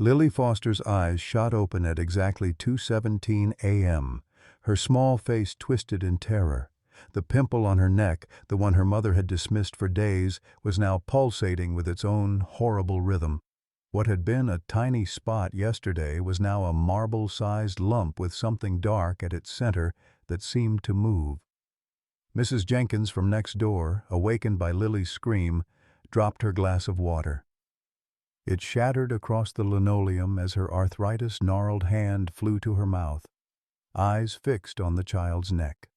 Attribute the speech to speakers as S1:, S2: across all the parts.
S1: Lily Foster's eyes shot open at exactly 2:17 a.m., her small face twisted in terror. The pimple on her neck, the one her mother had dismissed for days, was now pulsating with its own horrible rhythm. What had been a tiny spot yesterday was now a marble-sized lump with something dark at its center that seemed to move. Mrs. Jenkins from next door, awakened by Lily's scream, dropped her glass of water. It shattered across the linoleum as her arthritis-gnarled hand flew to her mouth, eyes fixed on the child's neck.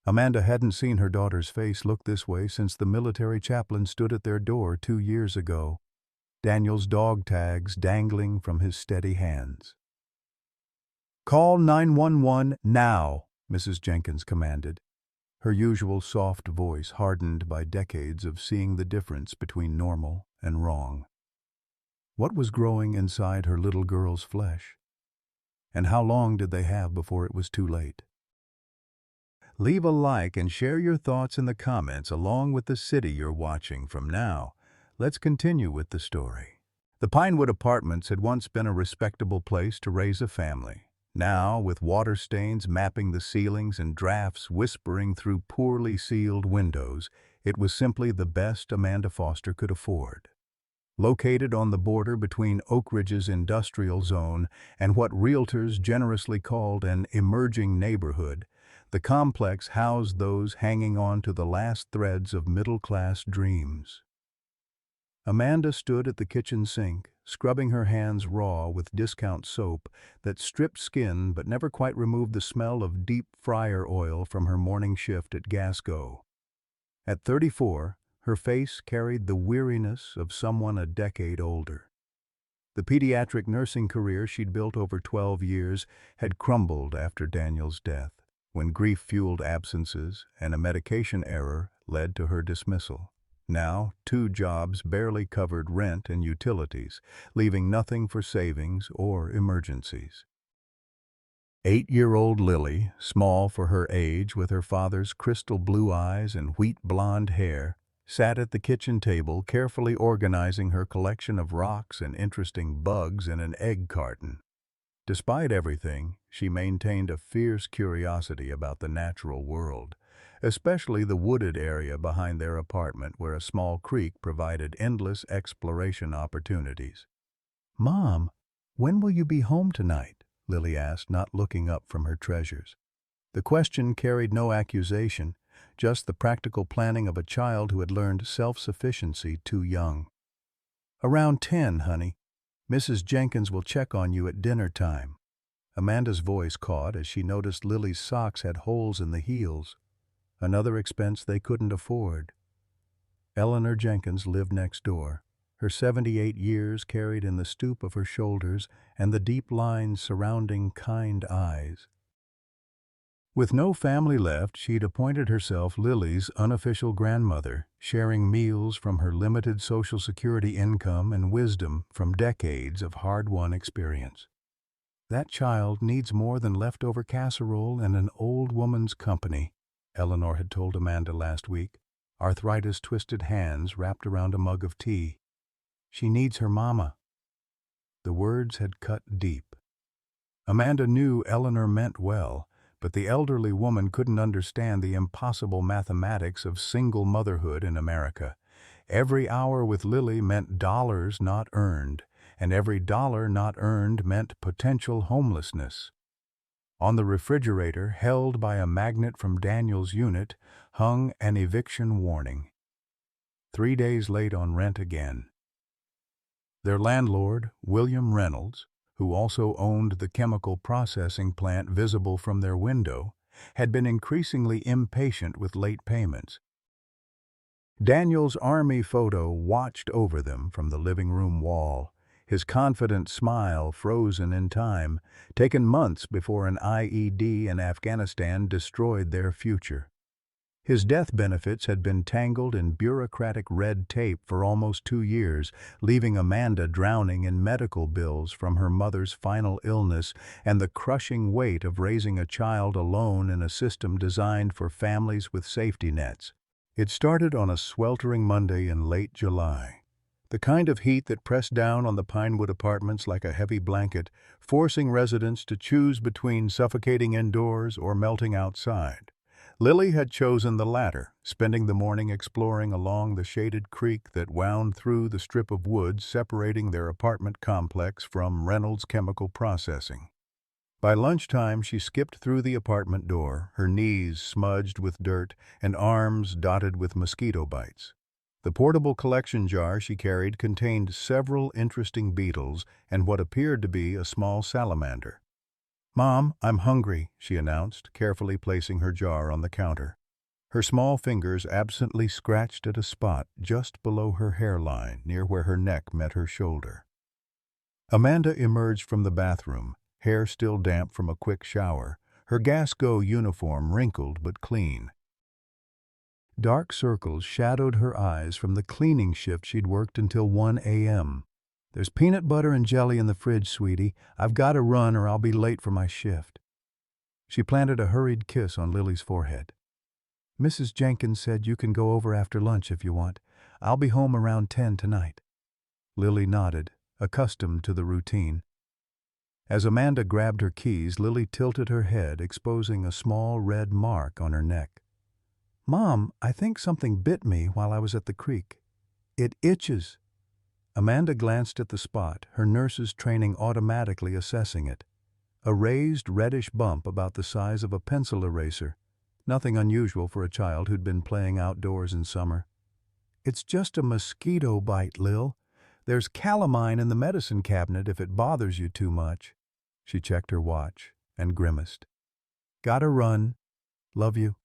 S1: Amanda hadn't seen her daughter's face look this way since the military chaplain stood at their door 2 years ago, Daniel's dog tags dangling from his steady hands. "Call 911 now," Mrs. Jenkins commanded, her usual soft voice hardened by decades of seeing the difference between normal and wrong. What was growing inside her little girl's flesh? And how long did they have before it was too late? Leave a like and share your thoughts in the comments along with the city you're watching from now. Let's continue with the story. The Pinewood Apartments had once been a respectable place to raise a family. Now, with water stains mapping the ceilings and drafts whispering through poorly sealed windows, it was simply the best Amanda Foster could afford. Located on the border between Oak Ridge's industrial zone and what realtors generously called an emerging neighborhood, the complex housed those hanging on to the last threads of middle-class dreams. Amanda stood at the kitchen sink, scrubbing her hands raw with discount soap that stripped skin but never quite removed the smell of deep fryer oil from her morning shift at Gasp. At 34, her face carried the weariness of someone a decade older. The pediatric nursing career she'd built over 12 years had crumbled after Daniel's death, when grief-fueled absences and a medication error led to her dismissal. Now, 2 jobs barely covered rent and utilities, leaving nothing for savings or emergencies. 8-year-old Lily, small for her age with her father's crystal blue eyes and wheat blonde hair, sat at the kitchen table carefully organizing her collection of rocks and interesting bugs in an egg carton. Despite everything, she maintained a fierce curiosity about the natural world, especially the wooded area behind their apartment where a small creek provided endless exploration opportunities. "Mom, when will you be home tonight?" Lily asked, not looking up from her treasures. The question carried no accusation, just the practical planning of a child who had learned self-sufficiency too young. "Around 10, honey. Mrs. Jenkins will check on you at dinner time." Amanda's voice caught as she noticed Lily's socks had holes in the heels, another expense they couldn't afford. Eleanor Jenkins lived next door, her 78 years carried in the stoop of her shoulders and the deep lines surrounding kind eyes. With no family left, she'd appointed herself Lily's unofficial grandmother, sharing meals from her limited Social Security income and wisdom from decades of hard-won experience. "That child needs more than leftover casserole and an old woman's company," Eleanor had told Amanda last week, arthritis-twisted hands wrapped around a mug of tea. "She needs her mama." The words had cut deep. Amanda knew Eleanor meant well, but the elderly woman couldn't understand the impossible mathematics of single motherhood in America. Every hour with Lily meant dollars not earned, and every dollar not earned meant potential homelessness. On the refrigerator, held by a magnet from Daniel's unit, hung an eviction warning. 3 days late on rent again. Their landlord, William Reynolds, who also owned the chemical processing plant visible from their window, had been increasingly impatient with late payments. Daniel's army photo watched over them from the living room wall, his confident smile frozen in time, taken months before an IED in Afghanistan destroyed their future. His death benefits had been tangled in bureaucratic red tape for almost 2 years, leaving Amanda drowning in medical bills from her mother's final illness and the crushing weight of raising a child alone in a system designed for families with safety nets. It started on a sweltering Monday in late July. the kind of heat that pressed down on the Pinewood apartments like a heavy blanket, forcing residents to choose between suffocating indoors or melting outside. Lily had chosen the latter, spending the morning exploring along the shaded creek that wound through the strip of woods separating their apartment complex from Reynolds Chemical Processing. By lunchtime, she skipped through the apartment door, her knees smudged with dirt and arms dotted with mosquito bites. The portable collection jar she carried contained several interesting beetles and what appeared to be a small salamander. "Mom, I'm hungry," she announced, carefully placing her jar on the counter. Her small fingers absently scratched at a spot just below her hairline near where her neck met her shoulder. Amanda emerged from the bathroom, hair still damp from a quick shower, her Gasp uniform wrinkled but clean. Dark circles shadowed her eyes from the cleaning shift she'd worked until 1 a.m. "There's peanut butter and jelly in the fridge, sweetie. I've got to run or I'll be late for my shift." She planted a hurried kiss on Lily's forehead. "Mrs. Jenkins said you can go over after lunch if you want. I'll be home around 10 tonight." Lily nodded, accustomed to the routine. As Amanda grabbed her keys, Lily tilted her head, exposing a small red mark on her neck. "Mom, I think something bit me while I was at the creek. It itches." Amanda glanced at the spot, her nurse's training automatically assessing it. A raised, reddish bump about the size of a pencil eraser. Nothing unusual for a child who'd been playing outdoors in summer. "It's just a mosquito bite, Lil. There's calamine in the medicine cabinet if it bothers you too much." She checked her watch and grimaced. "Gotta run. Love you."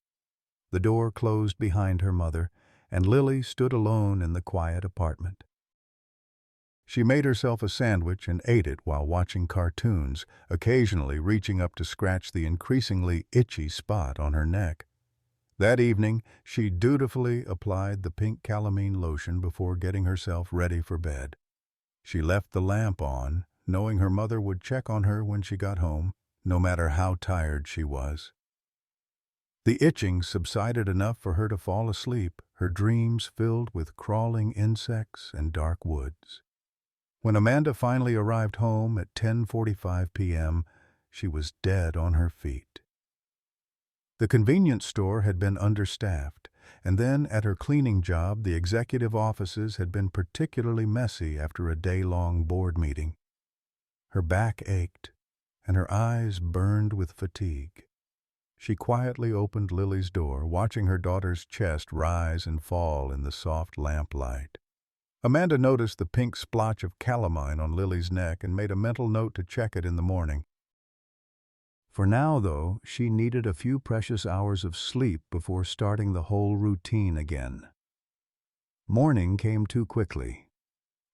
S1: The door closed behind her mother, and Lily stood alone in the quiet apartment. She made herself a sandwich and ate it while watching cartoons, occasionally reaching up to scratch the increasingly itchy spot on her neck. That evening, she dutifully applied the pink calamine lotion before getting herself ready for bed. She left the lamp on, knowing her mother would check on her when she got home, no matter how tired she was. The itching subsided enough for her to fall asleep, her dreams filled with crawling insects and dark woods. When Amanda finally arrived home at 10:45 p.m., she was dead on her feet. The convenience store had been understaffed, and then at her cleaning job, the executive offices had been particularly messy after a day-long board meeting. Her back ached, and her eyes burned with fatigue. She quietly opened Lily's door, watching her daughter's chest rise and fall in the soft lamplight. Amanda noticed the pink splotch of calamine on Lily's neck and made a mental note to check it in the morning. For now, though, she needed a few precious hours of sleep before starting the whole routine again. Morning came too quickly.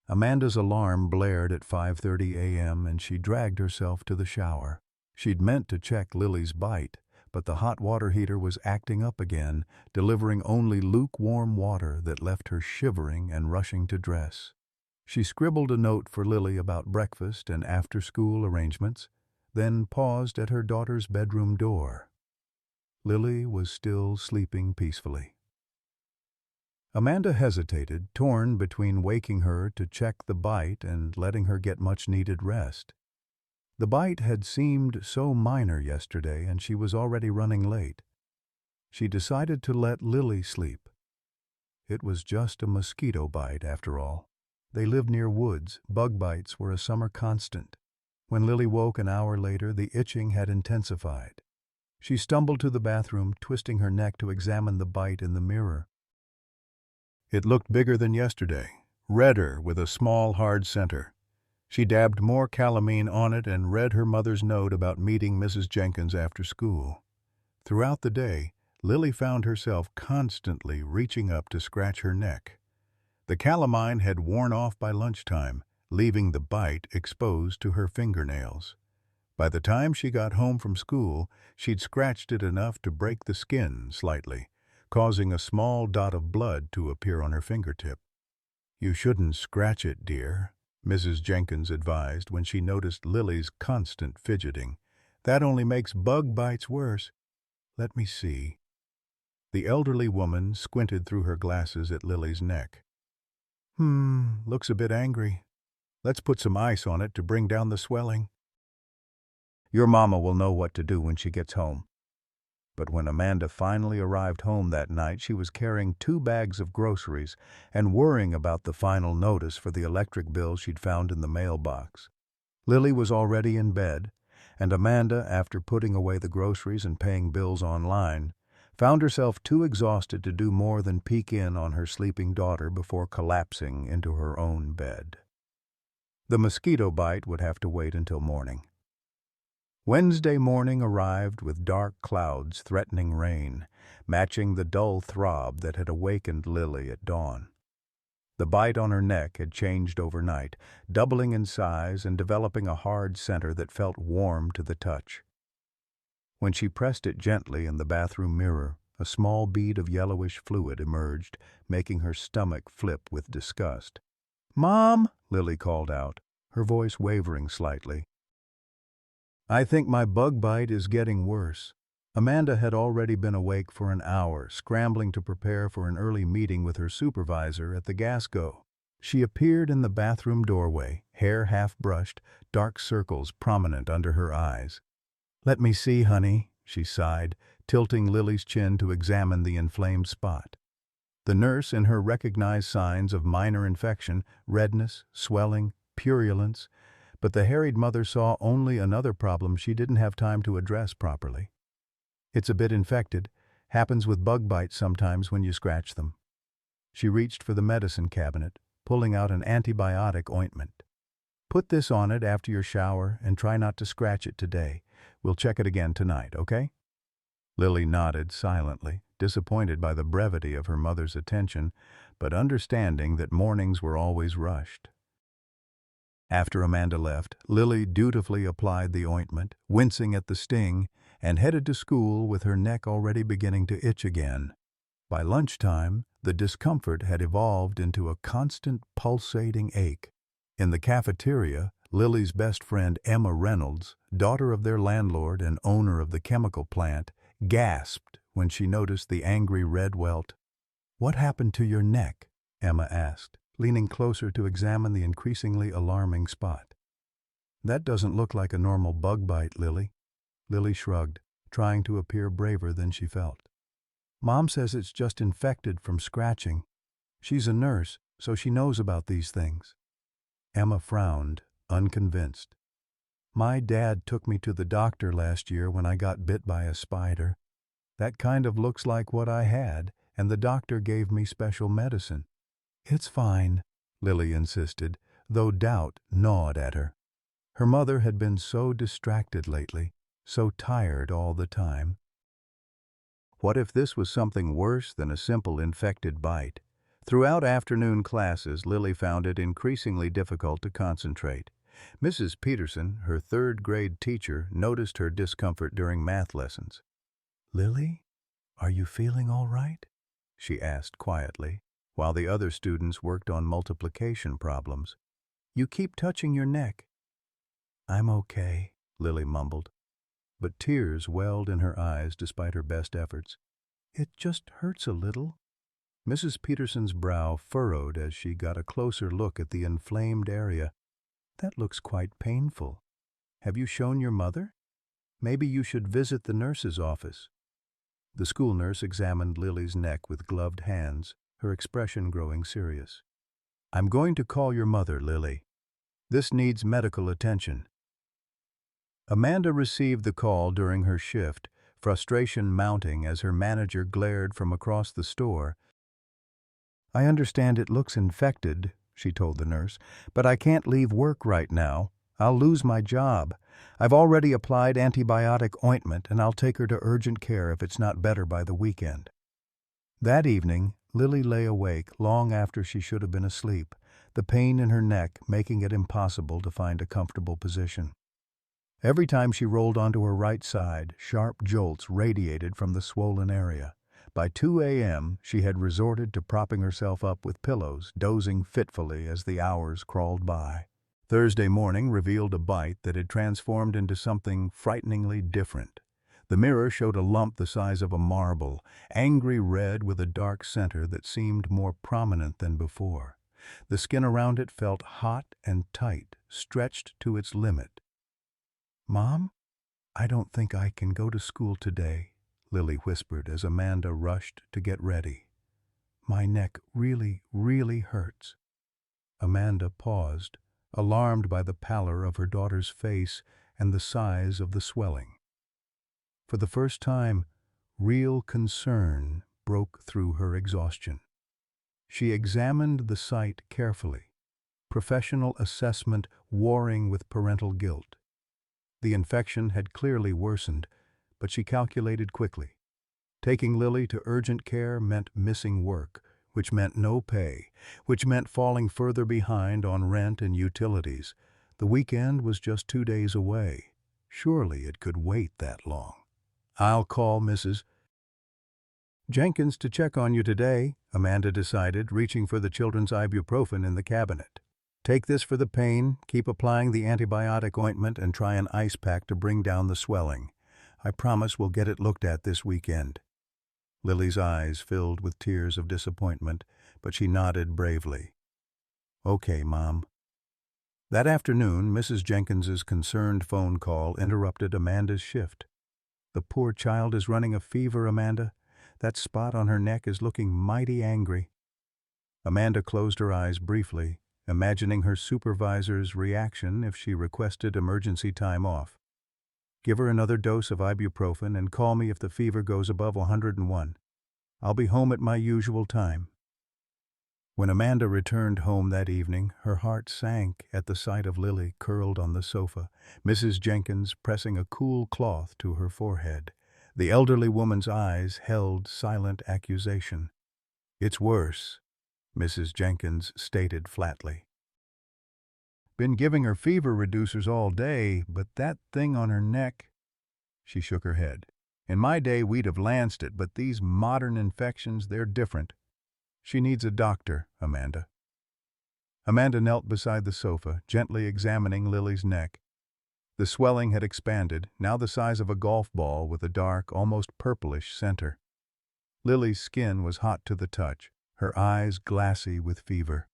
S1: Amanda's alarm blared at 5:30 a.m. and she dragged herself to the shower. She'd meant to check Lily's bite, but the hot water heater was acting up again, delivering only lukewarm water that left her shivering and rushing to dress. She scribbled a note for Lily about breakfast and after-school arrangements, then paused at her daughter's bedroom door. Lily was still sleeping peacefully. Amanda hesitated, torn between waking her to check the bite and letting her get much-needed rest. The bite had seemed so minor yesterday, and she was already running late. She decided to let Lily sleep. It was just a mosquito bite, after all. They lived near woods. Bug bites were a summer constant. When Lily woke an hour later, the itching had intensified. She stumbled to the bathroom, twisting her neck to examine the bite in the mirror. It looked bigger than yesterday, redder with a small, hard center. She dabbed more calamine on it and read her mother's note about meeting Mrs. Jenkins after school. Throughout the day, Lily found herself constantly reaching up to scratch her neck. The calamine had worn off by lunchtime, leaving the bite exposed to her fingernails. By the time she got home from school, she'd scratched it enough to break the skin slightly, causing a small dot of blood to appear on her fingertip. "You shouldn't scratch it, dear," Mrs. Jenkins advised when she noticed Lily's constant fidgeting. "That only makes bug bites worse." "Let me see." The elderly woman squinted through her glasses at Lily's neck. Looks a bit angry. Let's put some ice on it to bring down the swelling. Your mama will know what to do when she gets home. But when Amanda finally arrived home that night, she was carrying 2 bags of groceries and worrying about the final notice for the electric bill she'd found in the mailbox. Lily was already in bed, and Amanda, after putting away the groceries and paying bills online, found herself too exhausted to do more than peek in on her sleeping daughter before collapsing into her own bed. The mosquito bite would have to wait until morning. Wednesday morning arrived with dark clouds threatening rain, matching the dull throb that had awakened Lily at dawn. The bite on her neck had changed overnight, doubling in size and developing a hard center that felt warm to the touch. When she pressed it gently in the bathroom mirror, a small bead of yellowish fluid emerged, making her stomach flip with disgust. "Mom!" Lily called out, her voice wavering slightly. "I think my bug bite is getting worse." Amanda had already been awake for an hour, scrambling to prepare for an early meeting with her supervisor at the Gasp. She appeared in the bathroom doorway, hair half-brushed, dark circles prominent under her eyes. "Let me see, honey," she sighed, tilting Lily's chin to examine the inflamed spot. The nurse in her recognized signs of minor infection, redness, swelling, purulence, but the harried mother saw only another problem she didn't have time to address properly. "It's a bit infected. Happens with bug bites sometimes when you scratch them." She reached for the medicine cabinet, pulling out an antibiotic ointment. "Put this on it after your shower and try not to scratch it today. We'll check it again tonight, okay?" Lily nodded silently, disappointed by the brevity of her mother's attention, but understanding that mornings were always rushed. After Amanda left, Lily dutifully applied the ointment, wincing at the sting, and headed to school with her neck already beginning to itch again. By lunchtime, the discomfort had evolved into a constant pulsating ache. In the cafeteria, Lily's best friend Emma Reynolds, daughter of their landlord and owner of the chemical plant, gasped when she noticed the angry red welt. "What happened to your neck?" Emma asked, leaning closer to examine the increasingly alarming spot. "That doesn't look like a normal bug bite, Lily." Lily shrugged, trying to appear braver than she felt. "Mom says it's just infected from scratching. She's a nurse, so she knows about these things." Emma frowned, unconvinced. "My dad took me to the doctor last year when I got bit by a spider. That kind of looks like what I had, and the doctor gave me special medicine." "It's fine," Lily insisted, though doubt gnawed at her. Her mother had been so distracted lately, so tired all the time. What if this was something worse than a simple infected bite? Throughout afternoon classes, Lily found it increasingly difficult to concentrate. Mrs. Peterson, her third-grade teacher, noticed her discomfort during math lessons. "Lily, are you feeling all right?" she asked quietly, while the other students worked on multiplication problems. "You keep touching your neck." "I'm okay," Lily mumbled, but tears welled in her eyes despite her best efforts. "It just hurts a little." Mrs. Peterson's brow furrowed as she got a closer look at the inflamed area. "That looks quite painful. Have you shown your mother? Maybe you should visit the nurse's office." The school nurse examined Lily's neck with gloved hands, her expression growing serious. "I'm going to call your mother, Lily. This needs medical attention." Amanda received the call during her shift, frustration mounting as her manager glared from across the store. "I understand it looks infected," she told the nurse, "but I can't leave work right now. I'll lose my job. I've already applied antibiotic ointment, and I'll take her to urgent care if it's not better by the weekend." That evening, Lily lay awake long after she should have been asleep, the pain in her neck making it impossible to find a comfortable position. Every time she rolled onto her right side, sharp jolts radiated from the swollen area. By 2 a.m., she had resorted to propping herself up with pillows, dozing fitfully as the hours crawled by. Thursday morning revealed a bite that had transformed into something frighteningly different. The mirror showed a lump the size of a marble, angry red with a dark center that seemed more prominent than before. The skin around it felt hot and tight, stretched to its limit. "Mom, I don't think I can go to school today," Lily whispered as Amanda rushed to get ready. "My neck really, really hurts." Amanda paused, alarmed by the pallor of her daughter's face and the size of the swelling. For the first time, real concern broke through her exhaustion. She examined the site carefully, professional assessment warring with parental guilt. The infection had clearly worsened, but she calculated quickly. Taking Lily to urgent care meant missing work, which meant no pay, which meant falling further behind on rent and utilities. The weekend was just 2 days away. Surely it could wait that long. "I'll call Mrs. Jenkins to check on you today," Amanda decided, reaching for the children's ibuprofen in the cabinet. "Take this for the pain, keep applying the antibiotic ointment, and try an ice pack to bring down the swelling. I promise we'll get it looked at this weekend." Lily's eyes filled with tears of disappointment, but she nodded bravely. "Okay, Mom." That afternoon, Mrs. Jenkins's concerned phone call interrupted Amanda's shift. "The poor child is running a fever, Amanda. That spot on her neck is looking mighty angry." Amanda closed her eyes briefly, imagining her supervisor's reaction if she requested emergency time off. "Give her another dose of ibuprofen and call me if the fever goes above 101. I'll be home at my usual time." When Amanda returned home that evening, her heart sank at the sight of Lily curled on the sofa, Mrs. Jenkins pressing a cool cloth to her forehead. The elderly woman's eyes held silent accusation. "It's worse," Mrs. Jenkins stated flatly. "Been giving her fever reducers all day, but that thing on her neck—" She shook her head. "In my day we'd have lanced it, but these modern infections, they're different. She needs a doctor, Amanda." Amanda knelt beside the sofa, gently examining Lily's neck. The swelling had expanded, now the size of a golf ball with a dark, almost purplish center. Lily's skin was hot to the touch, her eyes glassy with fever.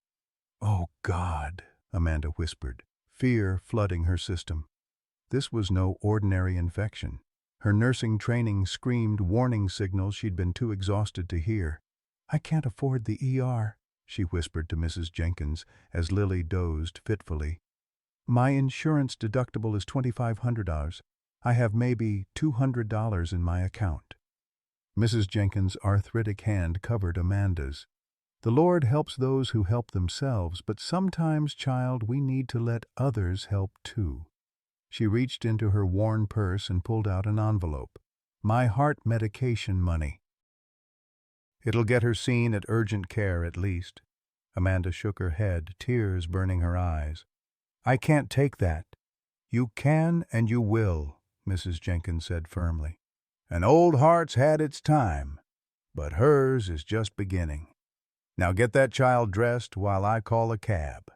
S1: "Oh, God," Amanda whispered, fear flooding her system. This was no ordinary infection. Her nursing training screamed warning signals she'd been too exhausted to hear. "I can't afford the ER," she whispered to Mrs. Jenkins as Lily dozed fitfully. "My insurance deductible is $2,500. I have maybe $200 in my account." Mrs. Jenkins' arthritic hand covered Amanda's. "The Lord helps those who help themselves, but sometimes, child, we need to let others help too." She reached into her worn purse and pulled out an envelope. "My heart medication money. It'll get her seen at urgent care at least." Amanda shook her head, tears burning her eyes. "I can't take that." "You can and you will," Mrs. Jenkins said firmly. "An old heart's had its time, but hers is just beginning. Now get that child dressed while I call a cab."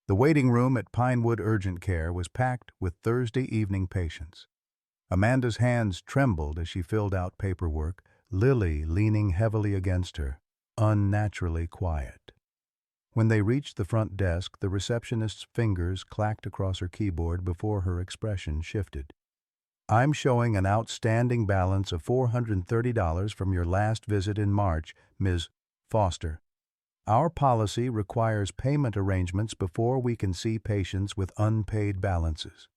S1: The waiting room at Pinewood Urgent Care was packed with Thursday evening patients. Amanda's hands trembled as she filled out paperwork, Lily leaning heavily against her, unnaturally quiet. When they reached the front desk, the receptionist's fingers clacked across her keyboard before her expression shifted. "I'm showing an outstanding balance of $430 from your last visit in March, Ms. Foster. Our policy requires payment arrangements before we can see patients with unpaid balances."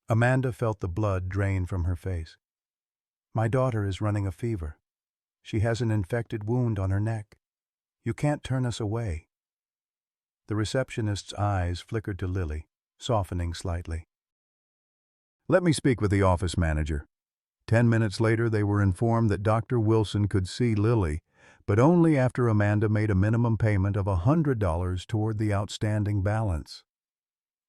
S1: Amanda felt the blood drain from her face. "My daughter is running a fever. She has an infected wound on her neck. You can't turn us away." The receptionist's eyes flickered to Lily, softening slightly. "Let me speak with the office manager." 10 minutes later, they were informed that Dr. Wilson could see Lily, but only after Amanda made a minimum payment of $100 toward the outstanding balance.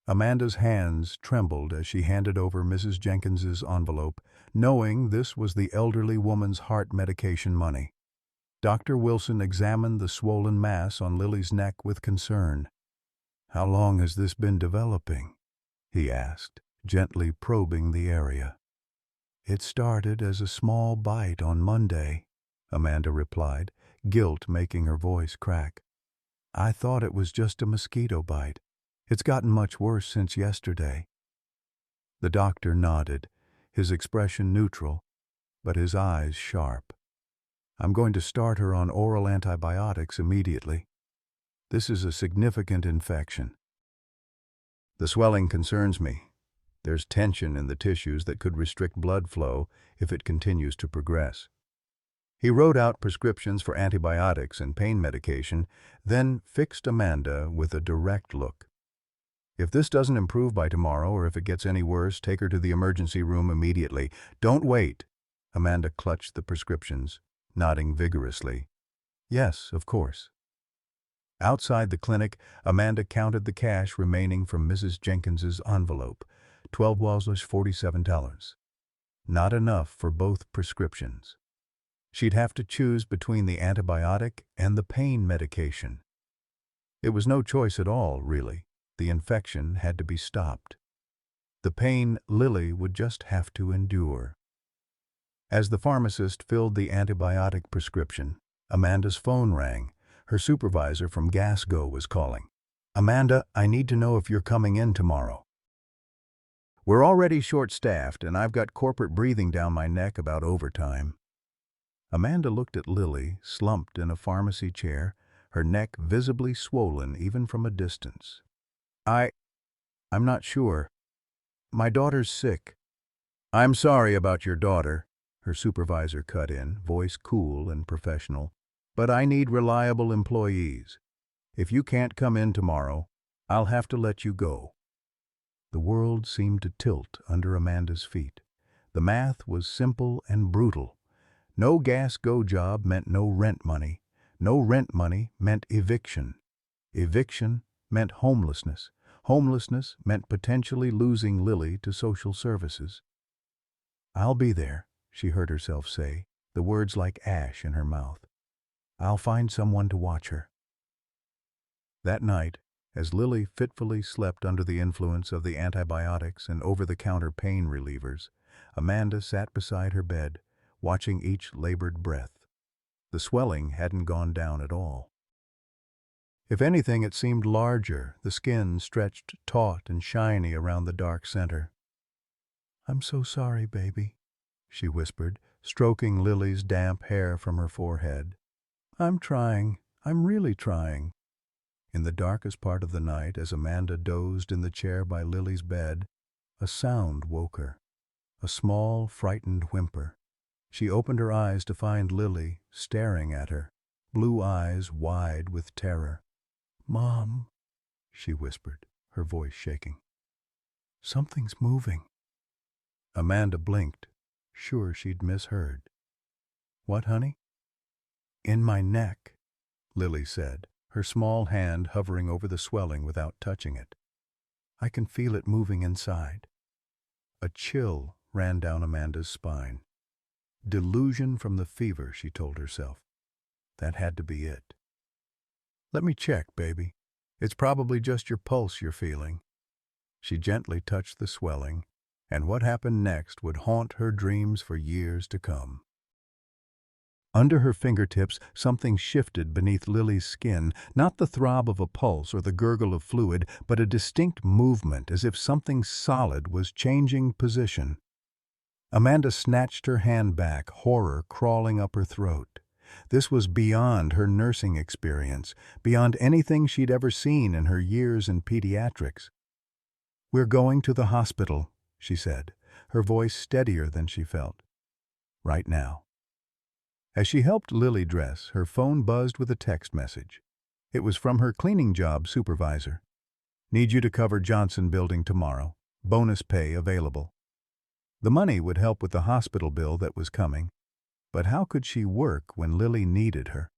S1: Amanda's hands trembled as she handed over Mrs. Jenkins's envelope, knowing this was the elderly woman's heart medication money. Dr. Wilson examined the swollen mass on Lily's neck with concern. "How long has this been developing?" he asked, gently probing the area. "It started as a small bite on Monday," Amanda replied, guilt making her voice crack. I thought it was just a mosquito bite. It's gotten much worse since yesterday. The doctor nodded, his expression neutral, but his eyes sharp. I'm going to start her on oral antibiotics immediately. This is a significant infection. The swelling concerns me. There's tension in the tissues that could restrict blood flow if it continues to progress. He wrote out prescriptions for antibiotics and pain medication, then fixed Amanda with a direct look. If this doesn't improve by tomorrow, or if it gets any worse, take her to the emergency room immediately. Don't wait. Amanda clutched the prescriptions, nodding vigorously. Yes, of course. Outside the clinic, Amanda counted the cash remaining from Mrs. Jenkins's envelope, $12.47. Not enough for both prescriptions. She'd have to choose between the antibiotic and the pain medication. It was no choice at all, really. The infection had to be stopped. The pain Lily would just have to endure. As the pharmacist filled the antibiotic prescription, Amanda's phone rang. Her supervisor from Gasp was calling. Amanda, I need to know if you're coming in tomorrow. We're already short-staffed, and I've got corporate breathing down my neck about overtime. Amanda looked at Lily, slumped in a pharmacy chair, her neck visibly swollen even from a distance. I'm not sure. My daughter's sick. I'm sorry about your daughter, her supervisor cut in, voice cool and professional. But I need reliable employees. If you can't come in tomorrow, I'll have to let you go. The world seemed to tilt under Amanda's feet. The math was simple and brutal. No gas go job meant no rent money. No rent money meant eviction. Eviction meant homelessness. Homelessness meant potentially losing Lily to social services. I'll be there, she heard herself say, the words like ash in her mouth. I'll find someone to watch her. That night, as Lily fitfully slept under the influence of the antibiotics and over-the-counter pain relievers, Amanda sat beside her bed, watching each labored breath. The swelling hadn't gone down at all. If anything, it seemed larger, the skin stretched taut and shiny around the dark center. I'm so sorry, baby, she whispered, stroking Lily's damp hair from her forehead. I'm trying. I'm really trying. In the darkest part of the night, as Amanda dozed in the chair by Lily's bed, a sound woke her. A small, frightened whimper. She opened her eyes to find Lily staring at her, blue eyes wide with terror. Mom, she whispered, her voice shaking. Something's moving. Amanda blinked, sure she'd misheard. What, honey? In my neck, Lily said, her small hand hovering over the swelling without touching it. I can feel it moving inside. A chill ran down Amanda's spine. Delusion from the fever, she told herself. That had to be it. Let me check, baby. It's probably just your pulse you're feeling. She gently touched the swelling, and what happened next would haunt her dreams for years to come. Under her fingertips, something shifted beneath Lily's skin, not the throb of a pulse or the gurgle of fluid, but a distinct movement as if something solid was changing position. Amanda snatched her hand back, horror crawling up her throat. This was beyond her nursing experience, beyond anything she'd ever seen in her years in pediatrics. We're going to the hospital, she said, her voice steadier than she felt. Right now. As she helped Lily dress, her phone buzzed with a text message. It was from her cleaning job supervisor. Need you to cover Johnson Building tomorrow. Bonus pay available. The money would help with the hospital bill that was coming. But how could she work when Lily needed her?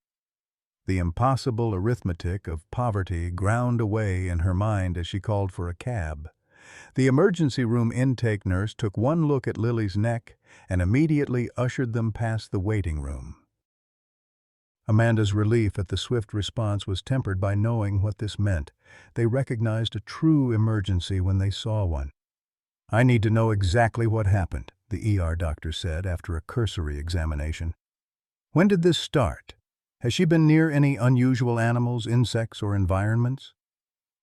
S1: The impossible arithmetic of poverty ground away in her mind as she called for a cab. The emergency room intake nurse took one look at Lily's neck and immediately ushered them past the waiting room. Amanda's relief at the swift response was tempered by knowing what this meant. They recognized a true emergency when they saw one. I need to know exactly what happened, the ER doctor said after a cursory examination. When did this start? Has she been near any unusual animals, insects, or environments?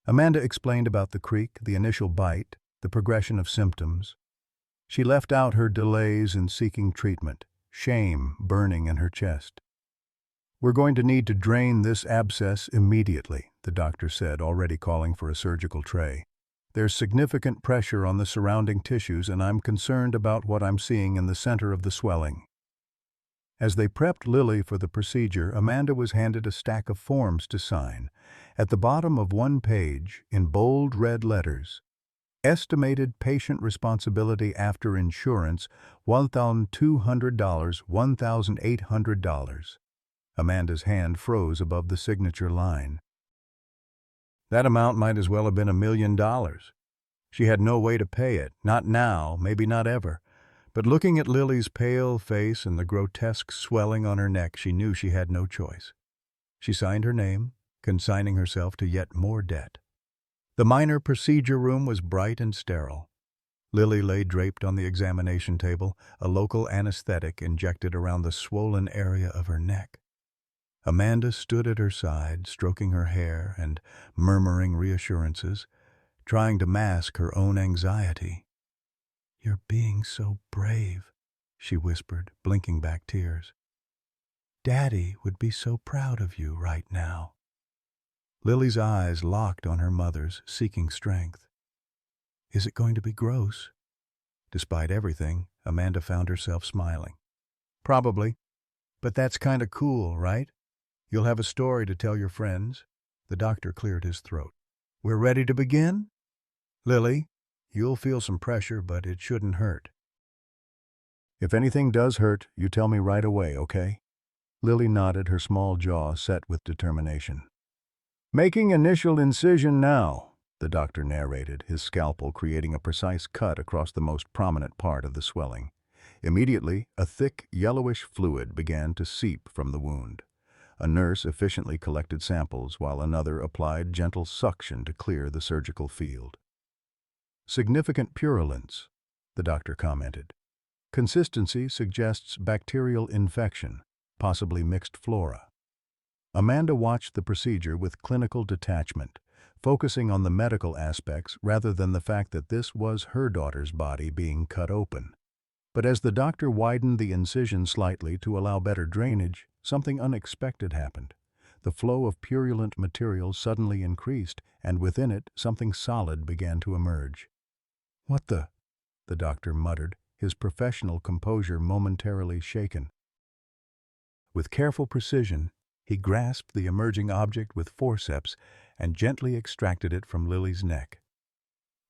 S1: Amanda explained about the creek, the initial bite, the progression of symptoms. She left out her delays in seeking treatment, shame burning in her chest. We're going to need to drain this abscess immediately, the doctor said, already calling for a surgical tray. There's significant pressure on the surrounding tissues, and I'm concerned about what I'm seeing in the center of the swelling. As they prepped Lily for the procedure, Amanda was handed a stack of forms to sign. At the bottom of one page, in bold red letters, estimated patient responsibility after insurance, $1,200, $1,800. Amanda's hand froze above the signature line. That amount might as well have been $1 million. She had no way to pay it, not now, maybe not ever. But looking at Lily's pale face and the grotesque swelling on her neck, she knew she had no choice. She signed her name, consigning herself to yet more debt. The minor procedure room was bright and sterile. Lily lay draped on the examination table, a local anesthetic injected around the swollen area of her neck. Amanda stood at her side, stroking her hair and murmuring reassurances, trying to mask her own anxiety. "You're being so brave," she whispered, blinking back tears. "Daddy would be so proud of you right now." Lily's eyes locked on her mother's, seeking strength. "Is it going to be gross?" Despite everything, Amanda found herself smiling. "Probably. But that's kind of cool, right? You'll have a story to tell your friends." The doctor cleared his throat. "We're ready to begin? Lily, you'll feel some pressure, but it shouldn't hurt. If anything does hurt, you tell me right away, okay?" Lily nodded, her small jaw set with determination. "Making initial incision now," the doctor narrated, his scalpel creating a precise cut across the most prominent part of the swelling. Immediately, a thick, yellowish fluid began to seep from the wound. A nurse efficiently collected samples while another applied gentle suction to clear the surgical field. "Significant purulence," the doctor commented. "Consistency suggests bacterial infection, possibly mixed flora." Amanda watched the procedure with clinical detachment, focusing on the medical aspects rather than the fact that this was her daughter's body being cut open. But as the doctor widened the incision slightly to allow better drainage, something unexpected happened. The flow of purulent material suddenly increased, and within it, something solid began to emerge. "What the?" the doctor muttered, his professional composure momentarily shaken. With careful precision, he grasped the emerging object with forceps and gently extracted it from Lily's neck.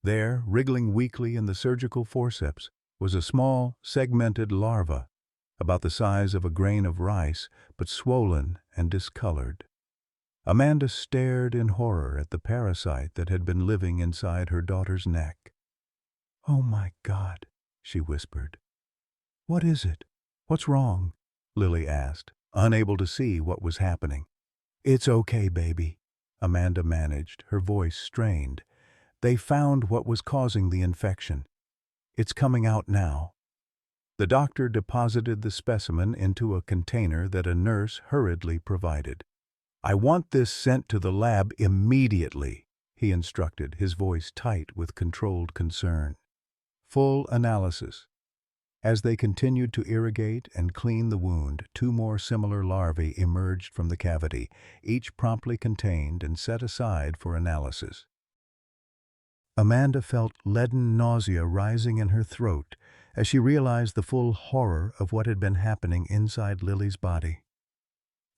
S1: There, wriggling weakly in the surgical forceps, was a small, segmented larva, about the size of a grain of rice, but swollen and discolored. Amanda stared in horror at the parasite that had been living inside her daughter's neck. "Oh my God," she whispered. "What is it? What's wrong?" Lily asked, unable to see what was happening. "It's okay, baby," Amanda managed, her voice strained. "They found what was causing the infection. It's coming out now." The doctor deposited the specimen into a container that a nurse hurriedly provided. "I want this sent to the lab immediately," he instructed, his voice tight with controlled concern. Full analysis. As they continued to irrigate and clean the wound, 2 more similar larvae emerged from the cavity, each promptly contained and set aside for analysis. Amanda felt leaden nausea rising in her throat as she realized the full horror of what had been happening inside Lily's body.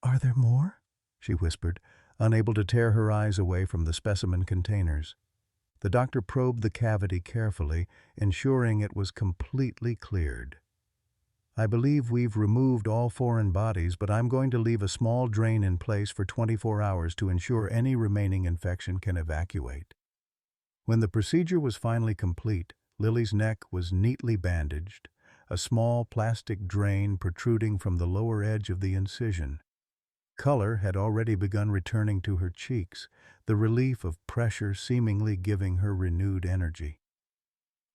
S1: "Are there more?" she whispered, unable to tear her eyes away from the specimen containers. The doctor probed the cavity carefully, ensuring it was completely cleared. "I believe we've removed all foreign bodies, but I'm going to leave a small drain in place for 24 hours to ensure any remaining infection can evacuate." When the procedure was finally complete, Lily's neck was neatly bandaged, a small plastic drain protruding from the lower edge of the incision. Color had already begun returning to her cheeks, the relief of pressure seemingly giving her renewed energy.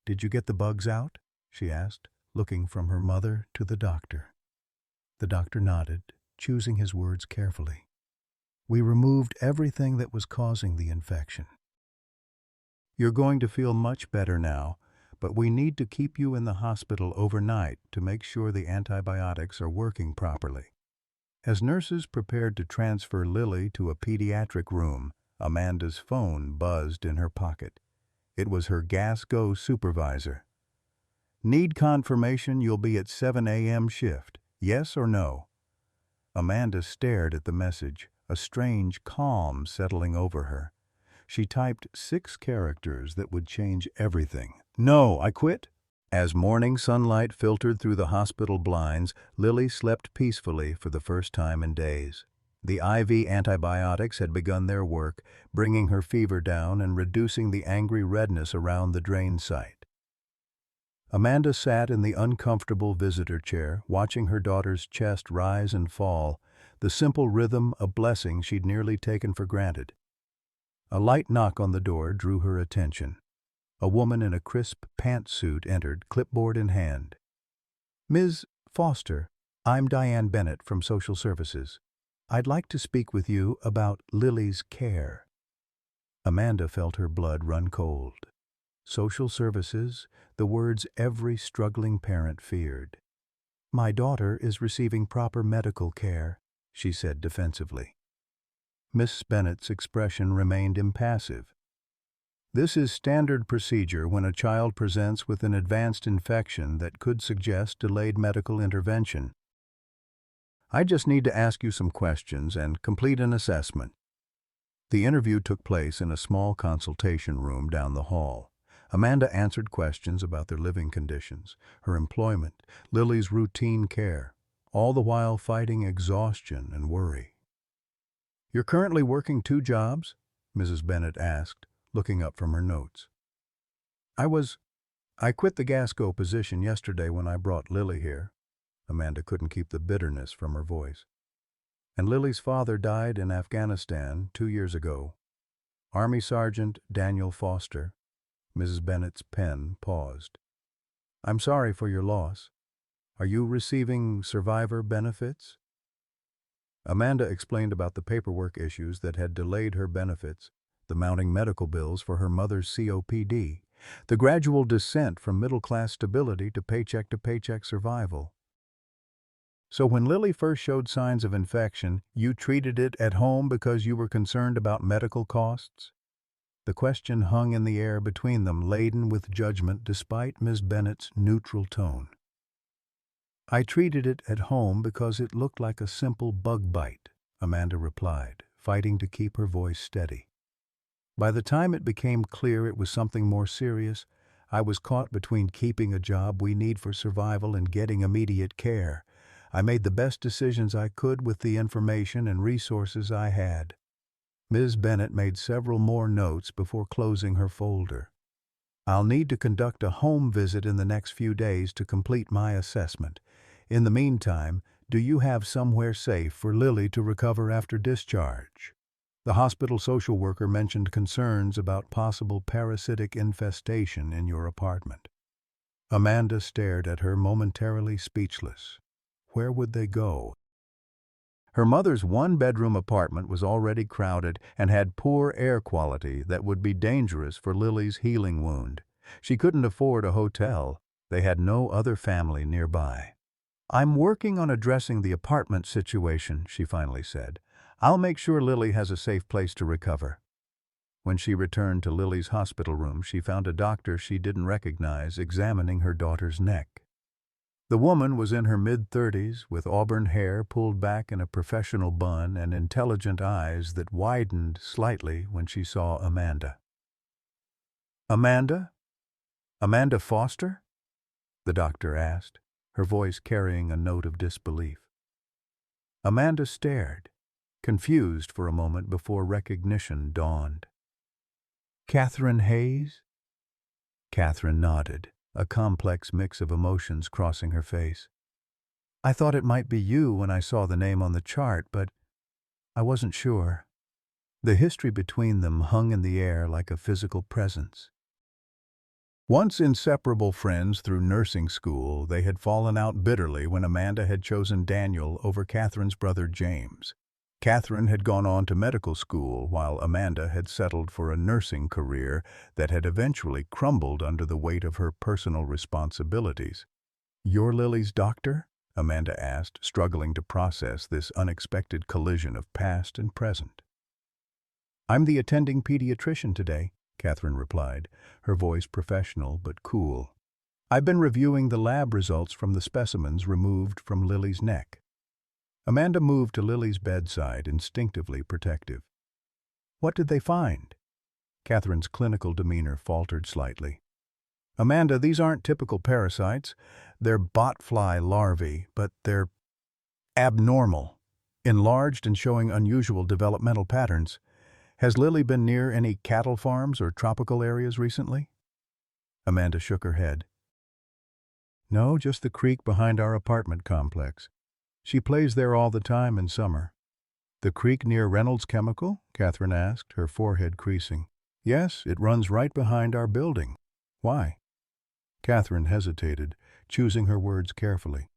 S1: "Did you get the bugs out?" she asked, looking from her mother to the doctor. The doctor nodded, choosing his words carefully. "We removed everything that was causing the infection. You're going to feel much better now, but we need to keep you in the hospital overnight to make sure the antibiotics are working properly." As nurses prepared to transfer Lily to a pediatric room, Amanda's phone buzzed in her pocket. It was her Gasp supervisor. "Need confirmation you'll be at 7 a.m. shift, yes or no?" Amanda stared at the message, a strange calm settling over her. She typed 6 characters that would change everything. "No, I quit." As morning sunlight filtered through the hospital blinds, Lily slept peacefully for the first time in days. The IV antibiotics had begun their work, bringing her fever down and reducing the angry redness around the drain site. Amanda sat in the uncomfortable visitor chair, watching her daughter's chest rise and fall, the simple rhythm a blessing she'd nearly taken for granted. A light knock on the door drew her attention. A woman in a crisp pantsuit entered, clipboard in hand. "Ms. Foster, I'm Diane Bennett from Social Services. I'd like to speak with you about Lily's care." Amanda felt her blood run cold. Social Services, the words every struggling parent feared. "My daughter is receiving proper medical care," she said defensively. Miss Bennett's expression remained impassive. "This is standard procedure when a child presents with an advanced infection that could suggest delayed medical intervention. I just need to ask you some questions and complete an assessment." The interview took place in a small consultation room down the hall. Amanda answered questions about their living conditions, her employment, Lily's routine care, all the while fighting exhaustion and worry. "You're currently working 2 jobs?" Mrs. Bennett asked, looking up from her notes. I quit the Gasco position yesterday when I brought Lily here." Amanda couldn't keep the bitterness from her voice. "And Lily's father died in Afghanistan 2 years ago. Army Sergeant Daniel Foster." Mrs. Bennett's pen paused. "I'm sorry for your loss. Are you receiving survivor benefits?" Amanda explained about the paperwork issues that had delayed her benefits, the mounting medical bills for her mother's COPD, the gradual descent from middle-class stability to paycheck survival. "So when Lily first showed signs of infection, you treated it at home because you were concerned about medical costs?" The question hung in the air between them, laden with judgment despite Ms. Bennett's neutral tone. "I treated it at home because it looked like a simple bug bite," Amanda replied, fighting to keep her voice steady. "By the time it became clear it was something more serious, I was caught between keeping a job we need for survival and getting immediate care. I made the best decisions I could with the information and resources I had." Ms. Bennett made several more notes before closing her folder. "I'll need to conduct a home visit in the next few days to complete my assessment. In the meantime, do you have somewhere safe for Lily to recover after discharge?" The hospital social worker mentioned concerns about possible parasitic infestation in your apartment. Amanda stared at her, momentarily speechless. Where would they go? Her mother's 1-bedroom apartment was already crowded and had poor air quality that would be dangerous for Lily's healing wound. She couldn't afford a hotel. They had no other family nearby. "I'm working on addressing the apartment situation," she finally said. "I'll make sure Lily has a safe place to recover." When she returned to Lily's hospital room, she found a doctor she didn't recognize examining her daughter's neck. The woman was in her mid-30s, with auburn hair pulled back in a professional bun and intelligent eyes that widened slightly when she saw Amanda. "Amanda? Amanda Foster?" the doctor asked, her voice carrying a note of disbelief. Amanda stared, confused for a moment before recognition dawned. "Catherine Hayes?" Catherine nodded, a complex mix of emotions crossing her face. "I thought it might be you when I saw the name on the chart, but I wasn't sure." The history between them hung in the air like a physical presence. Once inseparable friends through nursing school, they had fallen out bitterly when Amanda had chosen Daniel over Catherine's brother James. Catherine had gone on to medical school while Amanda had settled for a nursing career that had eventually crumbled under the weight of her personal responsibilities. "You're Lily's doctor?" Amanda asked, struggling to process this unexpected collision of past and present. "I'm the attending pediatrician today," Catherine replied, her voice professional but cool. "I've been reviewing the lab results from the specimens removed from Lily's neck." Amanda moved to Lily's bedside, instinctively protective. "What did they find?" Catherine's clinical demeanor faltered slightly. "Amanda, these aren't typical parasites. They're botfly larvae, but they're abnormal, enlarged and showing unusual developmental patterns. Has Lily been near any cattle farms or tropical areas recently?" Amanda shook her head. "No, just the creek behind our apartment complex. She plays there all the time in summer." "The creek near Reynolds Chemical?" Catherine asked, her forehead creasing. "Yes, it runs right behind our building. Why?" Catherine hesitated, choosing her words carefully.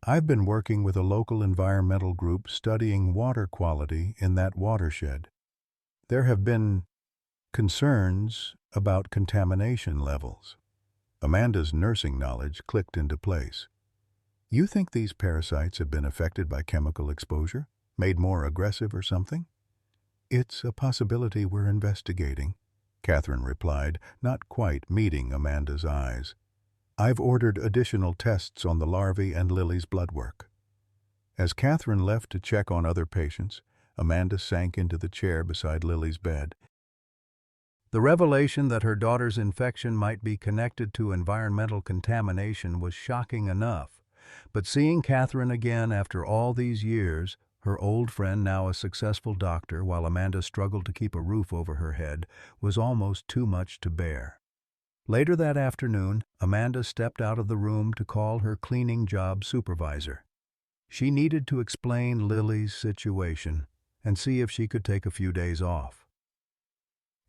S1: "I've been working with a local environmental group studying water quality in that watershed. There have been concerns about contamination levels." Amanda's nursing knowledge clicked into place. "You think these parasites have been affected by chemical exposure? Made more aggressive or something?" "It's a possibility we're investigating," Catherine replied, not quite meeting Amanda's eyes. "I've ordered additional tests on the larvae and Lily's blood work." As Catherine left to check on other patients, Amanda sank into the chair beside Lily's bed. The revelation that her daughter's infection might be connected to environmental contamination was shocking enough, but seeing Catherine again after all these years, her old friend now a successful doctor while Amanda struggled to keep a roof over her head, was almost too much to bear. Later that afternoon, Amanda stepped out of the room to call her cleaning job supervisor. She needed to explain Lily's situation and see if she could take a few days off.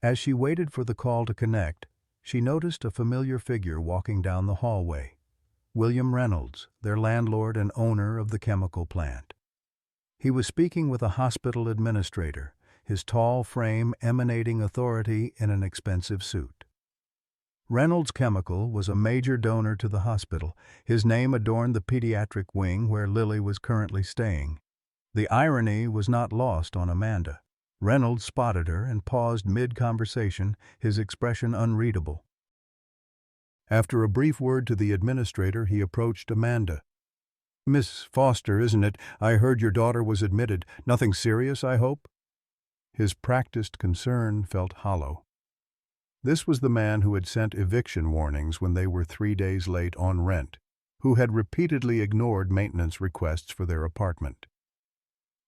S1: As she waited for the call to connect, she noticed a familiar figure walking down the hallway. William Reynolds, their landlord and owner of the chemical plant. He was speaking with a hospital administrator, his tall frame emanating authority in an expensive suit. Reynolds Chemical was a major donor to the hospital. His name adorned the pediatric wing where Lily was currently staying. The irony was not lost on Amanda. Reynolds spotted her and paused mid-conversation, his expression unreadable. After a brief word to the administrator, he approached Amanda. "Miss Foster, isn't it? I heard your daughter was admitted. Nothing serious, I hope?" His practiced concern felt hollow. This was the man who had sent eviction warnings when they were 3 days late on rent, who had repeatedly ignored maintenance requests for their apartment.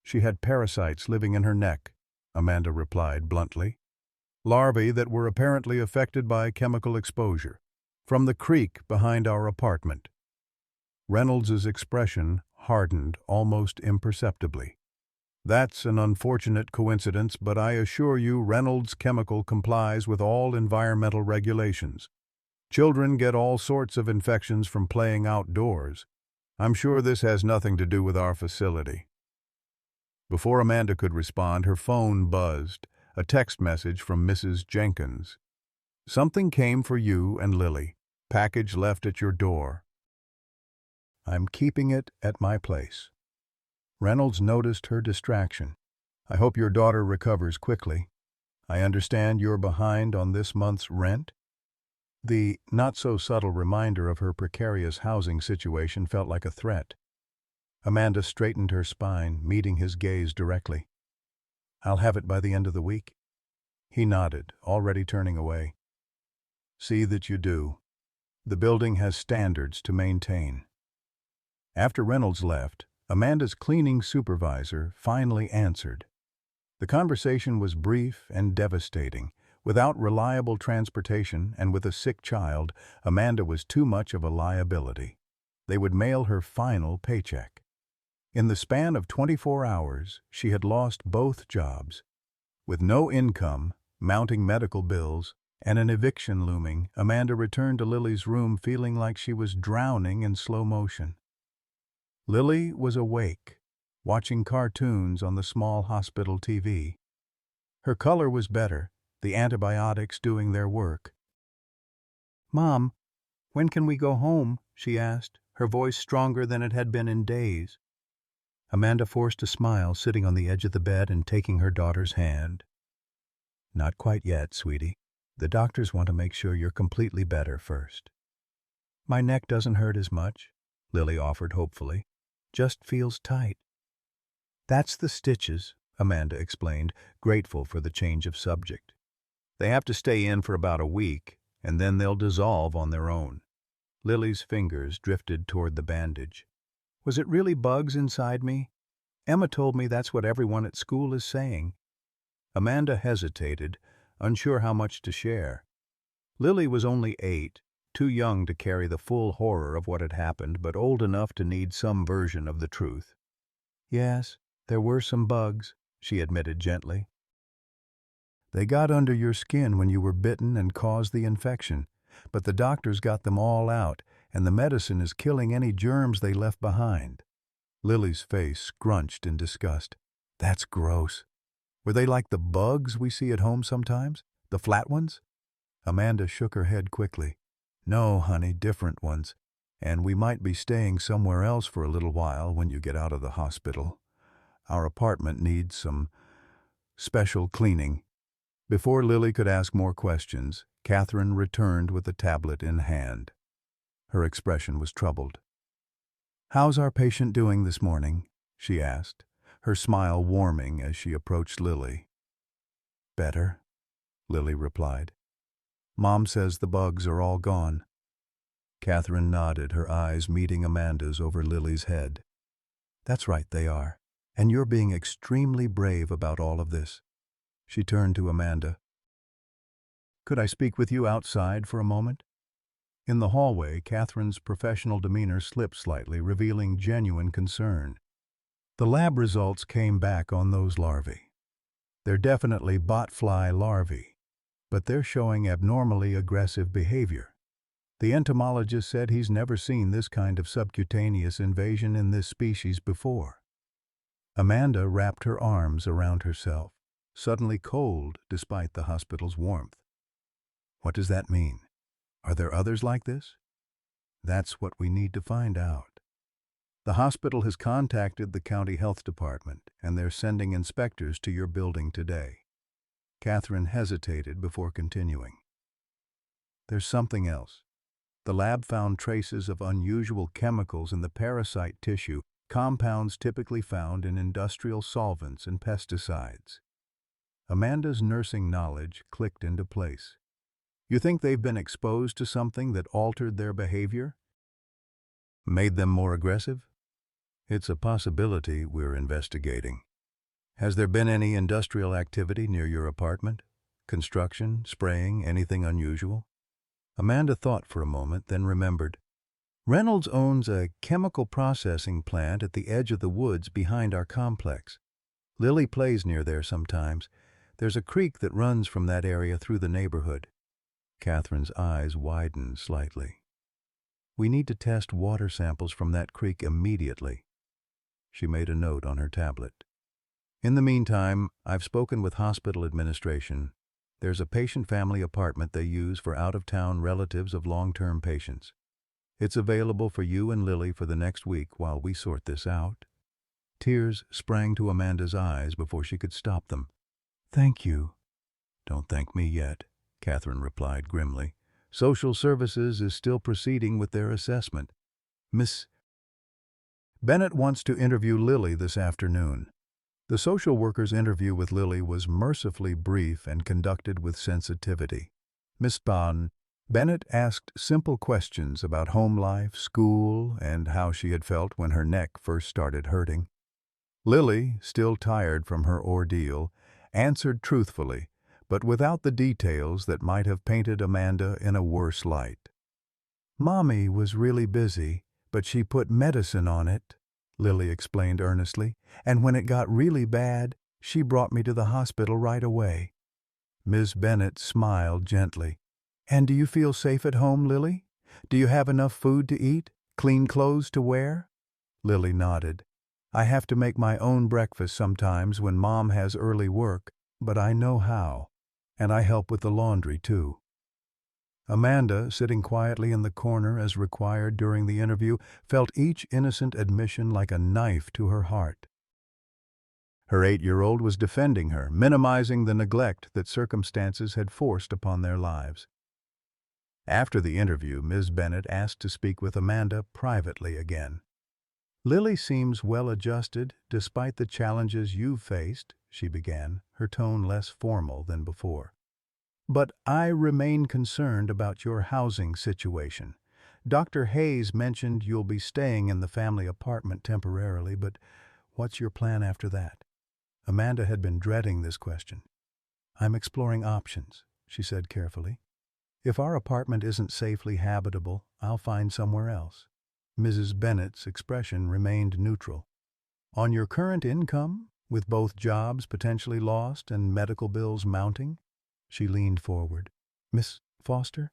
S1: "She had parasites living in her neck," Amanda replied bluntly. "Larvae that were apparently affected by chemical exposure. From the creek behind our apartment." Reynolds's expression hardened almost imperceptibly. "That's an unfortunate coincidence, but I assure you Reynolds Chemical complies with all environmental regulations. Children get all sorts of infections from playing outdoors. I'm sure this has nothing to do with our facility." Before Amanda could respond, her phone buzzed, a text message from Mrs. Jenkins. "Something came for you and Lily. Package left at your door. I'm keeping it at my place." Reynolds noticed her distraction. "I hope your daughter recovers quickly. I understand you're behind on this month's rent?" The not-so-subtle reminder of her precarious housing situation felt like a threat. Amanda straightened her spine, meeting his gaze directly. "I'll have it by the end of the week." He nodded, already turning away. "See that you do. The building has standards to maintain." After Reynolds left, Amanda's cleaning supervisor finally answered. The conversation was brief and devastating. Without reliable transportation and with a sick child, Amanda was too much of a liability. They would mail her final paycheck. In the span of 24 hours, she had lost both jobs. With no income, mounting medical bills, and an eviction looming, Amanda returned to Lily's room feeling like she was drowning in slow motion. Lily was awake, watching cartoons on the small hospital TV. Her color was better, the antibiotics doing their work. "Mom, when can we go home?" she asked, her voice stronger than it had been in days. Amanda forced a smile, sitting on the edge of the bed and taking her daughter's hand. "Not quite yet, sweetie. The doctors want to make sure you're completely better first." "My neck doesn't hurt as much," Lily offered hopefully. "Just feels tight." "That's the stitches," Amanda explained, grateful for the change of subject. "They have to stay in for about a week, and then they'll dissolve on their own." Lily's fingers drifted toward the bandage. "Was it really bugs inside me? Emma told me that's what everyone at school is saying." Amanda hesitated, unsure how much to share. Lily was only 8, too young to carry the full horror of what had happened, but old enough to need some version of the truth. "Yes, there were some bugs," she admitted gently. "They got under your skin when you were bitten and caused the infection, but the doctors got them all out, and the medicine is killing any germs they left behind." Lily's face scrunched in disgust. "That's gross. Were they like the bugs we see at home sometimes? The flat ones?" Amanda shook her head quickly. "No, honey, different ones. And we might be staying somewhere else for a little while when you get out of the hospital. Our apartment needs some special cleaning." Before Lily could ask more questions, Catherine returned with the tablet in hand. Her expression was troubled. "How's our patient doing this morning?" she asked, her smile warming as she approached Lily. "Better," Lily replied. "Mom says the bugs are all gone." Catherine nodded, her eyes meeting Amanda's over Lily's head. "That's right, they are. And you're being extremely brave about all of this." She turned to Amanda. "Could I speak with you outside for a moment?" In the hallway, Catherine's professional demeanor slipped slightly, revealing genuine concern. "The lab results came back on those larvae. They're definitely botfly larvae, but they're showing abnormally aggressive behavior. The entomologist said he's never seen this kind of subcutaneous invasion in this species before." Amanda wrapped her arms around herself, suddenly cold despite the hospital's warmth. "What does that mean? Are there others like this?" "That's what we need to find out. The hospital has contacted the county health department, and they're sending inspectors to your building today." Catherine hesitated before continuing. "There's something else. The lab found traces of unusual chemicals in the parasite tissue, compounds typically found in industrial solvents and pesticides." Amanda's nursing knowledge clicked into place. "You think they've been exposed to something that altered their behavior? Made them more aggressive?" "It's a possibility we're investigating." "Has there been any industrial activity near your apartment? Construction, spraying, anything unusual?" Amanda thought for a moment, then remembered. "Reynolds owns a chemical processing plant at the edge of the woods behind our complex. Lily plays near there sometimes. There's a creek that runs from that area through the neighborhood." Catherine's eyes widened slightly. "We need to test water samples from that creek immediately." She made a note on her tablet. "In the meantime, I've spoken with hospital administration. There's a patient-family apartment they use for out-of-town relatives of long-term patients. It's available for you and Lily for the next week while we sort this out." Tears sprang to Amanda's eyes before she could stop them. "Thank you." "Don't thank me yet," Catherine replied grimly. "Social Services is still proceeding with their assessment. Miss Bennett wants to interview Lily this afternoon." The social worker's interview with Lily was mercifully brief and conducted with sensitivity. Miss Bennett asked simple questions about home life, school, and how she had felt when her neck first started hurting. Lily, still tired from her ordeal, answered truthfully, but without the details that might have painted Amanda in a worse light. "Mommy was really busy, but she put medicine on it," Lily explained earnestly, "and when it got really bad, she brought me to the hospital right away." Miss Bennet smiled gently. "And do you feel safe at home, Lily? Do you have enough food to eat? Clean clothes to wear?" Lily nodded. "I have to make my own breakfast sometimes when Mom has early work, but I know how. And I help with the laundry, too." Amanda, sitting quietly in the corner as required during the interview, felt each innocent admission like a knife to her heart. Her 8-year-old was defending her, minimizing the neglect that circumstances had forced upon their lives. After the interview, Ms. Bennet asked to speak with Amanda privately again. "Lily seems well adjusted, despite the challenges you've faced," she began, her tone less formal than before. "But I remain concerned about your housing situation. Dr. Hayes mentioned you'll be staying in the family apartment temporarily, but what's your plan after that?" Amanda had been dreading this question. "I'm exploring options," she said carefully. "If our apartment isn't safely habitable, I'll find somewhere else." Mrs. Bennet's expression remained neutral. "On your current income, with both jobs potentially lost and medical bills mounting?" She leaned forward. "Miss Foster,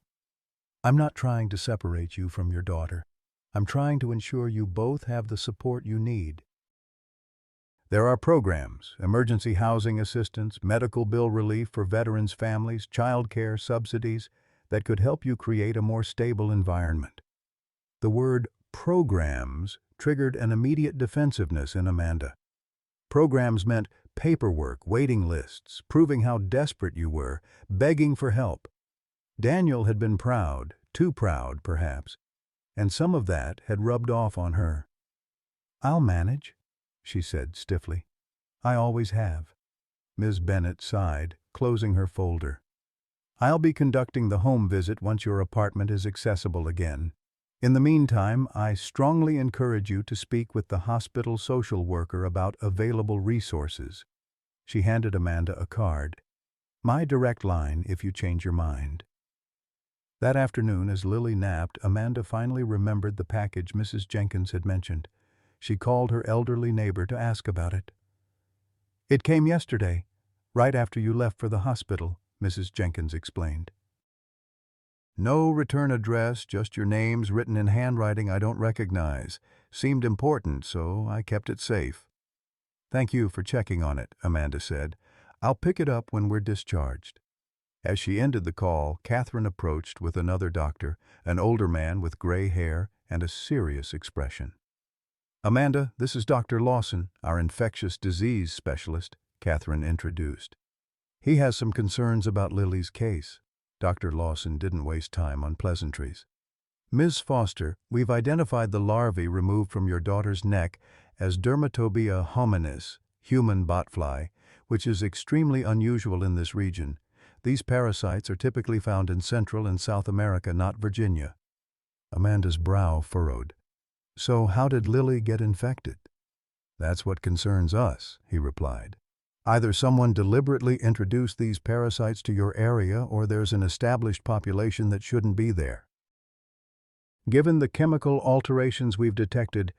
S1: I'm not trying to separate you from your daughter. I'm trying to ensure you both have the support you need. There are programs, emergency housing assistance, medical bill relief for veterans' families, child care subsidies, that could help you create a more stable environment." The word programs triggered an immediate defensiveness in Amanda. Programs meant paperwork, waiting lists, proving how desperate you were, begging for help. Daniel had been proud, too proud perhaps, and some of that had rubbed off on her. "I'll manage," she said stiffly. "I always have." Ms. Bennet sighed, closing her folder. "I'll be conducting the home visit once your apartment is accessible again. In the meantime, I strongly encourage you to speak with the hospital social worker about available resources." She handed Amanda a card. "My direct line if you change your mind." That afternoon, as Lily napped, Amanda finally remembered the package Mrs. Jenkins had mentioned. She called her elderly neighbor to ask about it. "It came yesterday, right after you left for the hospital," Mrs. Jenkins explained. "No return address, just your names written in handwriting I don't recognize. Seemed important, so I kept it safe." "Thank you for checking on it," Amanda said. "I'll pick it up when we're discharged." As she ended the call, Catherine approached with another doctor, an older man with gray hair and a serious expression. "Amanda, this is Dr. Lawson, our infectious disease specialist," Catherine introduced. "He has some concerns about Lily's case." Dr. Lawson didn't waste time on pleasantries. "Ms. Foster, we've identified the larvae removed from your daughter's neck as Dermatobia hominis, human botfly, which is extremely unusual in this region. These parasites are typically found in Central and South America, not Virginia." Amanda's brow furrowed. "So how did Lily get infected?" "That's what concerns us," he replied. "Either someone deliberately introduced these parasites to your area or there's an established population that shouldn't be there. Given the chemical alterations we've detected,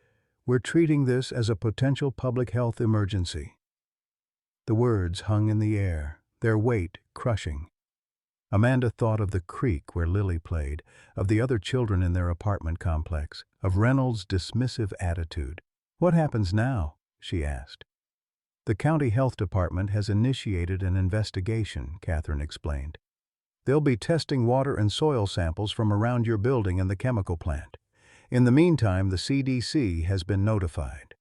S1: we're treating this as a potential public health emergency." The words hung in the air, their weight crushing. Amanda thought of the creek where Lily played, of the other children in their apartment complex, of Reynolds' dismissive attitude. "What happens now?" she asked. "The county health department has initiated an investigation," Catherine explained. "They'll be testing water and soil samples from around your building and the chemical plant. In the meantime, the CDC has been notified."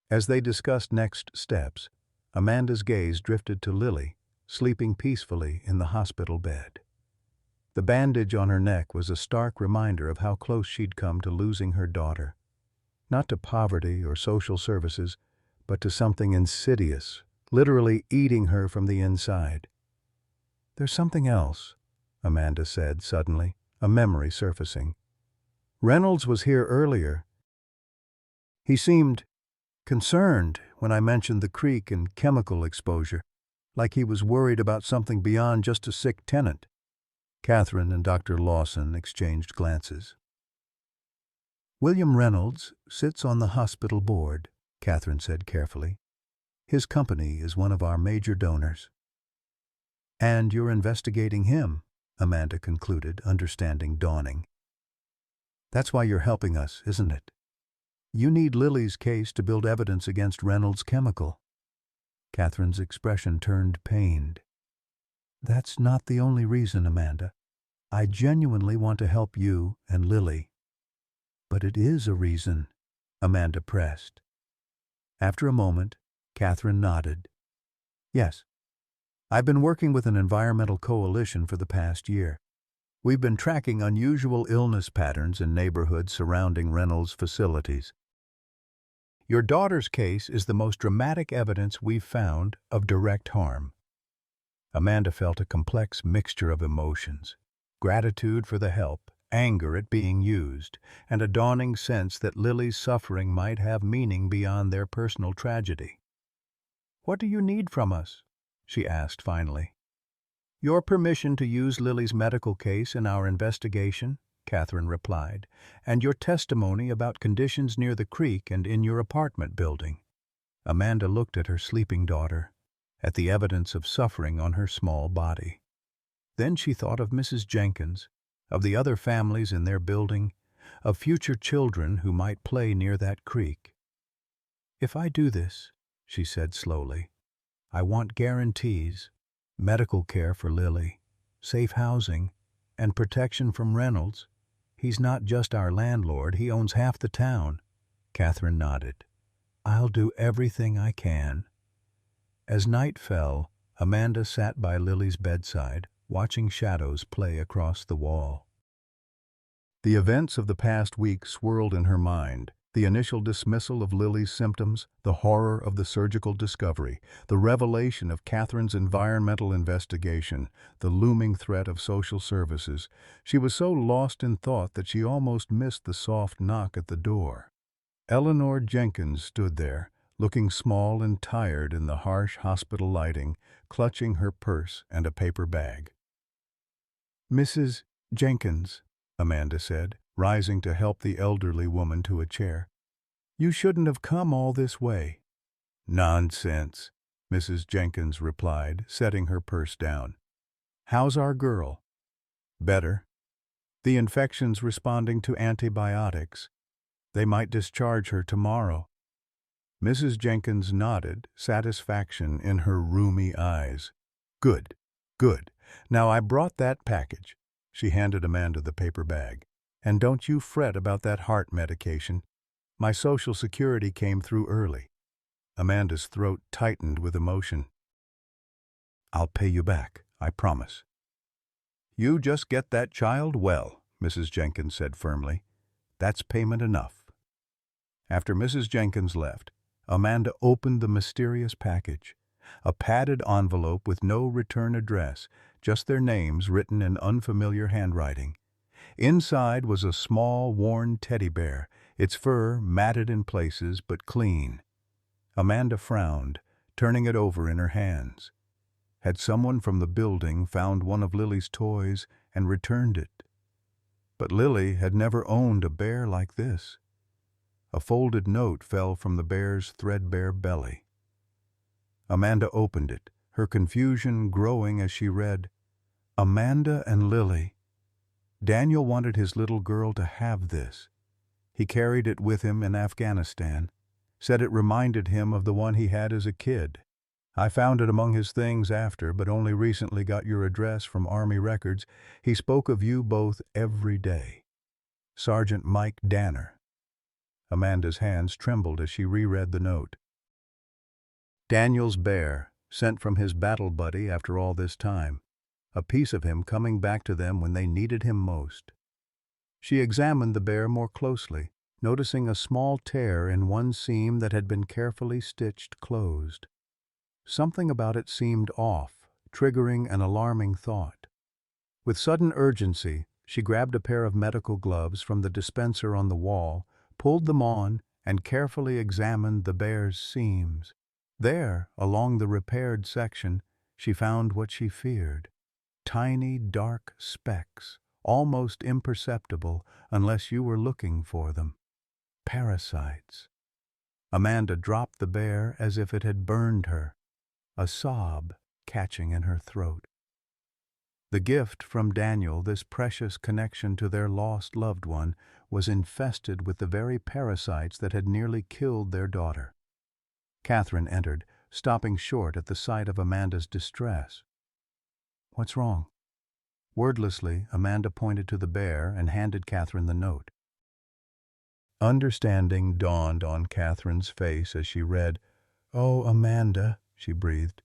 S1: As they discussed next steps, Amanda's gaze drifted to Lily, sleeping peacefully in the hospital bed. The bandage on her neck was a stark reminder of how close she'd come to losing her daughter. Not to poverty or social services, but to something insidious, literally eating her from the inside. "There's something else," Amanda said suddenly, a memory surfacing. "Reynolds was here earlier. He seemed concerned when I mentioned the creek and chemical exposure, like he was worried about something beyond just a sick tenant." Catherine and Dr. Lawson exchanged glances. "William Reynolds sits on the hospital board," Catherine said carefully. "His company is one of our major donors." And you're investigating him, Amanda concluded, understanding dawning. That's why you're helping us, isn't it? You need Lily's case to build evidence against Reynolds Chemical. Catherine's expression turned pained. That's not the only reason, Amanda. I genuinely want to help you and Lily. But it is a reason, Amanda pressed. After a moment, Catherine nodded. Yes. I've been working with an environmental coalition for the past year. We've been tracking unusual illness patterns in neighborhoods surrounding Reynolds facilities. Your daughter's case is the most dramatic evidence we've found of direct harm. Amanda felt a complex mixture of emotions: gratitude for the help, anger at being used, and a dawning sense that Lily's suffering might have meaning beyond their personal tragedy. "What do you need from us?" she asked finally. "Your permission to use Lily's medical case in our investigation," Catherine replied, "and your testimony about conditions near the creek and in your apartment building." Amanda looked at her sleeping daughter, at the evidence of suffering on her small body. Then she thought of Mrs. Jenkins, of the other families in their building, of future children who might play near that creek. "If I do this," she said slowly, "I want guarantees, medical care for Lily, safe housing, and protection from Reynolds. He's not just our landlord, he owns half the town." Catherine nodded. "I'll do everything I can." As night fell, Amanda sat by Lily's bedside, watching shadows play across the wall. The events of the past week swirled in her mind: the initial dismissal of Lily's symptoms, the horror of the surgical discovery, the revelation of Catherine's environmental investigation, the looming threat of social services. She was so lost in thought that she almost missed the soft knock at the door. Eleanor Jenkins stood there, looking small and tired in the harsh hospital lighting, clutching her purse and a paper bag. "Mrs. Jenkins," Amanda said, rising to help the elderly woman to a chair. "You shouldn't have come all this way." "Nonsense," Mrs. Jenkins replied, setting her purse down. "How's our girl?" "Better. The infection's responding to antibiotics. They might discharge her tomorrow." Mrs. Jenkins nodded, satisfaction in her rheumy eyes. "Good, good. Now I brought that package." She handed Amanda the paper bag. "And don't you fret about that heart medication. My Social Security came through early." Amanda's throat tightened with emotion. "I'll pay you back, I promise." "You just get that child well," Mrs. Jenkins said firmly. "That's payment enough." After Mrs. Jenkins left, Amanda opened the mysterious package, a padded envelope with no return address, just their names written in unfamiliar handwriting. Inside was a small, worn teddy bear, its fur matted in places but clean. Amanda frowned, turning it over in her hands. Had someone from the building found one of Lily's toys and returned it? But Lily had never owned a bear like this. A folded note fell from the bear's threadbare belly. Amanda opened it, her confusion growing as she read, "Amanda and Lily. Daniel wanted his little girl to have this. He carried it with him in Afghanistan, said it reminded him of the one he had as a kid. I found it among his things after, but only recently got your address from Army records. He spoke of you both every day. Sergeant Mike Danner." Amanda's hands trembled as she reread the note. Daniel's bear, sent from his battle buddy after all this time, a piece of him coming back to them when they needed him most. She examined the bear more closely, noticing a small tear in one seam that had been carefully stitched closed. Something about it seemed off, triggering an alarming thought. With sudden urgency, she grabbed a pair of medical gloves from the dispenser on the wall, pulled them on, and carefully examined the bear's seams. There, along the repaired section, she found what she feared: tiny, dark specks, almost imperceptible unless you were looking for them. Parasites. Amanda dropped the bear as if it had burned her, a sob catching in her throat. The gift from Daniel, this precious connection to their lost loved one, was infested with the very parasites that had nearly killed their daughter. Catherine entered, stopping short at the sight of Amanda's distress. "What's wrong?" Wordlessly, Amanda pointed to the bear and handed Catherine the note. Understanding dawned on Catherine's face as she read. "Oh, Amanda," she breathed.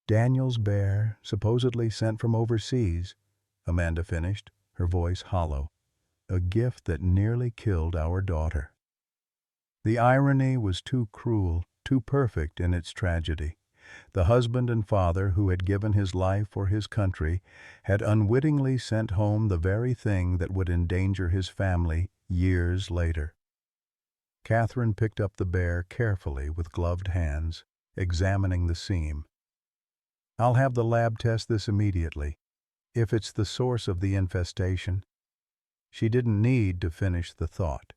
S1: "Daniel's bear, supposedly sent from overseas," Amanda finished, her voice hollow. "A gift that nearly killed our daughter." The irony was too cruel, too perfect in its tragedy. The husband and father who had given his life for his country had unwittingly sent home the very thing that would endanger his family years later. Catherine picked up the bear carefully with gloved hands, examining the seam. "I'll have the lab test this immediately. If it's the source of the infestation." She didn't need to finish the thought.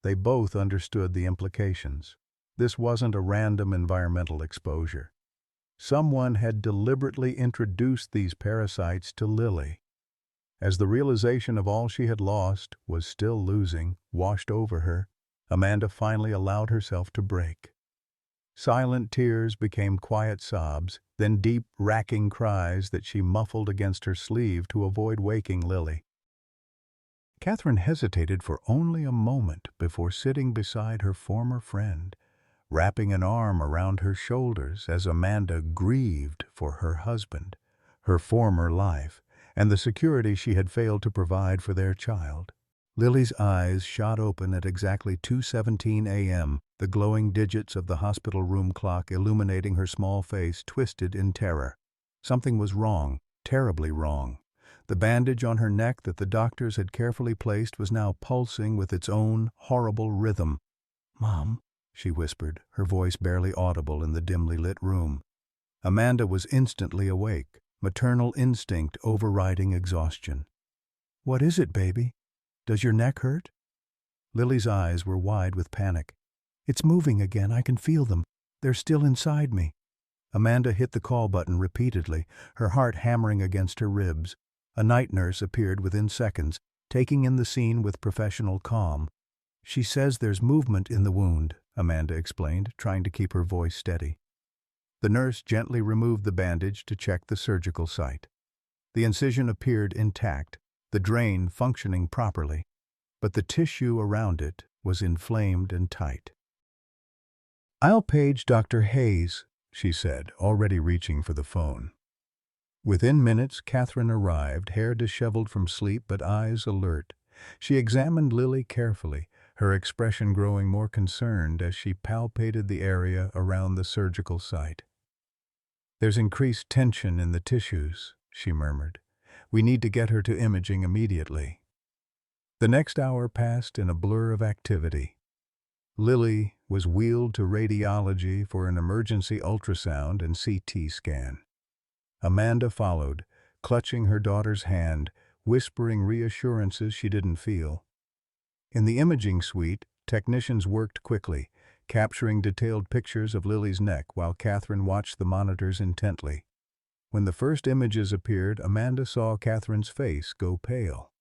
S1: They both understood the implications. This wasn't a random environmental exposure. Someone had deliberately introduced these parasites to Lily. As the realization of all she had lost, was still losing, washed over her, Amanda finally allowed herself to break. Silent tears became quiet sobs, then deep, racking cries that she muffled against her sleeve to avoid waking Lily. Catherine hesitated for only a moment before sitting beside her former friend, wrapping an arm around her shoulders as Amanda grieved for her husband, her former life, and the security she had failed to provide for their child. Lily's eyes shot open at exactly 2:17 a.m., the glowing digits of the hospital room clock illuminating her small face twisted in terror. Something was wrong, terribly wrong. The bandage on her neck that the doctors had carefully placed was now pulsing with its own horrible rhythm. "Mom," she whispered, her voice barely audible in the dimly lit room. Amanda was instantly awake, maternal instinct overriding exhaustion. "What is it, baby? Does your neck hurt?" Lily's eyes were wide with panic. "It's moving again. I can feel them. They're still inside me." Amanda hit the call button repeatedly, her heart hammering against her ribs. A night nurse appeared within seconds, taking in the scene with professional calm. "She says there's movement in the wound," Amanda explained, trying to keep her voice steady. The nurse gently removed the bandage to check the surgical site. The incision appeared intact, the drain functioning properly, but the tissue around it was inflamed and tight. "I'll page Dr. Hayes," she said, already reaching for the phone. Within minutes, Catherine arrived, hair disheveled from sleep but eyes alert. She examined Lily carefully, her expression growing more concerned as she palpated the area around the surgical site. "There's increased tension in the tissues," she murmured. "We need to get her to imaging immediately." The next hour passed in a blur of activity. Lily was wheeled to radiology for an emergency ultrasound and CT scan. Amanda followed, clutching her daughter's hand, whispering reassurances she didn't feel. In the imaging suite, technicians worked quickly, capturing detailed pictures of Lily's neck while Catherine watched the monitors intently. When the first images appeared, Amanda saw Catherine's face go pale.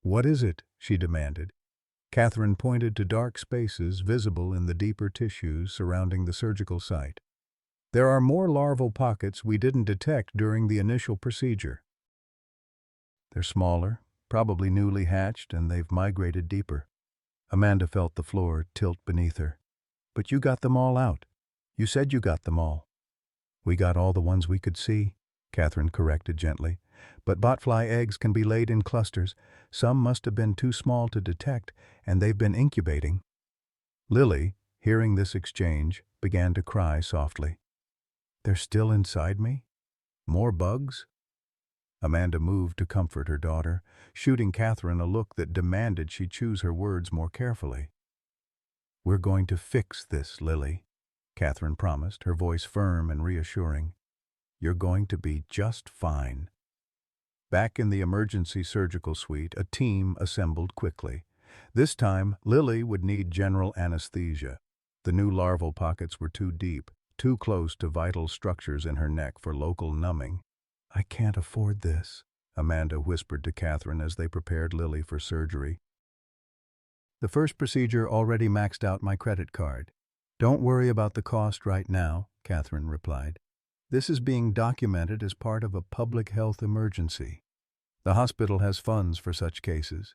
S1: "What is it?" she demanded. Catherine pointed to dark spaces visible in the deeper tissues surrounding the surgical site. "There are more larval pockets we didn't detect during the initial procedure. They're smaller, probably newly hatched, and they've migrated deeper." Amanda felt the floor tilt beneath her. "But you got them all out. You said you got them all." "We got all the ones we could see," Catherine corrected gently. "But botfly eggs can be laid in clusters. Some must have been too small to detect, and they've been incubating." Lily, hearing this exchange, began to cry softly. "They're still inside me? More bugs?" Amanda moved to comfort her daughter, shooting Catherine a look that demanded she choose her words more carefully. "We're going to fix this, Lily," Catherine promised, her voice firm and reassuring. "You're going to be just fine." Back in the emergency surgical suite, a team assembled quickly. This time, Lily would need general anesthesia. The new larval pockets were too deep, too close to vital structures in her neck for local numbing. "I can't afford this," Amanda whispered to Catherine as they prepared Lily for surgery. The first procedure already maxed out my credit card. Don't worry about the cost right now, Catherine replied. This is being documented as part of a public health emergency. The hospital has funds for such cases.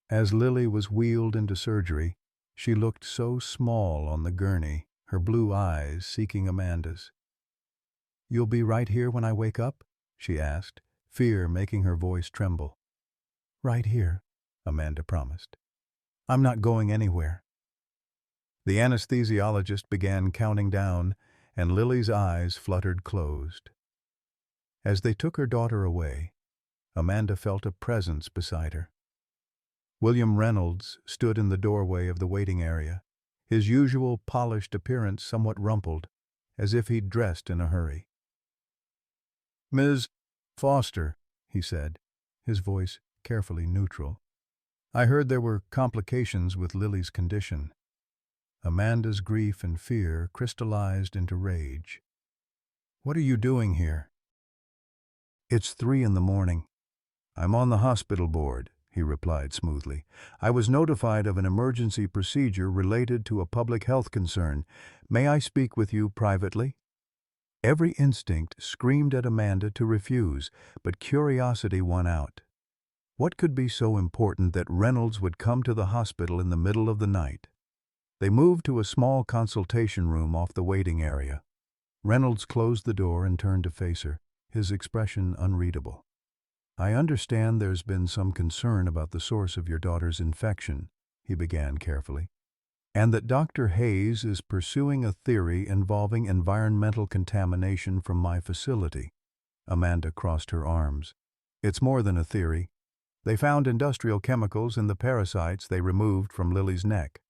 S1: As Lily was wheeled into surgery, she looked so small on the gurney, her blue eyes seeking Amanda's. "You'll be right here when I wake up?" she asked, fear making her voice tremble. "Right here," Amanda promised. "I'm not going anywhere." The anesthesiologist began counting down, and Lily's eyes fluttered closed. As they took her daughter away, Amanda felt a presence beside her. William Reynolds stood in the doorway of the waiting area, his usual polished appearance somewhat rumpled, as if he'd dressed in a hurry. "Ms. Foster," he said, his voice carefully neutral. "I heard there were complications with Lily's condition." Amanda's grief and fear crystallized into rage. "What are you doing here?" "It's 3 in the morning. I'm on the hospital board," he replied smoothly. "I was notified of an emergency procedure related to a public health concern. May I speak with you privately?" Every instinct screamed at Amanda to refuse, but curiosity won out. What could be so important that Reynolds would come to the hospital in the middle of the night? They moved to a small consultation room off the waiting area. Reynolds closed the door and turned to face her, his expression unreadable. "I understand there's been some concern about the source of your daughter's infection," he began carefully, "and that Dr. Hayes is pursuing a theory involving environmental contamination from my facility." Amanda crossed her arms. "It's more than a theory. They found industrial chemicals in the parasites they removed from Lily's neck."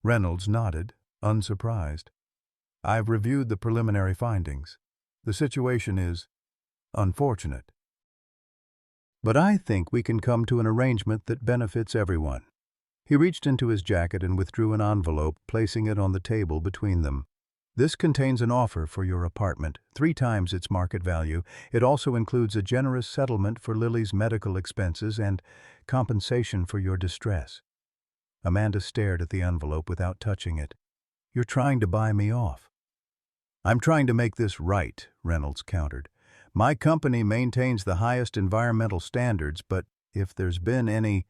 S1: Reynolds nodded, unsurprised. "I've reviewed the preliminary findings. The situation is unfortunate. But I think we can come to an arrangement that benefits everyone." He reached into his jacket and withdrew an envelope, placing it on the table between them. "This contains an offer for your apartment, 3 times its market value. It also includes a generous settlement for Lily's medical expenses and compensation for your distress." Amanda stared at the envelope without touching it. "You're trying to buy me off." "I'm trying to make this right," Reynolds countered. "My company maintains the highest environmental standards, but if there's been any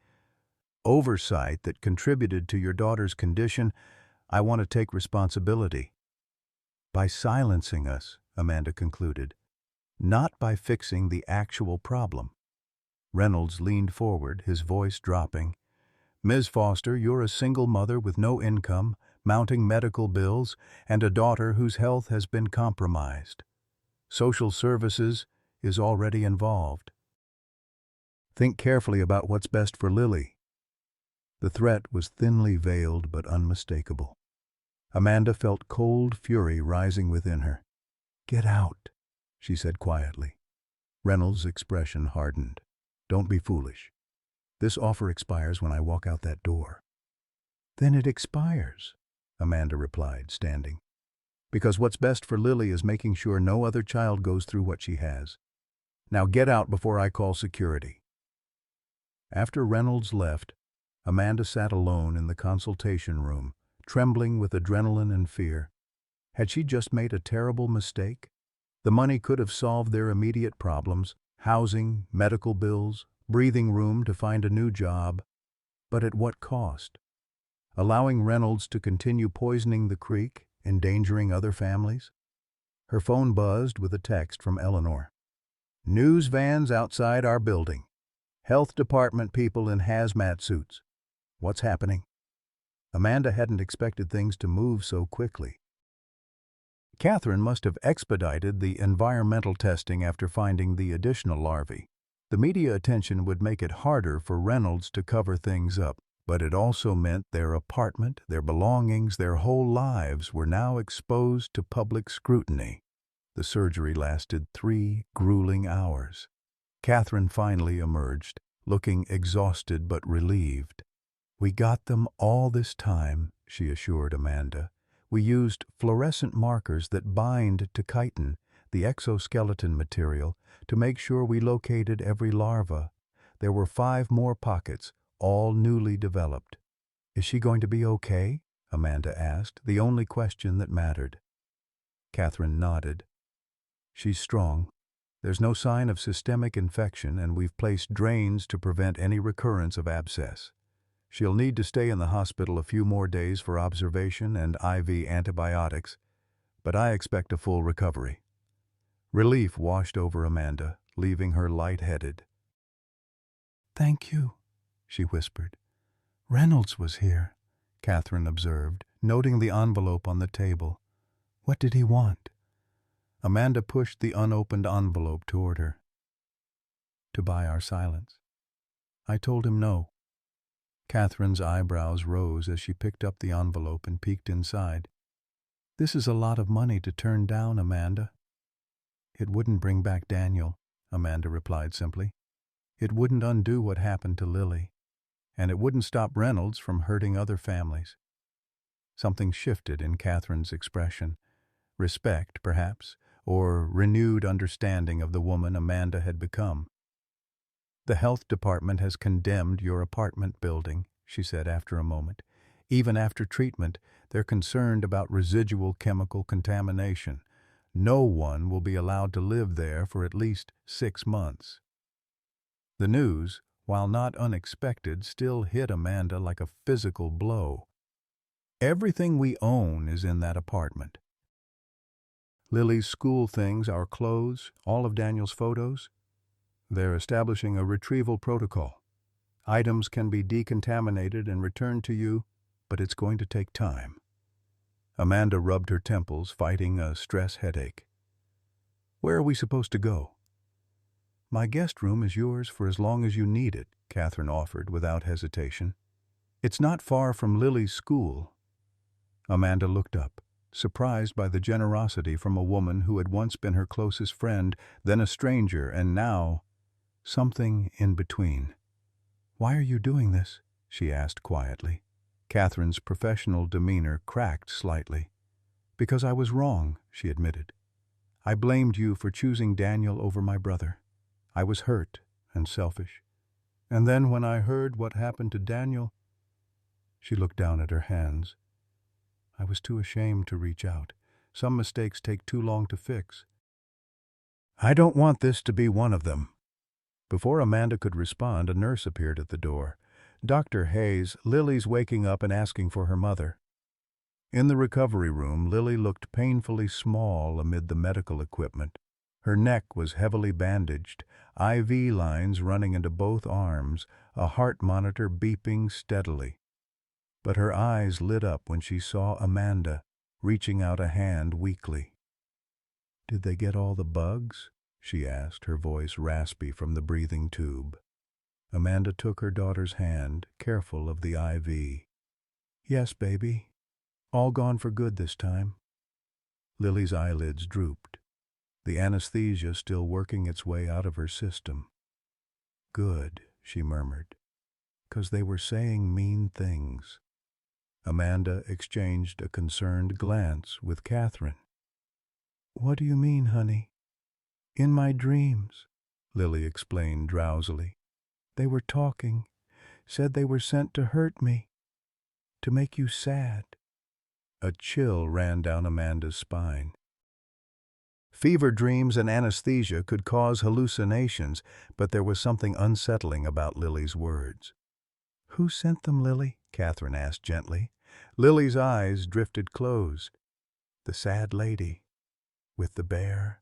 S1: oversight that contributed to your daughter's condition, I want to take responsibility." "By silencing us," Amanda concluded, "not by fixing the actual problem." Reynolds leaned forward, his voice dropping. "Ms. Foster, you're a single mother with no income, mounting medical bills, and a daughter whose health has been compromised. Social services is already involved. Think carefully about what's best for Lily." The threat was thinly veiled but unmistakable. Amanda felt cold fury rising within her. "Get out," she said quietly. Reynolds' expression hardened. "Don't be foolish. This offer expires when I walk out that door." "Then it expires," Amanda replied, standing. "Because what's best for Lily is making sure no other child goes through what she has. Now get out before I call security." After Reynolds left, Amanda sat alone in the consultation room, trembling with adrenaline and fear. Had she just made a terrible mistake? The money could have solved their immediate problems: housing, medical bills, breathing room to find a new job. But at what cost? Allowing Reynolds to continue poisoning the creek, endangering other families? Her phone buzzed with a text from Eleanor. "News vans outside our building. Health department people in hazmat suits. What's happening?" Amanda hadn't expected things to move so quickly. Catherine must have expedited the environmental testing after finding the additional larvae. The media attention would make it harder for Reynolds to cover things up, but it also meant their apartment, their belongings, their whole lives were now exposed to public scrutiny. The surgery lasted 3 grueling hours. Catherine finally emerged, looking exhausted but relieved. "We got them all this time," she assured Amanda. "We used fluorescent markers that bind to chitin, the exoskeleton material, to make sure we located every larva. There were 5 more pockets, all newly developed. "Is she going to be okay?" Amanda asked, the only question that mattered. Catherine nodded. "She's strong. There's no sign of systemic infection, and we've placed drains to prevent any recurrence of abscess. She'll need to stay in the hospital a few more days for observation and IV antibiotics, but I expect a full recovery." Relief washed over Amanda, leaving her lightheaded. "Thank you," she whispered. "Reynolds was here," Catherine observed, noting the envelope on the table. "What did he want?" Amanda pushed the unopened envelope toward her. "To buy our silence. I told him no." Catherine's eyebrows rose as she picked up the envelope and peeked inside. "This is a lot of money to turn down, Amanda." "It wouldn't bring back Daniel," Amanda replied simply. "It wouldn't undo what happened to Lily. And it wouldn't stop Reynolds from hurting other families." Something shifted in Catherine's expression. Respect, perhaps, or renewed understanding of the woman Amanda had become. "The health department has condemned your apartment building," she said after a moment. "Even after treatment, they're concerned about residual chemical contamination. No one will be allowed to live there for at least 6 months." The news, while not unexpected, still hit Amanda like a physical blow. "Everything we own is in that apartment. Lily's school things, our clothes, all of Daniel's photos. They're establishing a retrieval protocol. Items can be decontaminated and returned to you, but it's going to take time." Amanda rubbed her temples, fighting a stress headache. "Where are we supposed to go?" "My guest room is yours for as long as you need it," Catherine offered without hesitation. "It's not far from Lily's school." Amanda looked up, surprised by the generosity from a woman who had once been her closest friend, then a stranger, and now something in between. "Why are you doing this?" she asked quietly. Catherine's professional demeanor cracked slightly. "Because I was wrong," she admitted. "I blamed you for choosing Daniel over my brother. I was hurt and selfish. And then when I heard what happened to Daniel," she looked down at her hands, "I was too ashamed to reach out. Some mistakes take too long to fix." "I don't want this to be one of them." Before Amanda could respond, a nurse appeared at the door. "Dr. Hayes, Lily's waking up and asking for her mother." In the recovery room, Lily looked painfully small amid the medical equipment. Her neck was heavily bandaged, IV lines running into both arms, a heart monitor beeping steadily. But her eyes lit up when she saw Amanda, reaching out a hand weakly. "Did they get all the bugs?" she asked, her voice raspy from the breathing tube. Amanda took her daughter's hand, careful of the IV. "Yes, baby. All gone for good this time." Lily's eyelids drooped, the anesthesia still working its way out of her system. "Good," she murmured, "'cause they were saying mean things." Amanda exchanged a concerned glance with Catherine. "What do you mean, honey?" "In my dreams," Lily explained drowsily. "They were talking, said they were sent to hurt me, to make you sad." A chill ran down Amanda's spine. Fever dreams and anesthesia could cause hallucinations, but there was something unsettling about Lily's words. "Who sent them, Lily?" Catherine asked gently. Lily's eyes drifted closed. "The sad lady, with the bear."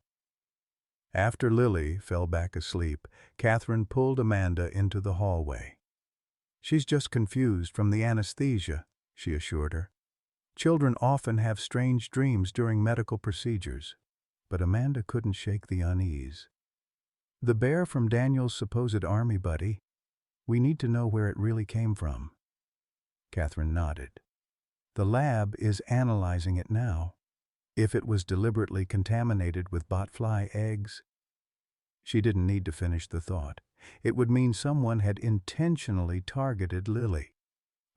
S1: After Lily fell back asleep, Catherine pulled Amanda into the hallway. "She's just confused from the anesthesia," she assured her. "Children often have strange dreams during medical procedures." But Amanda couldn't shake the unease. "The bear from Daniel's supposed army buddy. We need to know where it really came from." Catherine nodded. "The lab is analyzing it now. If it was deliberately contaminated with botfly eggs..." She didn't need to finish the thought. It would mean someone had intentionally targeted Lily.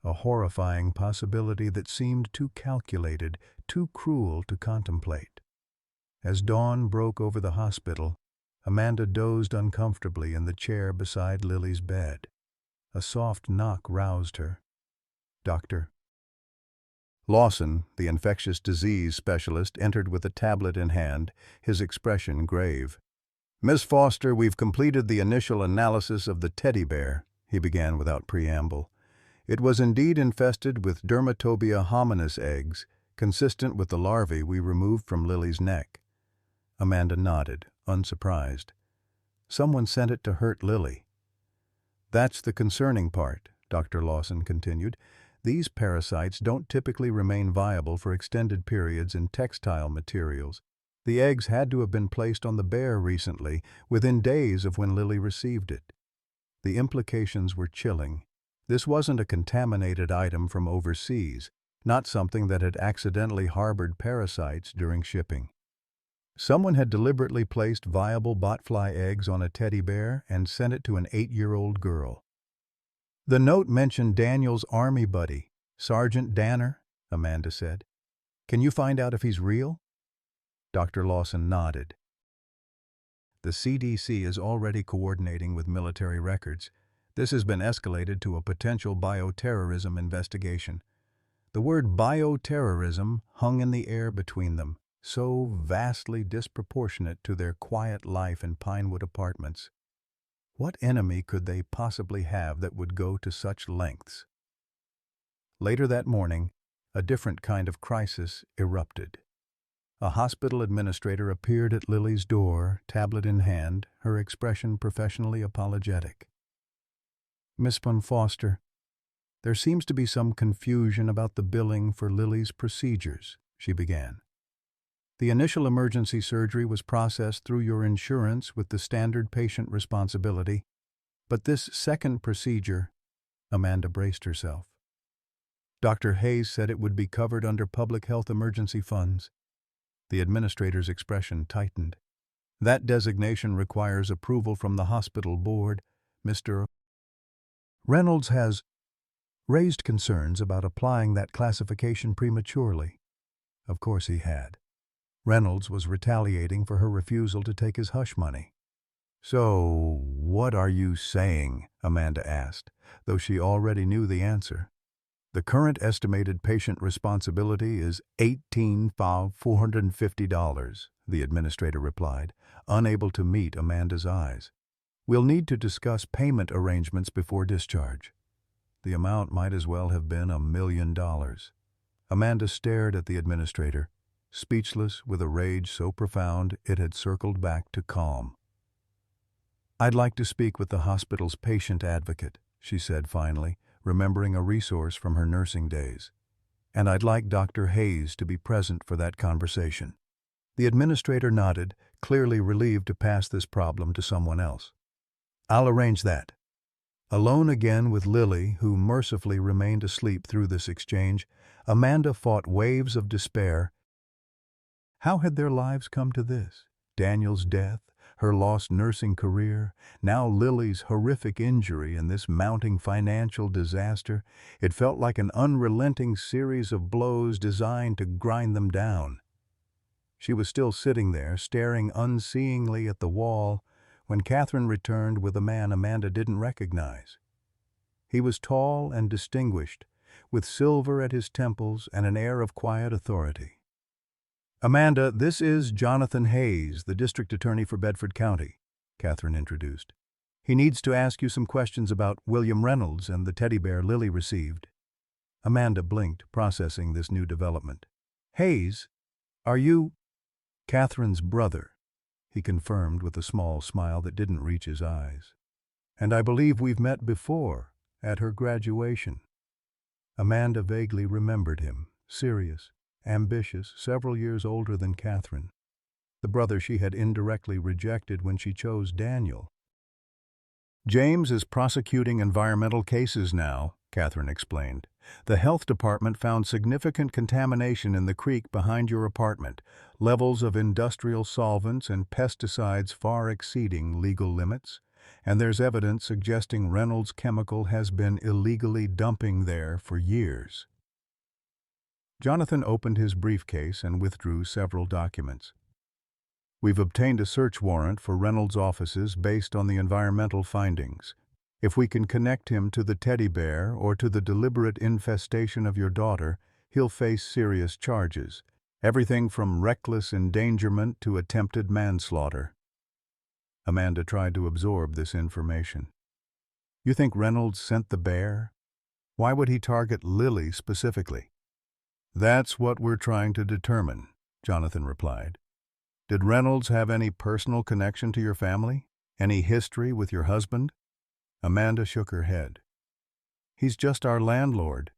S1: A horrifying possibility that seemed too calculated, too cruel to contemplate. As dawn broke over the hospital, Amanda dozed uncomfortably in the chair beside Lily's bed. A soft knock roused her. Dr. Lawson, the infectious disease specialist, entered with a tablet in hand, his expression grave. "Miss Foster, we've completed the initial analysis of the teddy bear," he began without preamble. "It was indeed infested with Dermatobia hominis eggs, consistent with the larvae we removed from Lily's neck." Amanda nodded, unsurprised. "Someone sent it to hurt Lily." "That's the concerning part," Dr. Lawson continued. "These parasites don't typically remain viable for extended periods in textile materials. The eggs had to have been placed on the bear recently, within days of when Lily received it." The implications were chilling. This wasn't a contaminated item from overseas, not something that had accidentally harbored parasites during shipping. Someone had deliberately placed viable botfly eggs on a teddy bear and sent it to an 8-year-old girl. "The note mentioned Daniel's army buddy, Sergeant Danner," Amanda said. "Can you find out if he's real?" Dr. Lawson nodded. "The CDC is already coordinating with military records. This has been escalated to a potential bioterrorism investigation." The word bioterrorism hung in the air between them, so vastly disproportionate to their quiet life in Pinewood apartments. What enemy could they possibly have that would go to such lengths? Later that morning, a different kind of crisis erupted. A hospital administrator appeared at Lily's door, tablet in hand, her expression professionally apologetic. "Miss Foster, there seems to be some confusion about the billing for Lily's procedures," she began. "The initial emergency surgery was processed through your insurance with the standard patient responsibility, but this second procedure—" Amanda braced herself. "Dr. Hayes said it would be covered under public health emergency funds." The administrator's expression tightened. "That designation requires approval from the hospital board. Mr. Reynolds has raised concerns about applying that classification prematurely." Of course he had. Reynolds was retaliating for her refusal to take his hush money. "So, what are you saying?" Amanda asked, though she already knew the answer. "The current estimated patient responsibility is $18,450, the administrator replied, unable to meet Amanda's eyes. "We'll need to discuss payment arrangements before discharge." The amount might as well have been $1 million. Amanda stared at the administrator, speechless with a rage so profound it had circled back to calm. "I'd like to speak with the hospital's patient advocate," she said finally, remembering a resource from her nursing days. "And I'd like Dr. Hayes to be present for that conversation." The administrator nodded, clearly relieved to pass this problem to someone else. "I'll arrange that." Alone again with Lily, who mercifully remained asleep through this exchange, Amanda fought waves of despair. How had their lives come to this? Daniel's death, her lost nursing career, now Lily's horrific injury and this mounting financial disaster. It felt like an unrelenting series of blows designed to grind them down. She was still sitting there, staring unseeingly at the wall, when Catherine returned with a man Amanda didn't recognize. He was tall and distinguished, with silver at his temples and an air of quiet authority. "Amanda, this is Jonathan Hayes, the district attorney for Bedford County," Catherine introduced. "He needs to ask you some questions about William Reynolds and the teddy bear Lily received." Amanda blinked, processing this new development. "Hayes, are you—" "Catherine's brother," he confirmed with a small smile that didn't reach his eyes. "And I believe we've met before, at her graduation." Amanda vaguely remembered him, serious, ambitious, several years older than Catherine. The brother she had indirectly rejected when she chose Daniel. "James is prosecuting environmental cases now," Catherine explained. "The health department found significant contamination in the creek behind your apartment, levels of industrial solvents and pesticides far exceeding legal limits, and there's evidence suggesting Reynolds Chemical has been illegally dumping there for years." Jonathan opened his briefcase and withdrew several documents. We've obtained a search warrant for Reynolds' offices based on the environmental findings. If we can connect him to the teddy bear or to the deliberate infestation of your daughter, he'll face serious charges. Everything from reckless endangerment to attempted manslaughter. Amanda tried to absorb this information. You think Reynolds sent the bear? Why would he target Lily specifically? That's what we're trying to determine, Jonathan replied. Did Reynolds have any personal connection to your family? Any history with your husband? Amanda shook her head. He's just our landlord.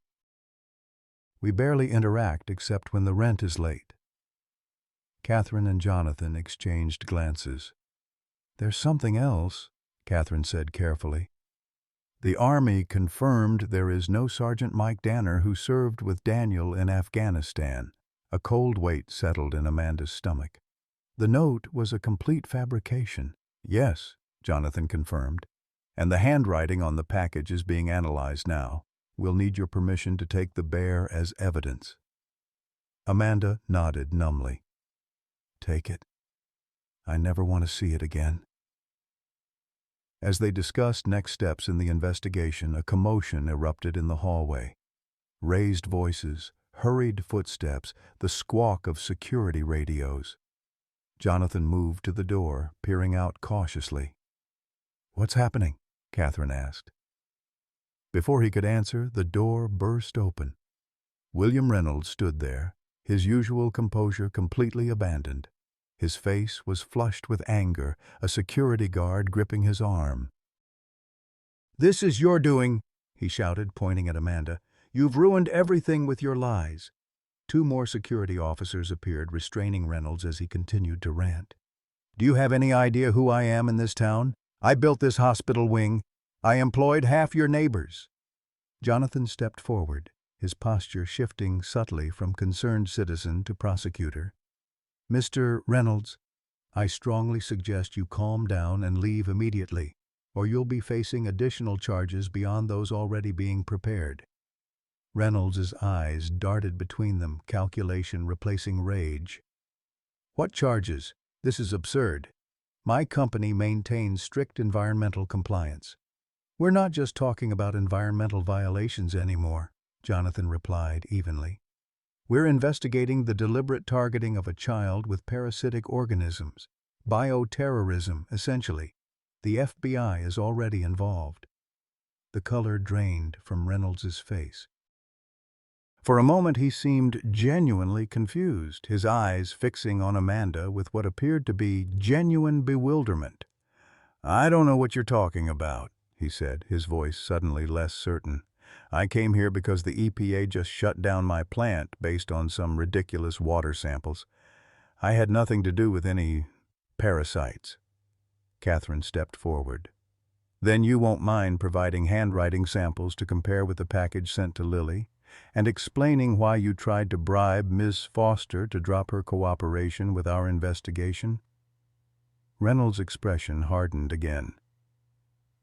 S1: We barely interact except when the rent is late. Catherine and Jonathan exchanged glances. There's something else, Catherine said carefully. The Army confirmed there is no Sergeant Mike Danner who served with Daniel in Afghanistan. A cold weight settled in Amanda's stomach. The note was a complete fabrication. Yes, Jonathan confirmed. And the handwriting on the package is being analyzed now. We'll need your permission to take the bear as evidence. Amanda nodded numbly. Take it. I never want to see it again. As they discussed next steps in the investigation, a commotion erupted in the hallway. Raised voices, hurried footsteps, the squawk of security radios. Jonathan moved to the door, peering out cautiously. What's happening? Catherine asked. Before he could answer, the door burst open. William Reynolds stood there, his usual composure completely abandoned. His face was flushed with anger, a security guard gripping his arm. This is your doing, he shouted, pointing at Amanda. You've ruined everything with your lies. 2 more security officers appeared, restraining Reynolds as he continued to rant. Do you have any idea who I am in this town? I built this hospital wing. I employed half your neighbors. Jonathan stepped forward, his posture shifting subtly from concerned citizen to prosecutor. Mr. Reynolds, I strongly suggest you calm down and leave immediately, or you'll be facing additional charges beyond those already being prepared. Reynolds' eyes darted between them, calculation replacing rage. What charges? This is absurd. My company maintains strict environmental compliance. We're not just talking about environmental violations anymore, Jonathan replied evenly. We're investigating the deliberate targeting of a child with parasitic organisms. Bioterrorism, essentially. The FBI is already involved. The color drained from Reynolds' face. For a moment he seemed genuinely confused, his eyes fixing on Amanda with what appeared to be genuine bewilderment. I don't know what you're talking about, he said, his voice suddenly less certain. I came here because the EPA just shut down my plant based on some ridiculous water samples. I had nothing to do with any parasites. Catherine stepped forward. Then you won't mind providing handwriting samples to compare with the package sent to Lily, and explaining why you tried to bribe Ms. Foster to drop her cooperation with our investigation? Reynolds' expression hardened again.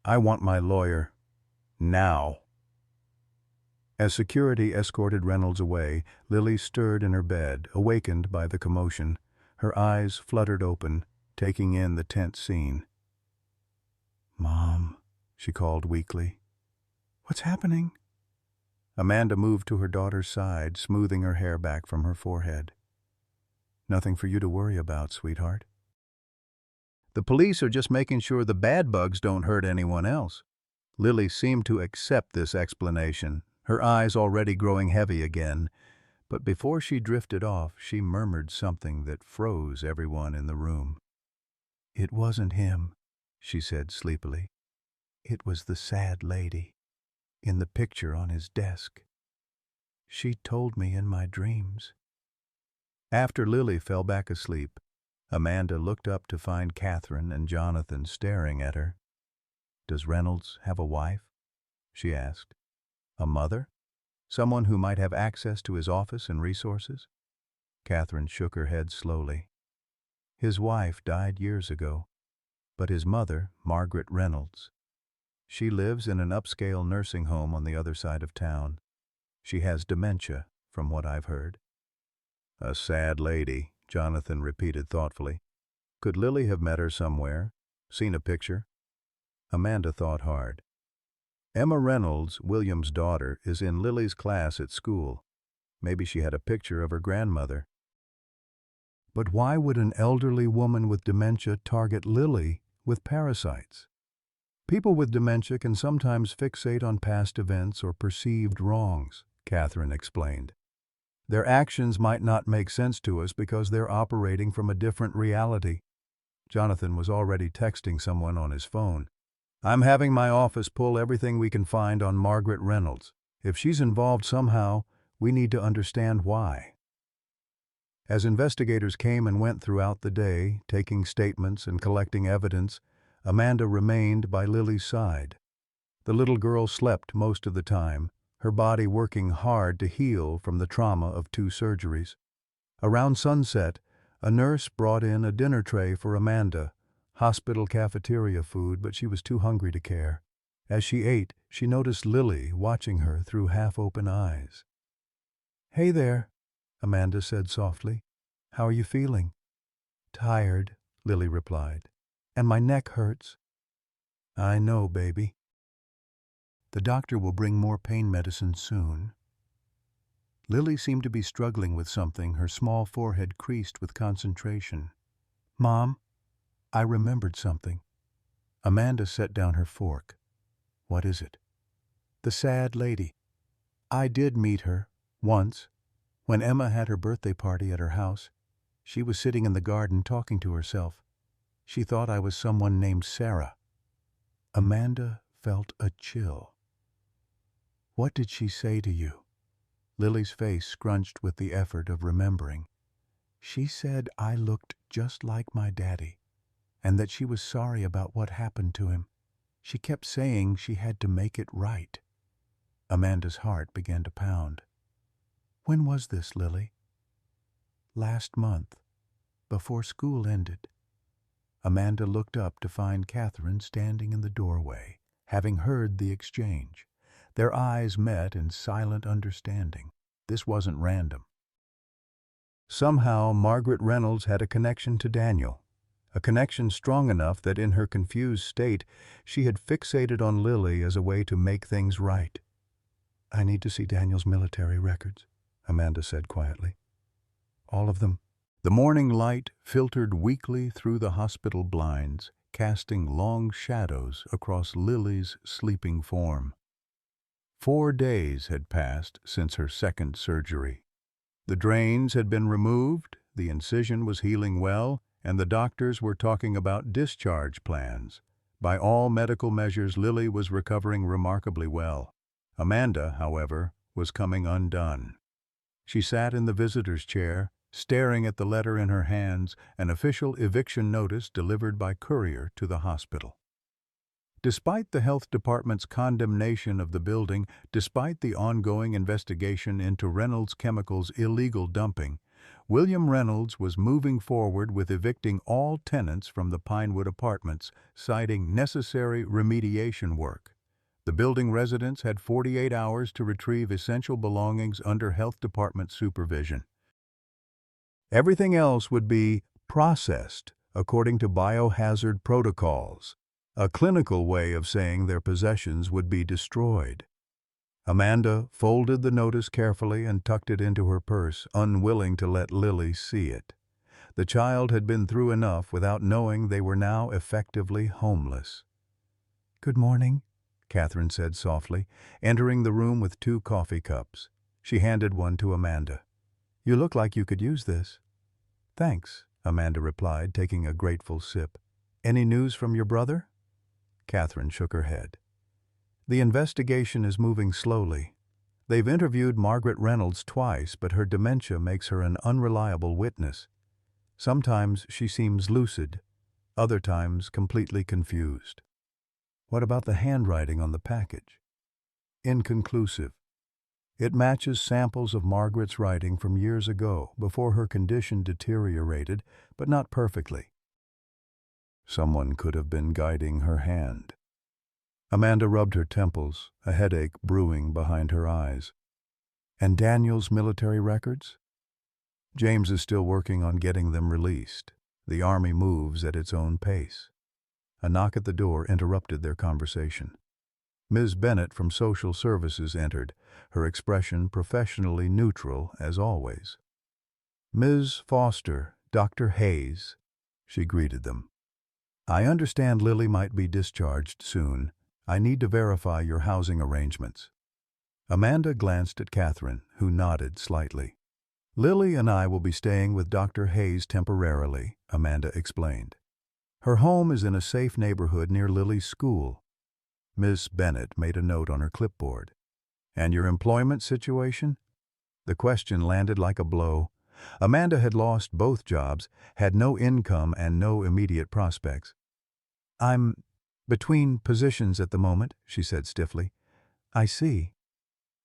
S1: I want my lawyer now. As security escorted Reynolds away, Lily stirred in her bed, awakened by the commotion. Her eyes fluttered open, taking in the tense scene. Mom, she called weakly. What's happening? Amanda moved to her daughter's side, smoothing her hair back from her forehead. Nothing for you to worry about, sweetheart. The police are just making sure the bad bugs don't hurt anyone else. Lily seemed to accept this explanation, her eyes already growing heavy again, but before she drifted off, she murmured something that froze everyone in the room. It wasn't him, she said sleepily. It was the sad lady, in the picture on his desk. She told me in my dreams. After Lily fell back asleep, Amanda looked up to find Catherine and Jonathan staring at her. Does Reynolds have a wife? She asked. A mother? Someone who might have access to his office and resources? Catherine shook her head slowly. His wife died years ago, but his mother, Margaret Reynolds. She lives in an upscale nursing home on the other side of town. She has dementia, from what I've heard. A sad lady, Jonathan repeated thoughtfully. Could Lily have met her somewhere? Seen a picture? Amanda thought hard. Emma Reynolds, William's daughter, is in Lily's class at school. Maybe she had a picture of her grandmother. But why would an elderly woman with dementia target Lily with parasites? People with dementia can sometimes fixate on past events or perceived wrongs, Catherine explained. Their actions might not make sense to us because they're operating from a different reality. Jonathan was already texting someone on his phone. I'm having my office pull everything we can find on Margaret Reynolds. If she's involved somehow, we need to understand why. As investigators came and went throughout the day, taking statements and collecting evidence, Amanda remained by Lily's side. The little girl slept most of the time, her body working hard to heal from the trauma of 2 surgeries. Around sunset, a nurse brought in a dinner tray for Amanda, hospital cafeteria food, but she was too hungry to care. As she ate, she noticed Lily watching her through half-open eyes. "Hey there," Amanda said softly. "How are you feeling?" "Tired," Lily replied. "And my neck hurts." "I know, baby. The doctor will bring more pain medicine soon." Lily seemed to be struggling with something, her small forehead creased with concentration. "Mom, I remembered something." Amanda set down her fork. "What is it?" "The sad lady. I did meet her, once, when Emma had her birthday party at her house. She was sitting in the garden talking to herself. She thought I was someone named Sarah." Amanda felt a chill. "What did she say to you?" Lily's face scrunched with the effort of remembering. "She said I looked just like my daddy, and that she was sorry about what happened to him. She kept saying she had to make it right." Amanda's heart began to pound. "When was this, Lily?" "Last month, before school ended." Amanda looked up to find Catherine standing in the doorway, having heard the exchange. Their eyes met in silent understanding. This wasn't random. Somehow, Margaret Reynolds had a connection to Daniel, a connection strong enough that in her confused state, she had fixated on Lily as a way to make things right. "I need to see Daniel's military records," Amanda said quietly. "All of them." The morning light filtered weakly through the hospital blinds, casting long shadows across Lily's sleeping form. 4 days had passed since her second surgery. The drains had been removed, the incision was healing well, and the doctors were talking about discharge plans. By all medical measures, Lily was recovering remarkably well. Amanda, however, was coming undone. She sat in the visitor's chair, staring at the letter in her hands, an official eviction notice delivered by courier to the hospital. Despite the health department's condemnation of the building, despite the ongoing investigation into Reynolds Chemicals' illegal dumping, William Reynolds was moving forward with evicting all tenants from the Pinewood apartments, citing necessary remediation work. The building residents had 48 hours to retrieve essential belongings under health department supervision. Everything else would be processed according to biohazard protocols, a clinical way of saying their possessions would be destroyed. Amanda folded the notice carefully and tucked it into her purse, unwilling to let Lily see it. The child had been through enough without knowing they were now effectively homeless. "Good morning," Catherine said softly, entering the room with 2 coffee cups. She handed one to Amanda. "You look like you could use this." "Thanks," Amanda replied, taking a grateful sip. "Any news from your brother?" Catherine shook her head. "The investigation is moving slowly. They've interviewed Margaret Reynolds twice, but her dementia makes her an unreliable witness. Sometimes she seems lucid, other times completely confused." "What about the handwriting on the package?" "Inconclusive. It matches samples of Margaret's writing from years ago, before her condition deteriorated, but not perfectly." Someone could have been guiding her hand. Amanda rubbed her temples, a headache brewing behind her eyes. "And Daniel's military records?" "James is still working on getting them released. The army moves at its own pace. A knock at the door interrupted their conversation. Ms. Bennett from Social Services entered, her expression professionally neutral as always. "Ms. Foster, Dr. Hayes," she greeted them. "I understand Lily might be discharged soon. I need to verify your housing arrangements." Amanda glanced at Catherine, who nodded slightly. "Lily and I will be staying with Dr. Hayes temporarily," Amanda explained. "Her home is in a safe neighborhood near Lily's school." Miss Bennett made a note on her clipboard. "And your employment situation?" The question landed like a blow. Amanda had lost both jobs, had no income and no immediate prospects. "I'm between positions at the moment," she said stiffly. "I see."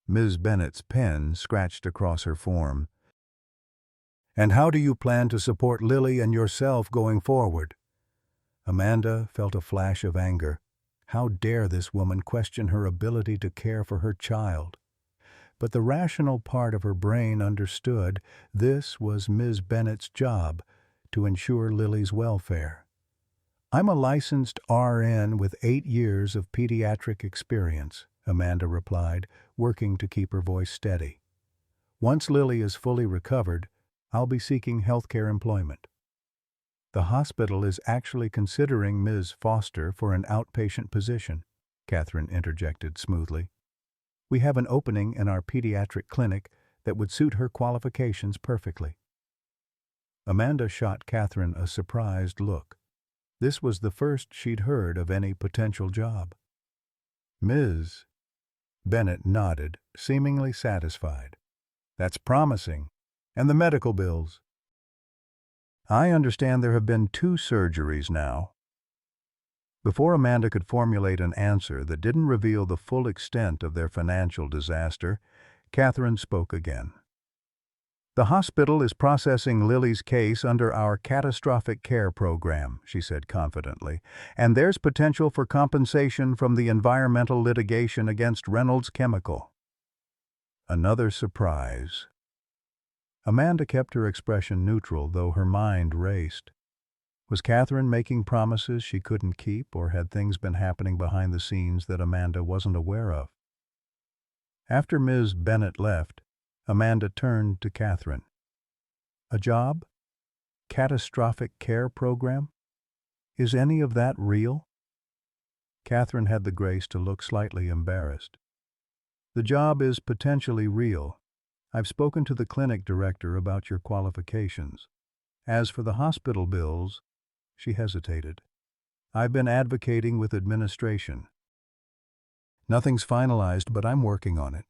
S1: Ms. Bennett's pen scratched across her form. "And how do you plan to support Lily and yourself going forward?" Amanda felt a flash of anger. How dare this woman question her ability to care for her child? But the rational part of her brain understood this was Ms. Bennett's job, to ensure Lily's welfare. "I'm a licensed RN with 8 years of pediatric experience," Amanda replied, working to keep her voice steady. "Once Lily is fully recovered, I'll be seeking healthcare employment." "The hospital is actually considering Ms. Foster for an outpatient position," Catherine interjected smoothly. "We have an opening in our pediatric clinic that would suit her qualifications perfectly." Amanda shot Catherine a surprised look. This was the first she'd heard of any potential job. "Ms. Bennett nodded, seemingly satisfied. "That's promising. And the medical bills?" "I understand there have been 2 surgeries now." Before Amanda could formulate an answer that didn't reveal the full extent of their financial disaster, Catherine spoke again. "The hospital is processing Lily's case under our catastrophic care program," she said confidently, "and there's potential for compensation from the environmental litigation against Reynolds Chemical." Another surprise. Amanda kept her expression neutral, though her mind raced. Was Catherine making promises she couldn't keep, or had things been happening behind the scenes that Amanda wasn't aware of? After Ms. Bennett left, Amanda turned to Catherine. "A job? Catastrophic care program? Is any of that real?" Catherine had the grace to look slightly embarrassed. "The job is potentially real. I've spoken to the clinic director about your qualifications. As for the hospital bills," she hesitated, "I've been advocating with administration. Nothing's finalized, but I'm working on it."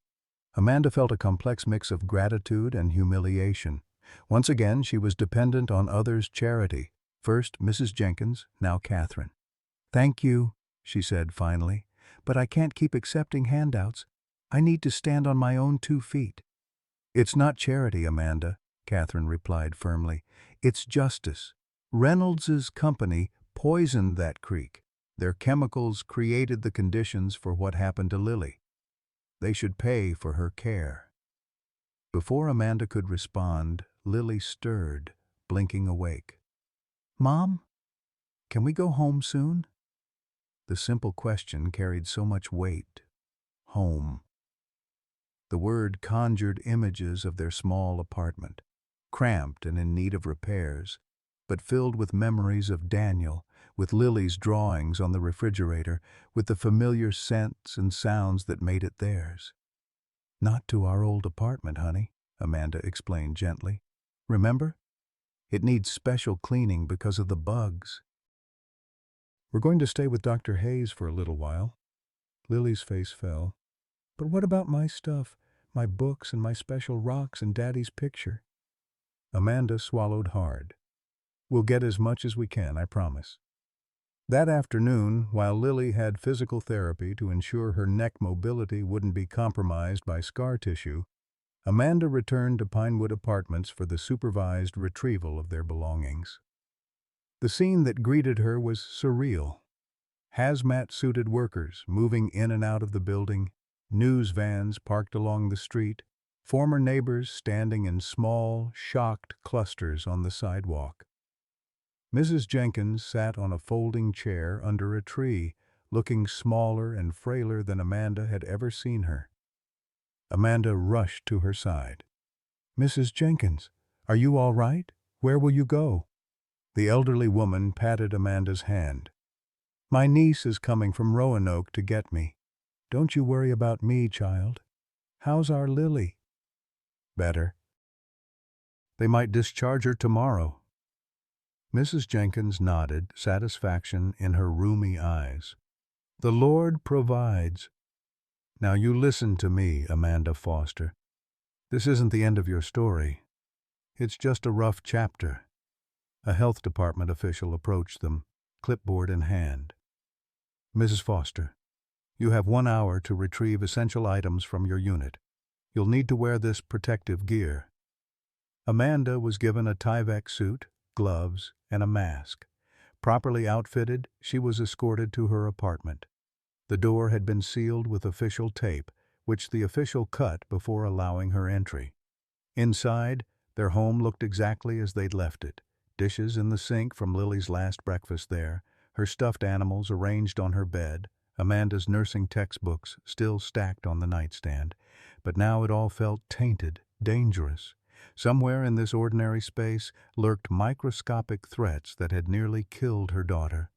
S1: Amanda felt a complex mix of gratitude and humiliation. Once again, she was dependent on others' charity. First Mrs. Jenkins, now Catherine. "Thank you," she said finally, "but I can't keep accepting handouts. I need to stand on my own 2 feet." "It's not charity, Amanda," Catherine replied firmly. "It's justice. Reynolds's company poisoned that creek. Their chemicals created the conditions for what happened to Lily. They should pay for her care." Before Amanda could respond, Lily stirred, blinking awake. "Mom, can we go home soon?" The simple question carried so much weight. Home. The word conjured images of their small apartment, cramped and in need of repairs, but filled with memories of Daniel, with Lily's drawings on the refrigerator, with the familiar scents and sounds that made it theirs. "Not to our old apartment, honey," Amanda explained gently. "Remember? It needs special cleaning because of the bugs." "We're going to stay with Dr. Hayes for a little while." Lily's face fell. "But what about my stuff? My books and my special rocks and Daddy's picture?" Amanda swallowed hard. "We'll get as much as we can, I promise." That afternoon, while Lily had physical therapy to ensure her neck mobility wouldn't be compromised by scar tissue, Amanda returned to Pinewood Apartments for the supervised retrieval of their belongings. The scene that greeted her was surreal. Hazmat-suited workers moving in and out of the building, news vans parked along the street, former neighbors standing in small, shocked clusters on the sidewalk. Mrs. Jenkins sat on a folding chair under a tree, looking smaller and frailer than Amanda had ever seen her. Amanda rushed to her side. "Mrs. Jenkins, are you all right? Where will you go?" The elderly woman patted Amanda's hand. "My niece is coming from Roanoke to get me. Don't you worry about me, child. How's our Lily?" "Better. They might discharge her tomorrow." Mrs. Jenkins nodded, satisfaction in her rheumy eyes. "The Lord provides. Now you listen to me, Amanda Foster. This isn't the end of your story. It's just a rough chapter." A health department official approached them, clipboard in hand. "Mrs. Foster, you have 1 hour to retrieve essential items from your unit. You'll need to wear this protective gear." Amanda was given a Tyvek suit, gloves, and a mask. Properly outfitted, she was escorted to her apartment. The door had been sealed with official tape, which the official cut before allowing her entry. Inside, their home looked exactly as they'd left it. Dishes in the sink from Lily's last breakfast there, her stuffed animals arranged on her bed, Amanda's nursing textbooks still stacked on the nightstand. But now it all felt tainted, dangerous. Somewhere in this ordinary space lurked microscopic threats that had nearly killed her daughter.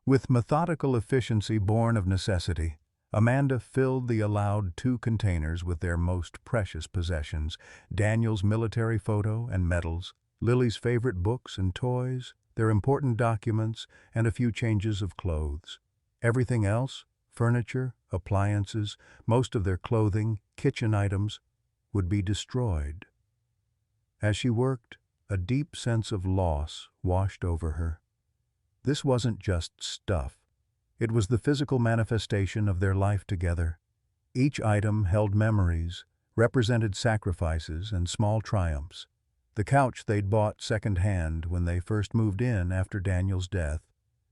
S1: With methodical efficiency born of necessity, Amanda filled the allowed 2 containers with their most precious possessions: Daniel's military photo and medals, Lily's favorite books and toys, their important documents, and a few changes of clothes. Everything else, furniture, appliances, most of their clothing, kitchen items, would be destroyed. As she worked, a deep sense of loss washed over her. This wasn't just stuff. It was the physical manifestation of their life together. Each item held memories, represented sacrifices and small triumphs. The couch they'd bought second-hand when they first moved in after Daniel's death,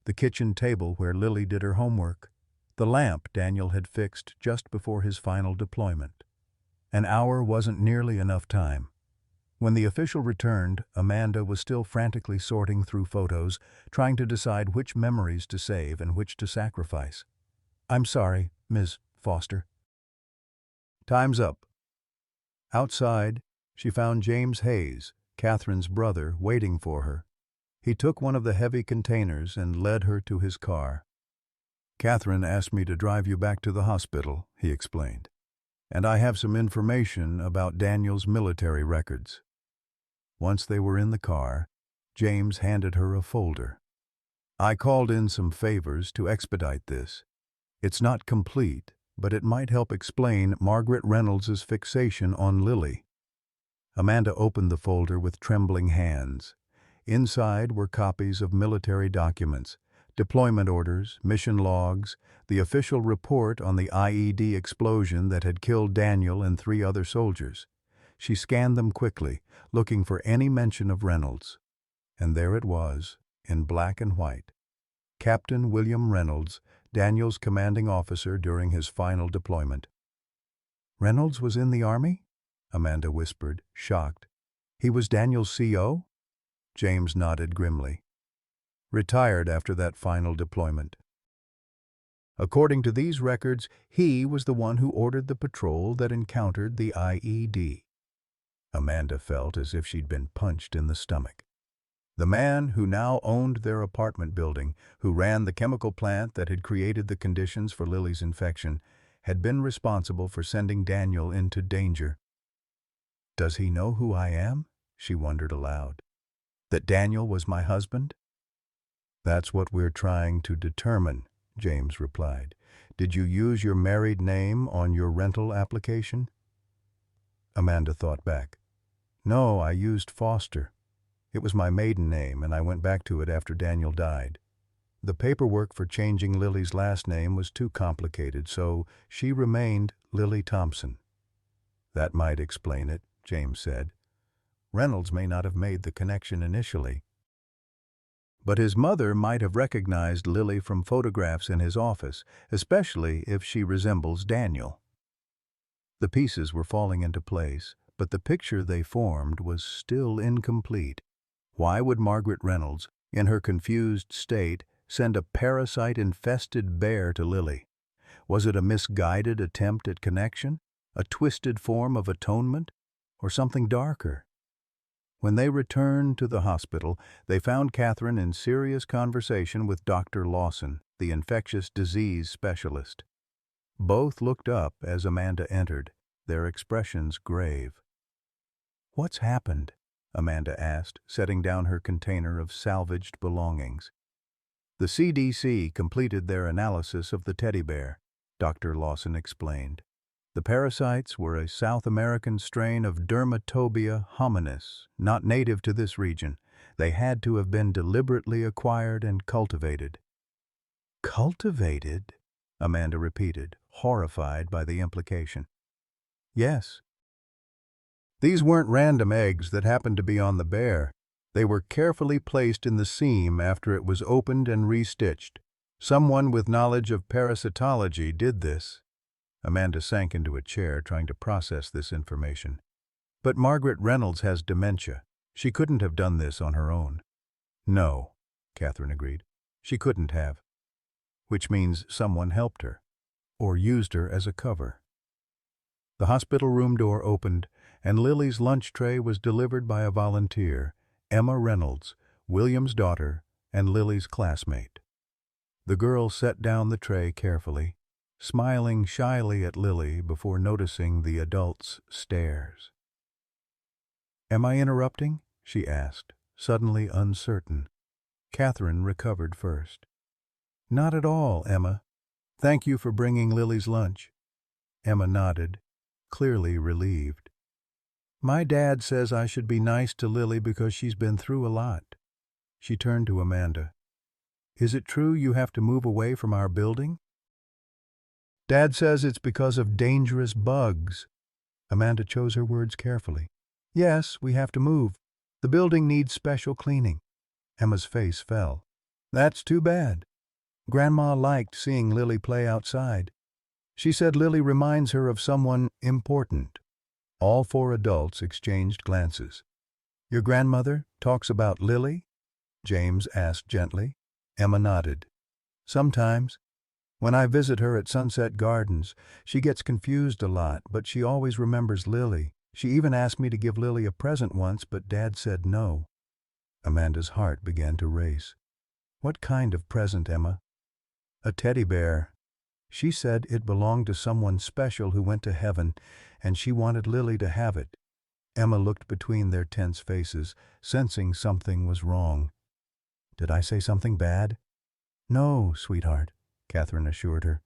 S1: the kitchen table where Lily did her homework, the lamp Daniel had fixed just before his final deployment. An hour wasn't nearly enough time. When the official returned, Amanda was still frantically sorting through photos, trying to decide which memories to save and which to sacrifice. "I'm sorry, Ms. Foster." "Time's up." Outside, she found James Hayes, Catherine's brother, waiting for her. He took one of the heavy containers and led her to his car. "Catherine asked me to drive you back to the hospital," he explained. "And I have some information about Daniel's military records." Once they were in the car, James handed her a folder. "I called in some favors to expedite this. It's not complete, but it might help explain Margaret Reynolds's fixation on Lily." Amanda opened the folder with trembling hands. Inside were copies of military documents, deployment orders, mission logs, the official report on the IED explosion that had killed Daniel and 3 other soldiers. She scanned them quickly, looking for any mention of Reynolds. And there it was, in black and white. Captain William Reynolds, Daniel's commanding officer during his final deployment. "Reynolds was in the Army?" Amanda whispered, shocked. "He was Daniel's CO?" James nodded grimly. "Retired after that final deployment. According to these records, he was the one who ordered the patrol that encountered the IED." Amanda felt as if she'd been punched in the stomach. The man who now owned their apartment building, who ran the chemical plant that had created the conditions for Lily's infection, had been responsible for sending Daniel into danger. "Does he know who I am?" she wondered aloud. "That Daniel was my husband?" "That's what we're trying to determine," James replied. "Did you use your married name on your rental application?" Amanda thought back. "No, I used Foster. It was my maiden name, and I went back to it after Daniel died. The paperwork for changing Lily's last name was too complicated, so she remained Lily Thompson." "That might explain it," James said. "Reynolds may not have made the connection initially. But his mother might have recognized Lily from photographs in his office, especially if she resembles Daniel." The pieces were falling into place, but the picture they formed was still incomplete. Why would Margaret Reynolds, in her confused state, send a parasite-infested bear to Lily? Was it a misguided attempt at connection, a twisted form of atonement, or something darker? When they returned to the hospital, they found Catherine in serious conversation with Dr. Lawson, the infectious disease specialist. Both looked up as Amanda entered, their expressions grave. "What's happened?" Amanda asked, setting down her container of salvaged belongings. "The CDC completed their analysis of the teddy bear," Dr. Lawson explained. "The parasites were a South American strain of Dermatobia hominis, not native to this region. They had to have been deliberately acquired and cultivated." "Cultivated?" Amanda repeated, horrified by the implication. "Yes. These weren't random eggs that happened to be on the bear. They were carefully placed in the seam after it was opened and restitched. Someone with knowledge of parasitology did this." Amanda sank into a chair, trying to process this information. "But Margaret Reynolds has dementia. She couldn't have done this on her own." "No," Catherine agreed. "She couldn't have. Which means someone helped her, or used her as a cover." The hospital room door opened, and Lily's lunch tray was delivered by a volunteer, Emma Reynolds, William's daughter and Lily's classmate. The girl set down the tray carefully, smiling shyly at Lily before noticing the adult's stares. "Am I interrupting?" she asked, suddenly uncertain. Catherine recovered first. "Not at all, Emma. Thank you for bringing Lily's lunch." Emma nodded, clearly relieved. "My dad says I should be nice to Lily because she's been through a lot." She turned to Amanda. "Is it true you have to move away from our building?" "Dad says it's because of dangerous bugs." Amanda chose her words carefully. "Yes, we have to move. The building needs special cleaning." Emma's face fell. "That's too bad. Grandma liked seeing Lily play outside. She said Lily reminds her of someone important." All four adults exchanged glances. "Your grandmother talks about Lily?" James asked gently. Emma nodded. "Sometimes. When I visit her at Sunset Gardens, she gets confused a lot, but she always remembers Lily. She even asked me to give Lily a present once, but Dad said no." Amanda's heart began to race. "What kind of present, Emma?" "A teddy bear. She said it belonged to someone special who went to heaven, and she wanted Lily to have it." Emma looked between their tense faces, sensing something was wrong. "Did I say something bad?" "No, sweetheart," Catherine assured her.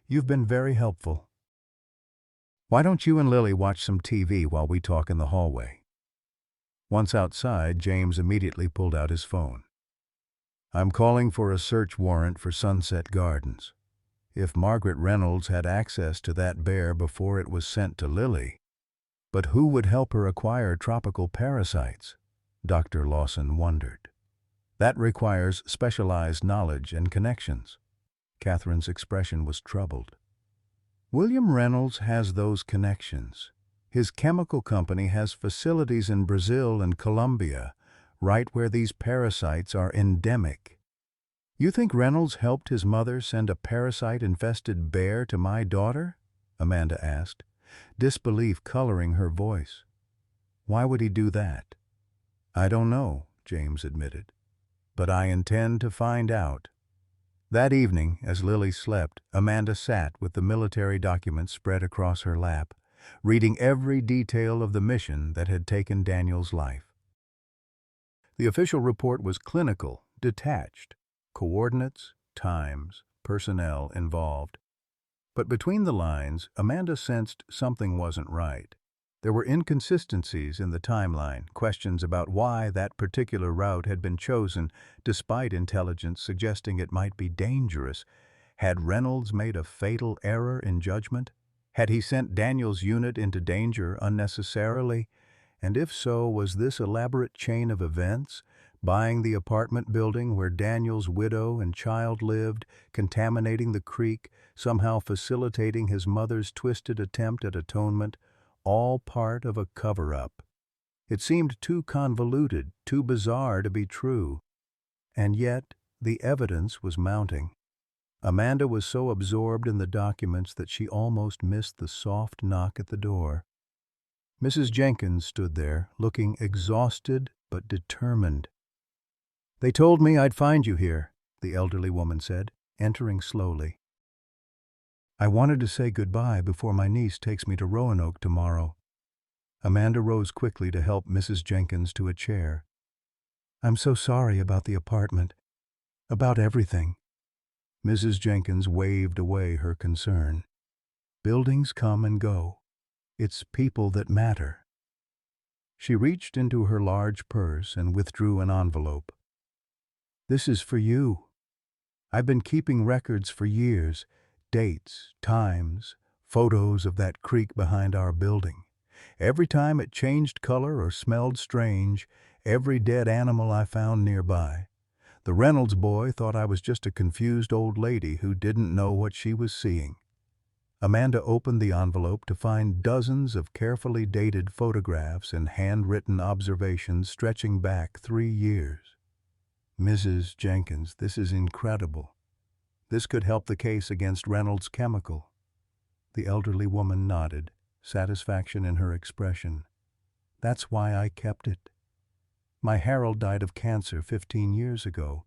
S1: "You've been very helpful. Why don't you and Lily watch some TV while we talk in the hallway?" Once outside, James immediately pulled out his phone. "I'm calling for a search warrant for Sunset Gardens. If Margaret Reynolds had access to that bear before it was sent to Lily. But who would help her acquire tropical parasites?" Dr. Lawson wondered. "That requires specialized knowledge and connections." Catherine's expression was troubled. "William Reynolds has those connections. His chemical company has facilities in Brazil and Colombia, right where these parasites are endemic." "You think Reynolds helped his mother send a parasite-infested bear to my daughter?" Amanda asked, disbelief coloring her voice. "Why would he do that?" "I don't know," James admitted. "But I intend to find out." That evening, as Lily slept, Amanda sat with the military documents spread across her lap, reading every detail of the mission that had taken Daniel's life. The official report was clinical, detached. Coordinates, times, personnel involved. But between the lines, Amanda sensed something wasn't right. There were inconsistencies in the timeline, questions about why that particular route had been chosen, despite intelligence suggesting it might be dangerous. Had Reynolds made a fatal error in judgment? Had he sent Daniel's unit into danger unnecessarily? And if so, was this elaborate chain of events, buying the apartment building where Daniel's widow and child lived, contaminating the creek, somehow facilitating his mother's twisted attempt at atonement, all part of a cover-up? It seemed too convoluted, too bizarre to be true. And yet, the evidence was mounting. Amanda was so absorbed in the documents that she almost missed the soft knock at the door. Mrs. Jenkins stood there, looking exhausted but determined. "They told me I'd find you here," the elderly woman said, entering slowly. "I wanted to say goodbye before my niece takes me to Roanoke tomorrow." Amanda rose quickly to help Mrs. Jenkins to a chair. "I'm so sorry about the apartment, about everything." Mrs. Jenkins waved away her concern. "Buildings come and go. It's people that matter." She reached into her large purse and withdrew an envelope. "This is for you. I've been keeping records for years, dates, times, photos of that creek behind our building. Every time it changed color or smelled strange, every dead animal I found nearby. The Reynolds boy thought I was just a confused old lady who didn't know what she was seeing." Amanda opened the envelope to find dozens of carefully dated photographs and handwritten observations stretching back 3 years. "Mrs. Jenkins, this is incredible. This could help the case against Reynolds Chemical." The elderly woman nodded, satisfaction in her expression. "That's why I kept it. My Harold died of cancer 15 years ago.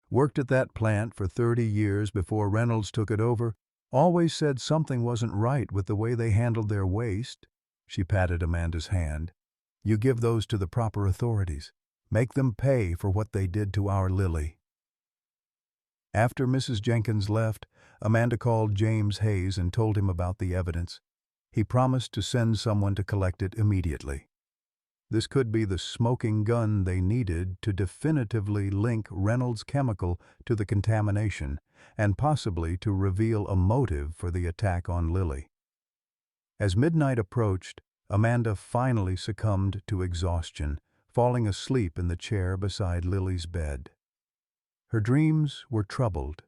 S1: Worked at that plant for 30 years before Reynolds took it over. Always said something wasn't right with the way they handled their waste." She patted Amanda's hand. "You give those to the proper authorities. Make them pay for what they did to our Lily." After Mrs. Jenkins left, Amanda called James Hayes and told him about the evidence. He promised to send someone to collect it immediately. This could be the smoking gun they needed to definitively link Reynolds Chemical to the contamination and possibly to reveal a motive for the attack on Lily. As midnight approached, Amanda finally succumbed to exhaustion, falling asleep in the chair beside Lily's bed. Her dreams were troubled.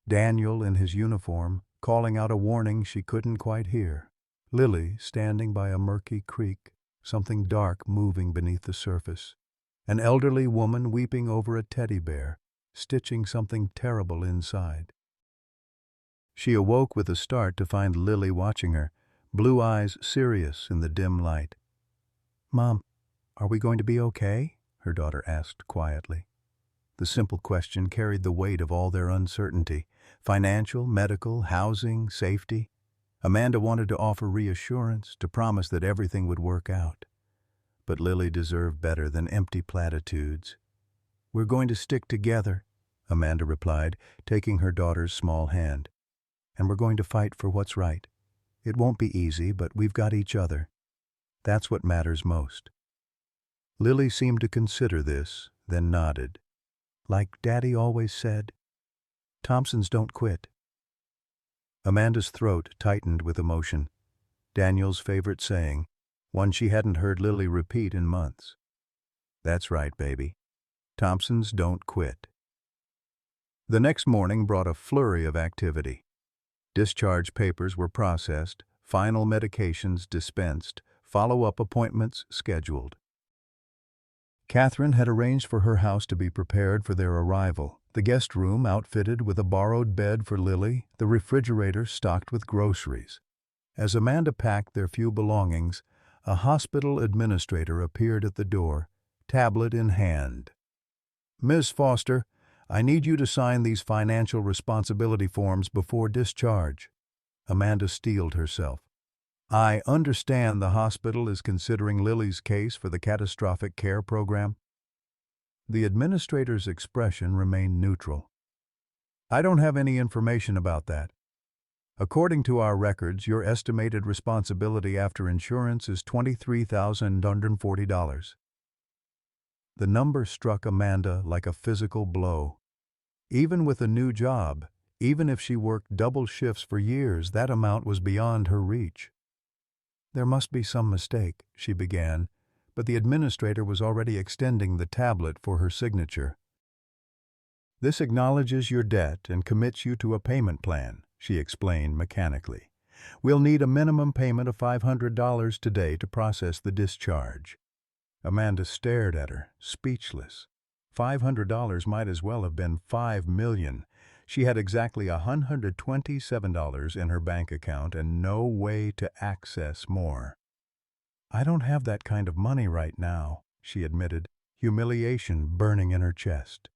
S1: Daniel in his uniform, calling out a warning she couldn't quite hear. Lily standing by a murky creek, something dark moving beneath the surface. An elderly woman weeping over a teddy bear, stitching something terrible inside. She awoke with a start to find Lily watching her, blue eyes serious in the dim light. "Mom, are we going to be okay?" her daughter asked quietly. The simple question carried the weight of all their uncertainty: financial, medical, housing, safety. Amanda wanted to offer reassurance, to promise that everything would work out. But Lily deserved better than empty platitudes. "We're going to stick together," Amanda replied, taking her daughter's small hand. "And we're going to fight for what's right. It won't be easy, but we've got each other. That's what matters most." Lily seemed to consider this, then nodded. "Like Daddy always said, Thompsons don't quit." Amanda's throat tightened with emotion. Daniel's favorite saying, one she hadn't heard Lily repeat in months. That's right, baby. Thompsons don't quit. The next morning brought a flurry of activity. Discharge papers were processed, final medications dispensed, follow-up appointments scheduled. Catherine had arranged for her house to be prepared for their arrival, the guest room outfitted with a borrowed bed for Lily, the refrigerator stocked with groceries. As Amanda packed their few belongings, a hospital administrator appeared at the door, tablet in hand. "Miss Foster, I need you to sign these financial responsibility forms before discharge." Amanda steeled herself. "I understand the hospital is considering Lily's case for the catastrophic care program." The administrator's expression remained neutral. "I don't have any information about that. According to our records, your estimated responsibility after insurance is $23,140. The number struck Amanda like a physical blow. Even with a new job, even if she worked double shifts for years, that amount was beyond her reach. "There must be some mistake," she began, but the administrator was already extending the tablet for her signature. "This acknowledges your debt and commits you to a payment plan," she explained mechanically. We'll need a minimum payment of $500 today to process the discharge." Amanda stared at her, speechless. $500 might as well have been $5 million. She had exactly $127 in her bank account and no way to access more. "I don't have that kind of money right now," she admitted, humiliation burning in her chest.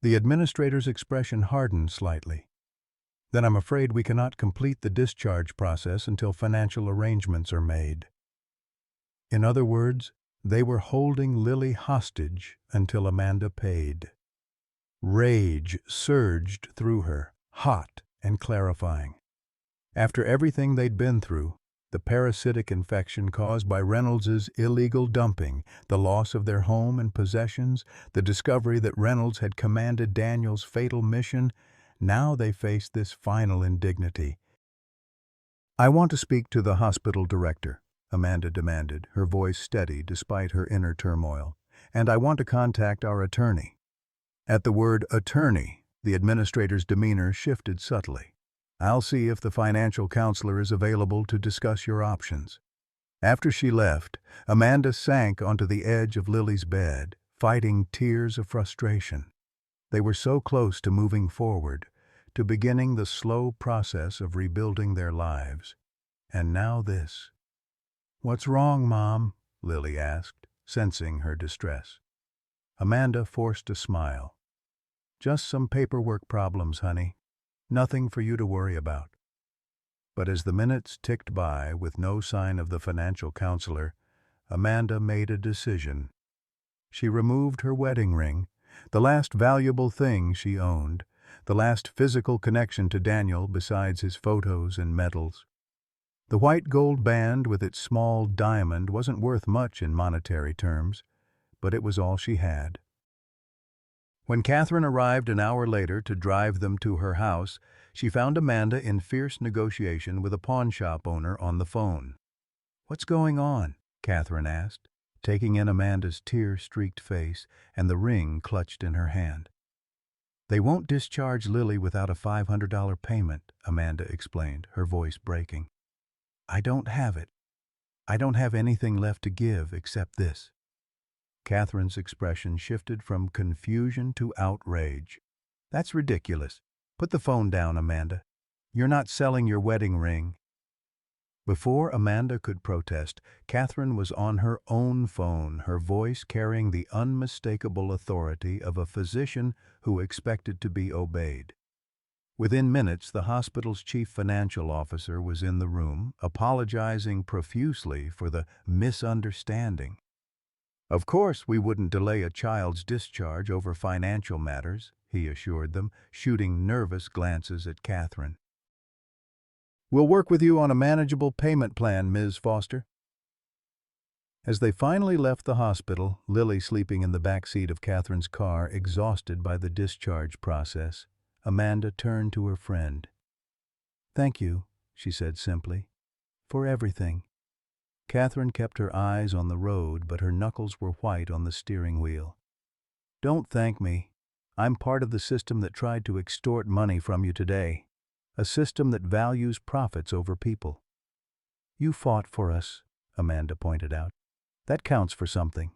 S1: The administrator's expression hardened slightly. "Then I'm afraid we cannot complete the discharge process until financial arrangements are made." In other words, they were holding Lily hostage until Amanda paid. Rage surged through her, hot and clarifying. After everything they'd been through, the parasitic infection caused by Reynolds's illegal dumping, the loss of their home and possessions, the discovery that Reynolds had commanded Daniel's fatal mission, now they faced this final indignity. "I want to speak to the hospital director," Amanda demanded, her voice steady despite her inner turmoil. "And I want to contact our attorney." At the word attorney, the administrator's demeanor shifted subtly. "I'll see if the financial counselor is available to discuss your options." After she left, Amanda sank onto the edge of Lily's bed, fighting tears of frustration. They were so close to moving forward, to beginning the slow process of rebuilding their lives. And now this. "What's wrong, Mom?" Lily asked, sensing her distress. Amanda forced a smile. "Just some paperwork problems, honey. Nothing for you to worry about." But as the minutes ticked by with no sign of the financial counselor, Amanda made a decision. She removed her wedding ring, the last valuable thing she owned, the last physical connection to Daniel besides his photos and medals. The white gold band with its small diamond wasn't worth much in monetary terms, but it was all she had. When Catherine arrived an hour later to drive them to her house, she found Amanda in fierce negotiation with a pawnshop owner on the phone. "What's going on?" Catherine asked, taking in Amanda's tear-streaked face and the ring clutched in her hand. "They won't discharge Lily without a $500 payment," Amanda explained, her voice breaking. "I don't have it. I don't have anything left to give except this." Catherine's expression shifted from confusion to outrage. "That's ridiculous. Put the phone down, Amanda. You're not selling your wedding ring." Before Amanda could protest, Catherine was on her own phone, her voice carrying the unmistakable authority of a physician who expected to be obeyed. Within minutes, the hospital's chief financial officer was in the room, apologizing profusely for the misunderstanding. "Of course we wouldn't delay a child's discharge over financial matters," he assured them, shooting nervous glances at Catherine. "We'll work with you on a manageable payment plan, Ms. Foster." As they finally left the hospital, Lily sleeping in the back seat of Catherine's car, exhausted by the discharge process, Amanda turned to her friend. "Thank you," she said simply, "for everything." Catherine kept her eyes on the road, but her knuckles were white on the steering wheel. "Don't thank me. I'm part of the system that tried to extort money from you today. A system that values profits over people." "You fought for us," Amanda pointed out. "That counts for something."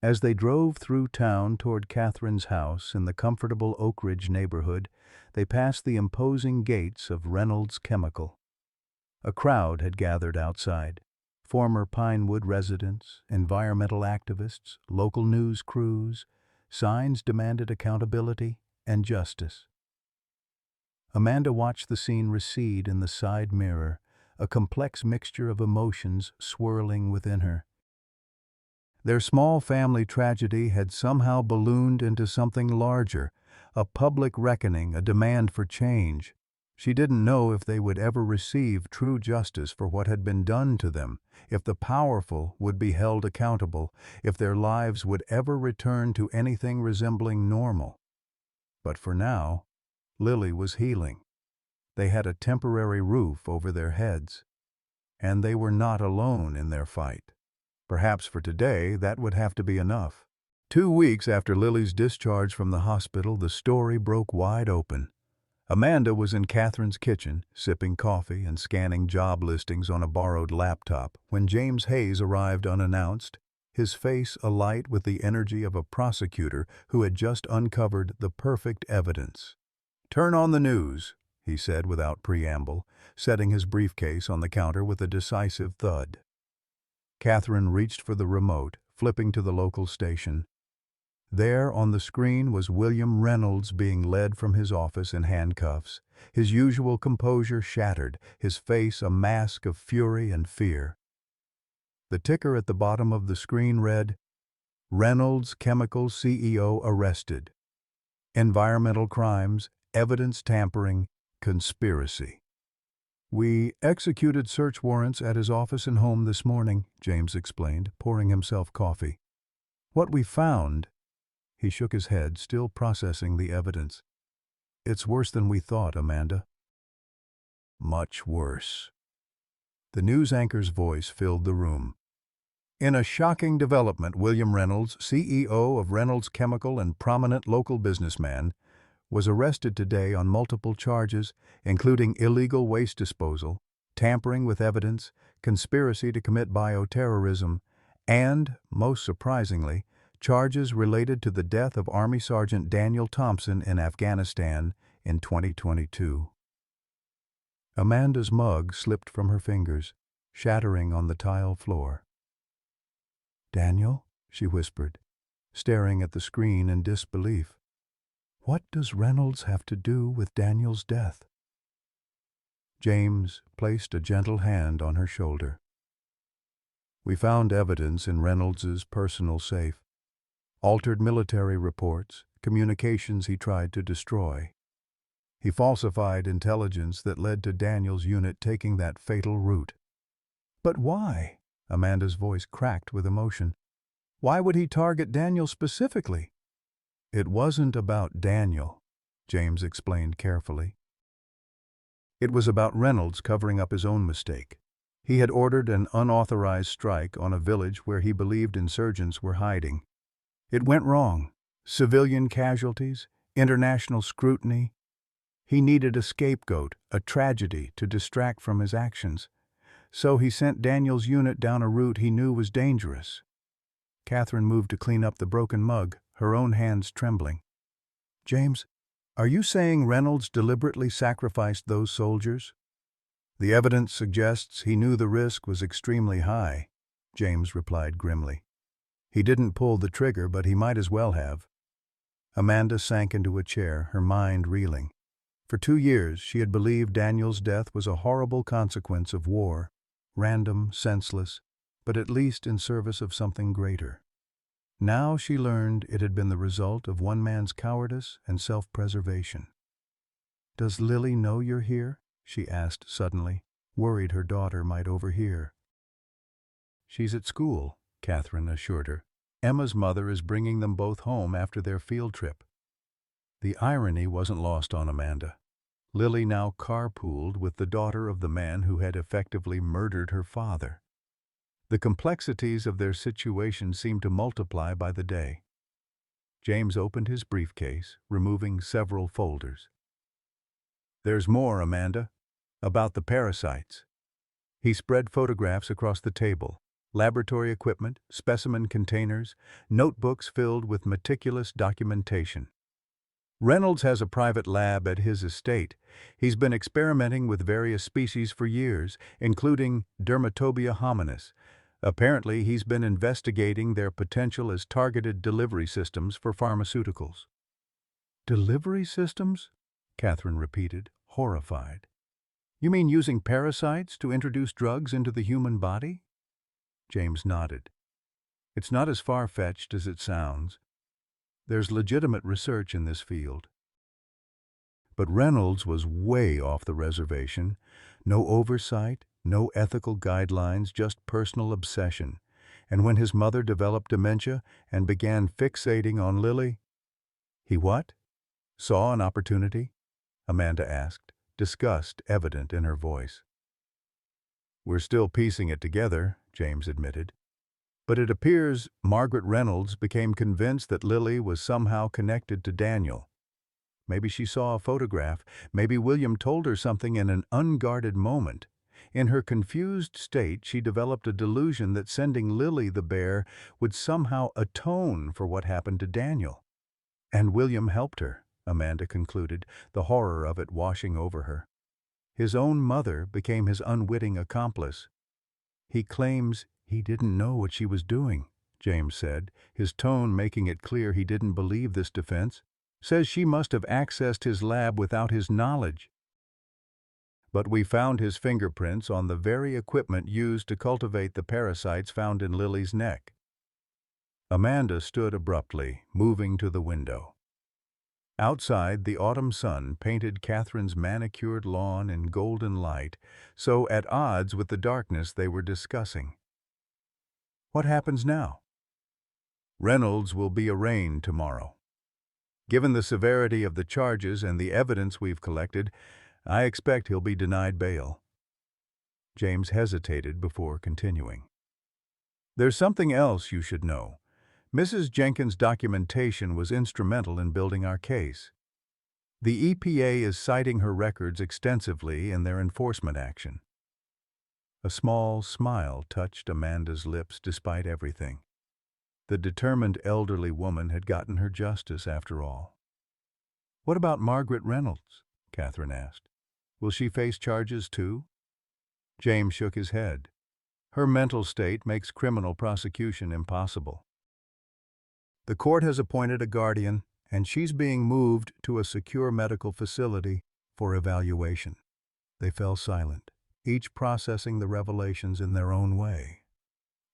S1: As they drove through town toward Catherine's house in the comfortable Oak Ridge neighborhood, they passed the imposing gates of Reynolds Chemical. A crowd had gathered outside. Former Pinewood residents, environmental activists, local news crews. Signs demanded accountability and justice. Amanda watched the scene recede in the side mirror, a complex mixture of emotions swirling within her. Their small family tragedy had somehow ballooned into something larger, a public reckoning, a demand for change. She didn't know if they would ever receive true justice for what had been done to them, if the powerful would be held accountable, if their lives would ever return to anything resembling normal. But for now, Lily was healing. They had a temporary roof over their heads. And they were not alone in their fight. Perhaps for today, that would have to be enough. 2 weeks after Lily's discharge from the hospital, the story broke wide open. Amanda was in Catherine's kitchen, sipping coffee and scanning job listings on a borrowed laptop, when James Hayes arrived unannounced, his face alight with the energy of a prosecutor who had just uncovered the perfect evidence. "Turn on the news," he said without preamble, setting his briefcase on the counter with a decisive thud. Catherine reached for the remote, flipping to the local station. There on the screen was William Reynolds being led from his office in handcuffs, his usual composure shattered, his face a mask of fury and fear. The ticker at the bottom of the screen read, "Reynolds Chemical CEO arrested. Environmental crimes, evidence tampering, conspiracy." "We executed search warrants at his office and home this morning," James explained, pouring himself coffee. "What we found—" He shook his head, still processing the evidence. "It's worse than we thought, Amanda." "Much worse." The news anchor's voice filled the room. "In a shocking development, William Reynolds, CEO of Reynolds Chemical and prominent local businessman, was arrested today on multiple charges, including illegal waste disposal, tampering with evidence, conspiracy to commit bioterrorism, and, most surprisingly, charges related to the death of Army Sergeant Daniel Thompson in Afghanistan in 2022. Amanda's mug slipped from her fingers, shattering on the tile floor. "Daniel?" she whispered, staring at the screen in disbelief. "What does Reynolds have to do with Daniel's death?" James placed a gentle hand on her shoulder. "We found evidence in Reynolds's personal safe. Altered military reports, communications he tried to destroy. He falsified intelligence that led to Daniel's unit taking that fatal route." "But why?" Amanda's voice cracked with emotion. "Why would he target Daniel specifically?" "It wasn't about Daniel," James explained carefully. "It was about Reynolds covering up his own mistake. He had ordered an unauthorized strike on a village where he believed insurgents were hiding. It went wrong. Civilian casualties, international scrutiny. He needed a scapegoat, a tragedy to distract from his actions. So he sent Daniel's unit down a route he knew was dangerous." Catherine moved to clean up the broken mug, her own hands trembling. "James, are you saying Reynolds deliberately sacrificed those soldiers?" "The evidence suggests he knew the risk was extremely high," James replied grimly. "He didn't pull the trigger, but he might as well have." Amanda sank into a chair, her mind reeling. For 2 years, she had believed Daniel's death was a horrible consequence of war, random, senseless, but at least in service of something greater. Now she learned it had been the result of one man's cowardice and self-preservation. "Does Lily know you're here?" she asked suddenly, worried her daughter might overhear. "She's at school," Catherine assured her. "Emma's mother is bringing them both home after their field trip." The irony wasn't lost on Amanda. Lily now carpooled with the daughter of the man who had effectively murdered her father. The complexities of their situation seemed to multiply by the day. James opened his briefcase, removing several folders. "There's more, Amanda, about the parasites." He spread photographs across the table, laboratory equipment, specimen containers, notebooks filled with meticulous documentation. "Reynolds has a private lab at his estate. He's been experimenting with various species for years, including Dermatobia hominis. Apparently, he's been investigating their potential as targeted delivery systems for pharmaceuticals." "Delivery systems?" Catherine repeated, horrified. "You mean using parasites to introduce drugs into the human body?" James nodded. "It's not as far-fetched as it sounds. There's legitimate research in this field." But Reynolds was way off the reservation. No oversight, no ethical guidelines, just personal obsession. And when his mother developed dementia and began fixating on Lily— "He what? Saw an opportunity?" Amanda asked, disgust evident in her voice. "We're still piecing it together," James admitted. "But it appears Margaret Reynolds became convinced that Lily was somehow connected to Daniel. Maybe she saw a photograph. Maybe William told her something in an unguarded moment. In her confused state, she developed a delusion that sending Lily the bear would somehow atone for what happened to Daniel. And William helped her, Amanda concluded, the horror of it washing over her. His own mother became his unwitting accomplice. He claims he didn't know what she was doing, James said, his tone making it clear he didn't believe this defense. Says she must have accessed his lab without his knowledge. But we found his fingerprints on the very equipment used to cultivate the parasites found in Lily's neck. Amanda stood abruptly, moving to the window. Outside, the autumn sun painted Catherine's manicured lawn in golden light, so at odds with the darkness they were discussing. What happens now? Reynolds will be arraigned tomorrow. Given the severity of the charges and the evidence we've collected, I expect he'll be denied bail. James hesitated before continuing. There's something else you should know. Mrs. Jenkins' documentation was instrumental in building our case. The EPA is citing her records extensively in their enforcement action. A small smile touched Amanda's lips despite everything. The determined elderly woman had gotten her justice after all. What about Margaret Reynolds? Catherine asked. Will she face charges too? James shook his head. Her mental state makes criminal prosecution impossible. The court has appointed a guardian, and she's being moved to a secure medical facility for evaluation. They fell silent, each processing the revelations in their own way.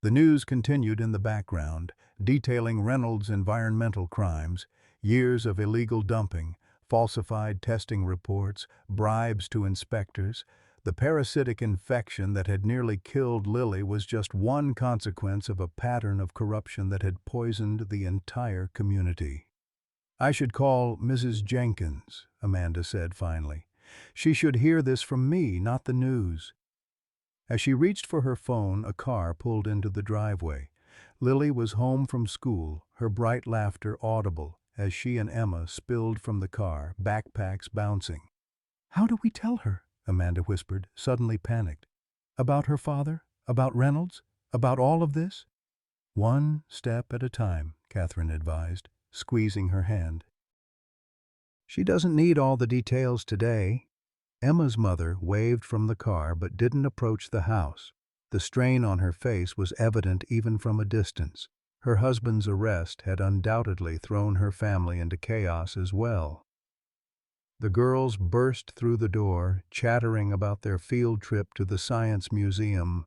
S1: The news continued in the background, detailing Reynolds' environmental crimes, years of illegal dumping, falsified testing reports, bribes to inspectors. The parasitic infection that had nearly killed Lily was just one consequence of a pattern of corruption that had poisoned the entire community. I should call Mrs. Jenkins, Amanda said finally. She should hear this from me, not the news. As she reached for her phone, a car pulled into the driveway. Lily was home from school, her bright laughter audible as she and Emma spilled from the car, backpacks bouncing. How do we tell her? Amanda whispered, suddenly panicked. About her father? About Reynolds? About all of this? One step at a time, Catherine advised, squeezing her hand. She doesn't need all the details today. Emma's mother waved from the car but didn't approach the house. The strain on her face was evident even from a distance. Her husband's arrest had undoubtedly thrown her family into chaos as well. The girls burst through the door, chattering about their field trip to the Science Museum.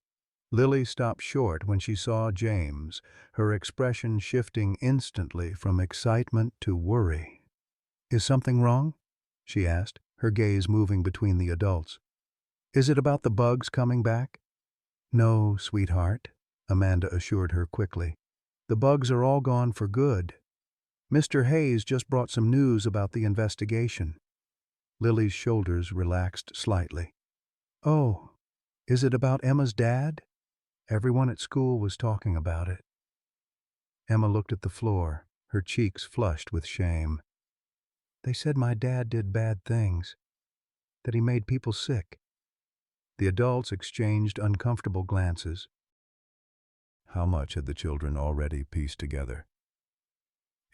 S1: Lily stopped short when she saw James, her expression shifting instantly from excitement to worry. Is something wrong? She asked, her gaze moving between the adults. Is it about the bugs coming back? No, sweetheart, Amanda assured her quickly. The bugs are all gone for good. Mr. Hayes just brought some news about the investigation. Lily's shoulders relaxed slightly. Oh, is it about Emma's dad? Everyone at school was talking about it. Emma looked at the floor, her cheeks flushed with shame. They said my dad did bad things, that he made people sick. The adults exchanged uncomfortable glances. How much had the children already pieced together?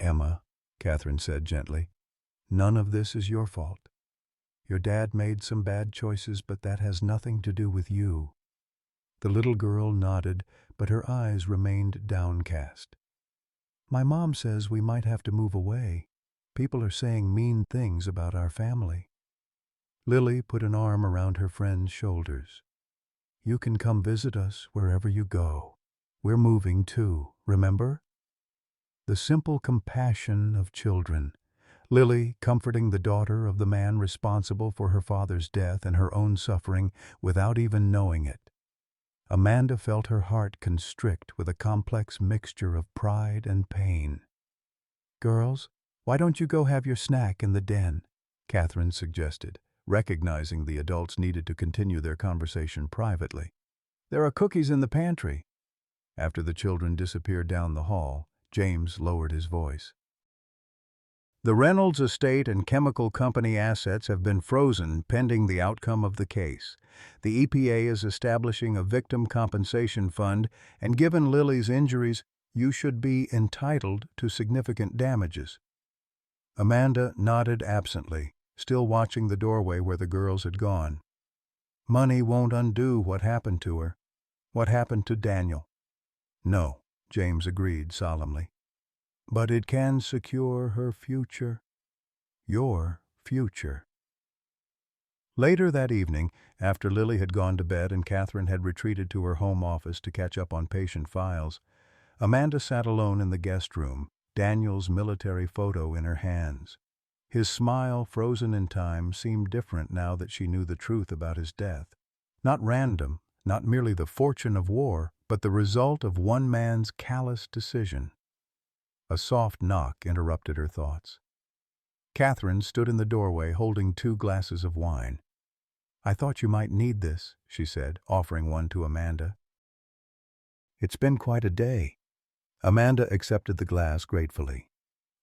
S1: Emma, Catherine said gently, none of this is your fault. Your dad made some bad choices, but that has nothing to do with you. The little girl nodded, but her eyes remained downcast. My mom says we might have to move away. People are saying mean things about our family. Lily put an arm around her friend's shoulders. You can come visit us wherever you go. We're moving too, remember? The simple compassion of children. Lily comforting the daughter of the man responsible for her father's death and her own suffering without even knowing it. Amanda felt her heart constrict with a complex mixture of pride and pain. Girls, why don't you go have your snack in the den? Catherine suggested, recognizing the adults needed to continue their conversation privately. There are cookies in the pantry. After the children disappeared down the hall, James lowered his voice. The Reynolds estate and chemical company assets have been frozen pending the outcome of the case. The EPA is establishing a victim compensation fund, and given Lily's injuries, you should be entitled to significant damages. Amanda nodded absently, still watching the doorway where the girls had gone. Money won't undo what happened to her. What happened to Daniel? No, James agreed solemnly. But it can secure her future. Your future. Later that evening, after Lily had gone to bed and Catherine had retreated to her home office to catch up on patient files, Amanda sat alone in the guest room, Daniel's military photo in her hands. His smile, frozen in time, seemed different now that she knew the truth about his death. Not random, not merely the fortune of war, but the result of one man's callous decision. A soft knock interrupted her thoughts. Catherine stood in the doorway holding 2 glasses of wine. "I thought you might need this," she said, offering one to Amanda. "It's been quite a day." Amanda accepted the glass gratefully.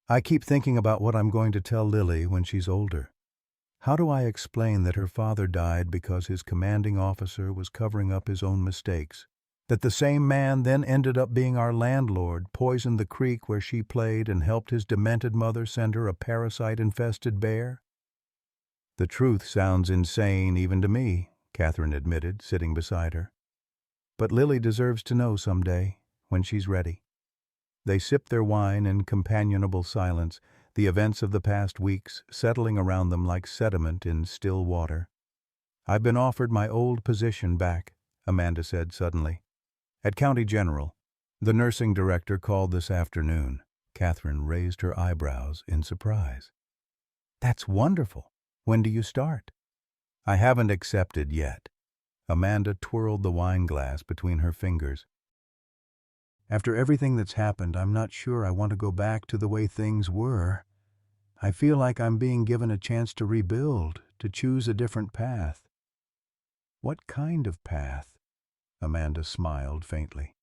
S1: "I keep thinking about what I'm going to tell Lily when she's older. How do I explain that her father died because his commanding officer was covering up his own mistakes? That the same man then ended up being our landlord, poisoned the creek where she played, and helped his demented mother send her a parasite-infested bear?" "The truth sounds insane even to me," Catherine admitted, sitting beside her. "But Lily deserves to know someday, when she's ready." They sipped their wine in companionable silence, the events of the past weeks settling around them like sediment in still water. "I've been offered my old position back," Amanda said suddenly. "At County General. The nursing director called this afternoon." Catherine raised her eyebrows in surprise. "That's wonderful. When do you start?" "I haven't accepted yet." Amanda twirled the wine glass between her fingers. "After everything that's happened, I'm not sure I want to go back to the way things were. I feel like I'm being given a chance to rebuild, to choose a different path." "What kind of path?" Amanda smiled faintly.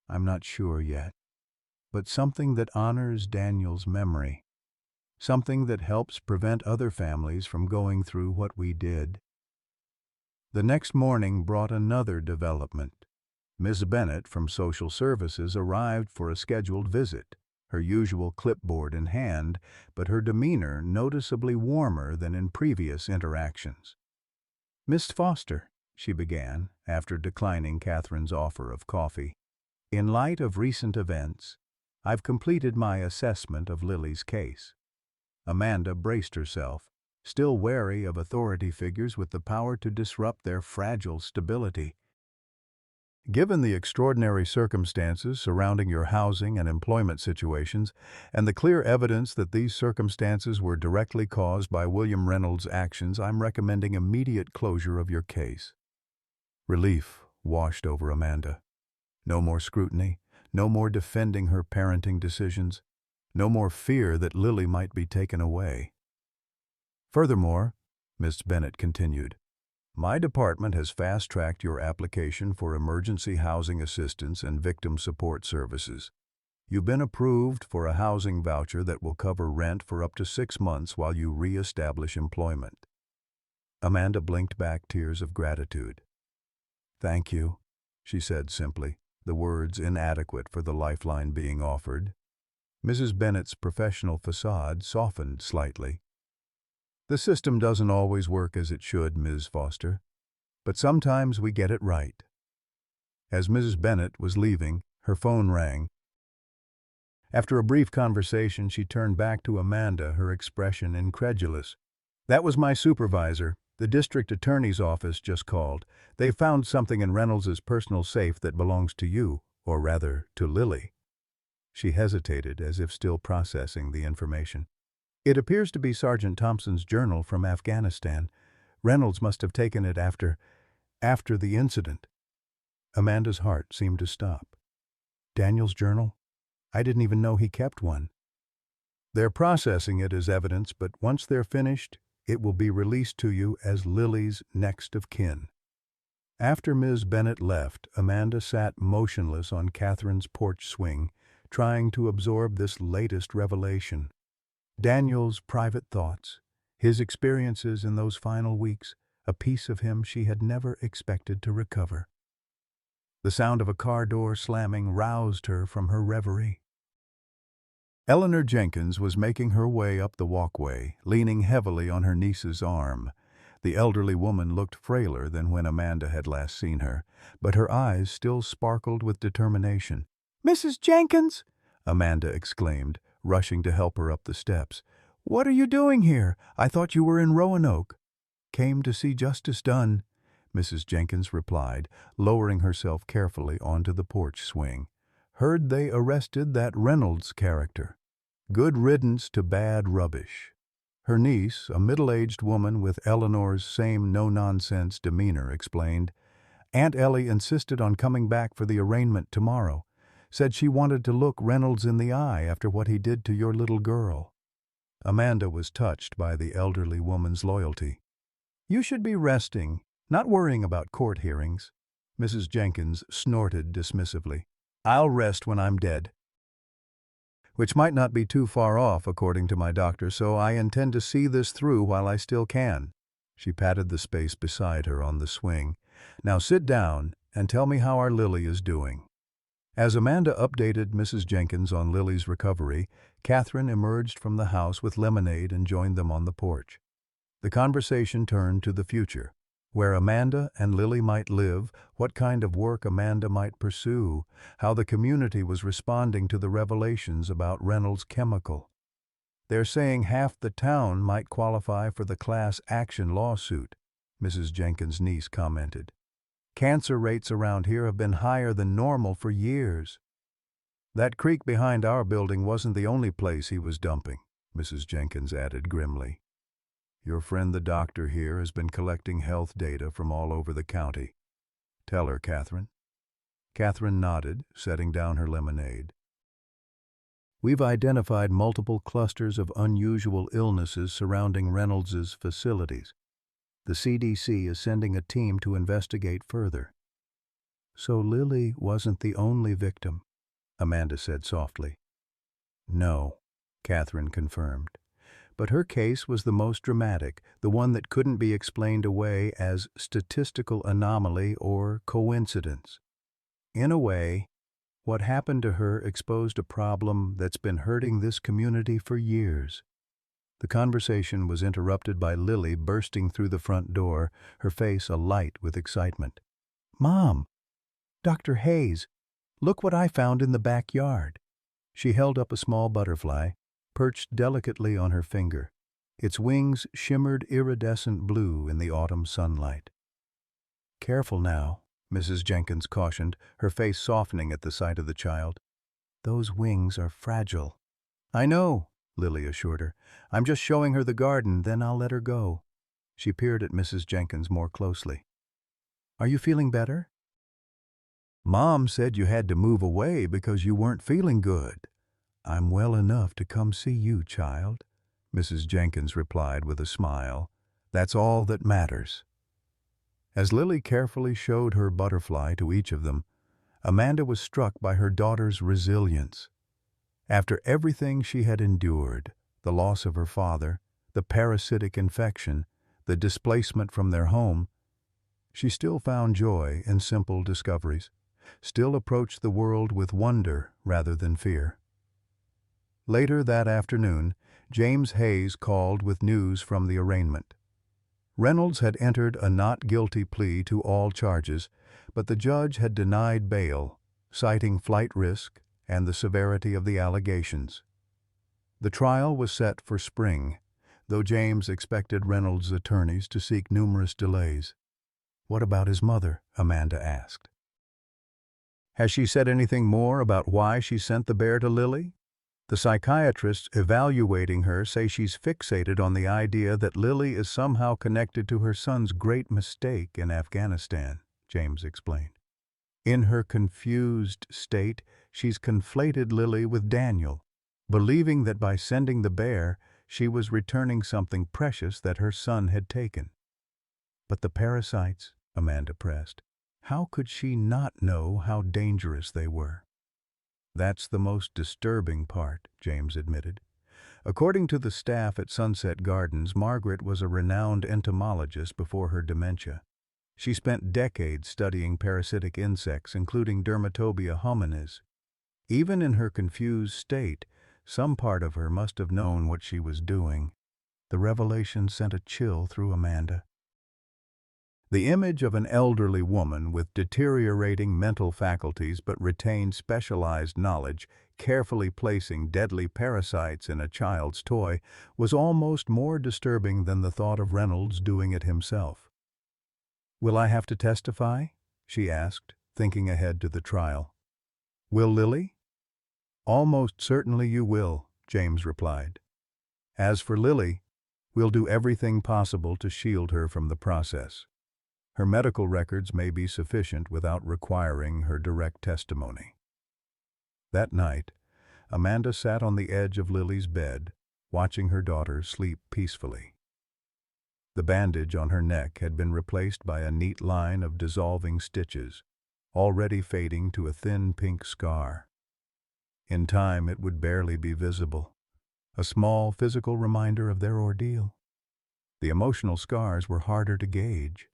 S1: "I'm not sure yet, but something that honors Daniel's memory. Something that helps prevent other families from going through what we did." The next morning brought another development. Miss Bennett from Social Services arrived for a scheduled visit, her usual clipboard in hand, but her demeanor noticeably warmer than in previous interactions. "Miss Foster," she began, after declining Catherine's offer of coffee, "in light of recent events, I've completed my assessment of Lily's case." Amanda braced herself, still wary of authority figures with the power to disrupt their fragile stability. "Given the extraordinary circumstances surrounding your housing and employment situations, and the clear evidence that these circumstances were directly caused by William Reynolds' actions, I'm recommending immediate closure of your case." Relief washed over Amanda. No more scrutiny, no more defending her parenting decisions, no more fear that Lily might be taken away. "Furthermore," Miss Bennett continued, "my department has fast-tracked your application for emergency housing assistance and victim support services. You've been approved for a housing voucher that will cover rent for up to 6 months while you re-establish employment." Amanda blinked back tears of gratitude. "Thank you," she said simply, the words inadequate for the lifeline being offered. Mrs. Bennett's professional facade softened slightly. "The system doesn't always work as it should, Ms. Foster, but sometimes we get it right." As Mrs. Bennett was leaving, her phone rang. After a brief conversation, she turned back to Amanda, her expression incredulous. "That was my supervisor. The district attorney's office just called. They found something in Reynolds's personal safe that belongs to you, or rather, to Lily." She hesitated, as if still processing the information. "It appears to be Sergeant Thompson's journal from Afghanistan. Reynolds must have taken it after the incident." Amanda's heart seemed to stop. "Daniel's journal? I didn't even know he kept one." "They're processing it as evidence, but once they're finished, it will be released to you as Lily's next of kin." After Ms. Bennett left, Amanda sat motionless on Catherine's porch swing, trying to absorb this latest revelation. Daniel's private thoughts, his experiences in those final weeks, a piece of him she had never expected to recover. The sound of a car door slamming roused her from her reverie. Eleanor Jenkins was making her way up the walkway, leaning heavily on her niece's arm. The elderly woman looked frailer than when Amanda had last seen her, but her eyes still sparkled with determination. "Mrs. Jenkins!" Amanda exclaimed, rushing to help her up the steps. "What are you doing here? I thought you were in Roanoke." "Came to see justice done," Mrs. Jenkins replied, lowering herself carefully onto the porch swing. "Heard they arrested that Reynolds character. Good riddance to bad rubbish." Her niece, a middle-aged woman with Eleanor's same no-nonsense demeanor, explained, "Aunt Ellie insisted on coming back for the arraignment tomorrow. Said she wanted to look Reynolds in the eye after what he did to your little girl." Amanda was touched by the elderly woman's loyalty. "You should be resting, not worrying about court hearings," Mrs. Jenkins snorted dismissively. "I'll rest when I'm dead. Which might not be too far off, according to my doctor, so I intend to see this through while I still can." She patted the space beside her on the swing. "Now sit down and tell me how our Lily is doing." As Amanda updated Mrs. Jenkins on Lily's recovery, Catherine emerged from the house with lemonade and joined them on the porch. The conversation turned to the future, where Amanda and Lily might live, what kind of work Amanda might pursue, how the community was responding to the revelations about Reynolds' chemical. "They're saying half the town might qualify for the class action lawsuit," Mrs. Jenkins' niece commented. "Cancer rates around here have been higher than normal for years." "That creek behind our building wasn't the only place he was dumping," Mrs. Jenkins added grimly. "Your friend the doctor here has been collecting health data from all over the county. Tell her, Catherine." Catherine nodded, setting down her lemonade. "We've identified multiple clusters of unusual illnesses surrounding Reynolds's facilities. The CDC is sending a team to investigate further." "So Lily wasn't the only victim," Amanda said softly. "No," Catherine confirmed. "But her case was the most dramatic, the one that couldn't be explained away as statistical anomaly or coincidence. In a way, what happened to her exposed a problem that's been hurting this community for years." The conversation was interrupted by Lily bursting through the front door, her face alight with excitement. "Mom! Dr. Hayes! Look what I found in the backyard." She held up a small butterfly, perched delicately on her finger. Its wings shimmered iridescent blue in the autumn sunlight. "Careful now," Mrs. Jenkins cautioned, her face softening at the sight of the child. "Those wings are fragile." "I know," Lily assured her. "I'm just showing her the garden, then I'll let her go." She peered at Mrs. Jenkins more closely. "Are you feeling better?" "Mom said you had to move away because you weren't feeling good." "I'm well enough to come see you, child," Mrs. Jenkins replied with a smile. "That's all that matters." As Lily carefully showed her butterfly to each of them, Amanda was struck by her daughter's resilience. After everything she had endured, the loss of her father, the parasitic infection, the displacement from their home, she still found joy in simple discoveries, still approached the world with wonder rather than fear. Later that afternoon, James Hayes called with news from the arraignment. Reynolds had entered a not guilty plea to all charges, but the judge had denied bail, citing flight risk and the severity of the allegations. The trial was set for spring, though James expected Reynolds' attorneys to seek numerous delays. "What about his mother?" Amanda asked. "Has she said anything more about why she sent the bear to Lily? The psychiatrists evaluating her say she's fixated on the idea that Lily is somehow connected to her son's great mistake in Afghanistan," James explained. In her confused state, she's conflated Lily with Daniel, believing that by sending the bear, she was returning something precious that her son had taken. "But the parasites," Amanda pressed. "How could she not know how dangerous they were?" "That's the most disturbing part," James admitted. According to the staff at Sunset Gardens, Margaret was a renowned entomologist before her dementia. She spent decades studying parasitic insects, including Dermatobia hominis. Even in her confused state, some part of her must have known what she was doing. The revelation sent a chill through Amanda. The image of an elderly woman with deteriorating mental faculties but retained specialized knowledge, carefully placing deadly parasites in a child's toy, was almost more disturbing than the thought of Reynolds doing it himself. "Will I have to testify?" she asked, thinking ahead to the trial. "Will Lily?" "Almost certainly you will," James replied. "As for Lily, we'll do everything possible to shield her from the process. Her medical records may be sufficient without requiring her direct testimony." That night, Amanda sat on the edge of Lily's bed, watching her daughter sleep peacefully. The bandage on her neck had been replaced by a neat line of dissolving stitches, already fading to a thin pink scar. In time, it would barely be visible, a small physical reminder of their ordeal. The emotional scars were harder to gauge.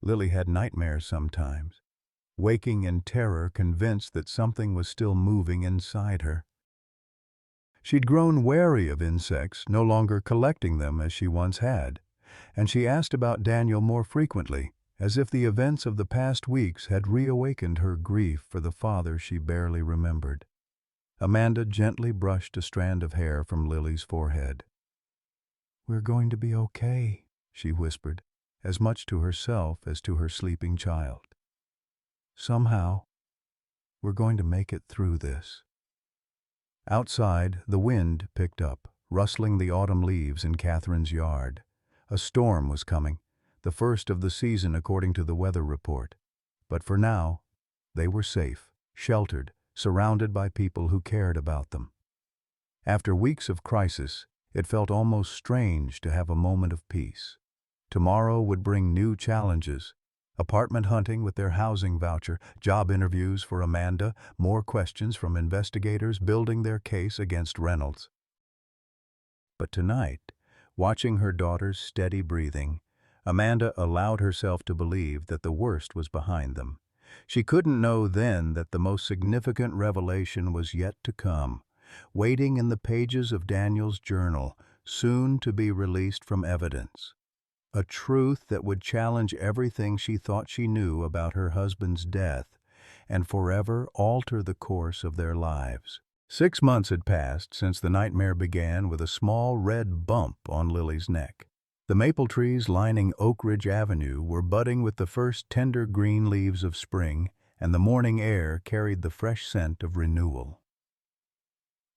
S1: Lily had nightmares sometimes, waking in terror, convinced that something was still moving inside her. She'd grown wary of insects, no longer collecting them as she once had, and she asked about Daniel more frequently, as if the events of the past weeks had reawakened her grief for the father she barely remembered. Amanda gently brushed a strand of hair from Lily's forehead. "We're going to be okay," she whispered, as much to herself as to her sleeping child. "Somehow, we're going to make it through this." Outside, the wind picked up, rustling the autumn leaves in Catherine's yard. A storm was coming, the first of the season according to the weather report. But for now, they were safe, sheltered, surrounded by people who cared about them. After weeks of crisis, it felt almost strange to have a moment of peace. Tomorrow would bring new challenges: apartment hunting with their housing voucher, job interviews for Amanda, more questions from investigators building their case against Reynolds. But tonight, watching her daughter's steady breathing, Amanda allowed herself to believe that the worst was behind them. She couldn't know then that the most significant revelation was yet to come, waiting in the pages of Daniel's journal, soon to be released from evidence. A truth that would challenge everything she thought she knew about her husband's death and forever alter the course of their lives. 6 months had passed since the nightmare began with a small red bump on Lily's neck. The maple trees lining Oak Ridge Avenue were budding with the first tender green leaves of spring, and the morning air carried the fresh scent of renewal.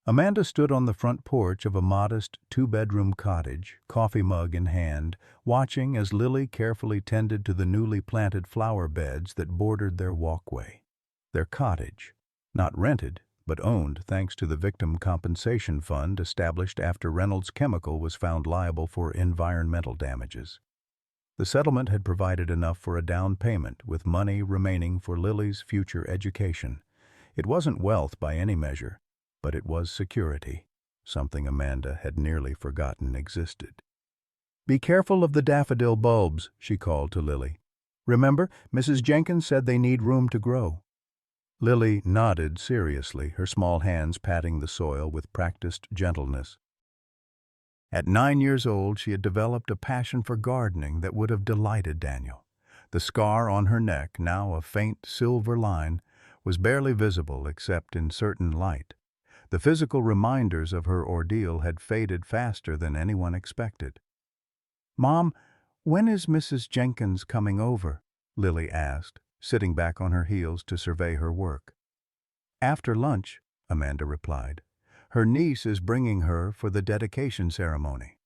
S1: Amanda stood on the front porch of a modest 2-bedroom cottage, coffee mug in hand, watching as Lily carefully tended to the newly planted flower beds that bordered their walkway. Their cottage, not rented, but owned thanks to the Victim Compensation Fund established after Reynolds Chemical was found liable for environmental damages. The settlement had provided enough for a down payment, with money remaining for Lily's future education. It wasn't wealth by any measure, but it was security, something Amanda had nearly forgotten existed. "Be careful of the daffodil bulbs," she called to Lily. "Remember, Mrs. Jenkins said they need room to grow." Lily nodded seriously, her small hands patting the soil with practiced gentleness. At 9 years old, she had developed a passion for gardening that would have delighted Daniel. The scar on her neck, now a faint silver line, was barely visible except in certain light. The physical reminders of her ordeal had faded faster than anyone expected. "Mom, when is Mrs. Jenkins coming over?" Lily asked, sitting back on her heels to survey her work. "After lunch," Amanda replied. "Her niece is bringing her for the dedication ceremony."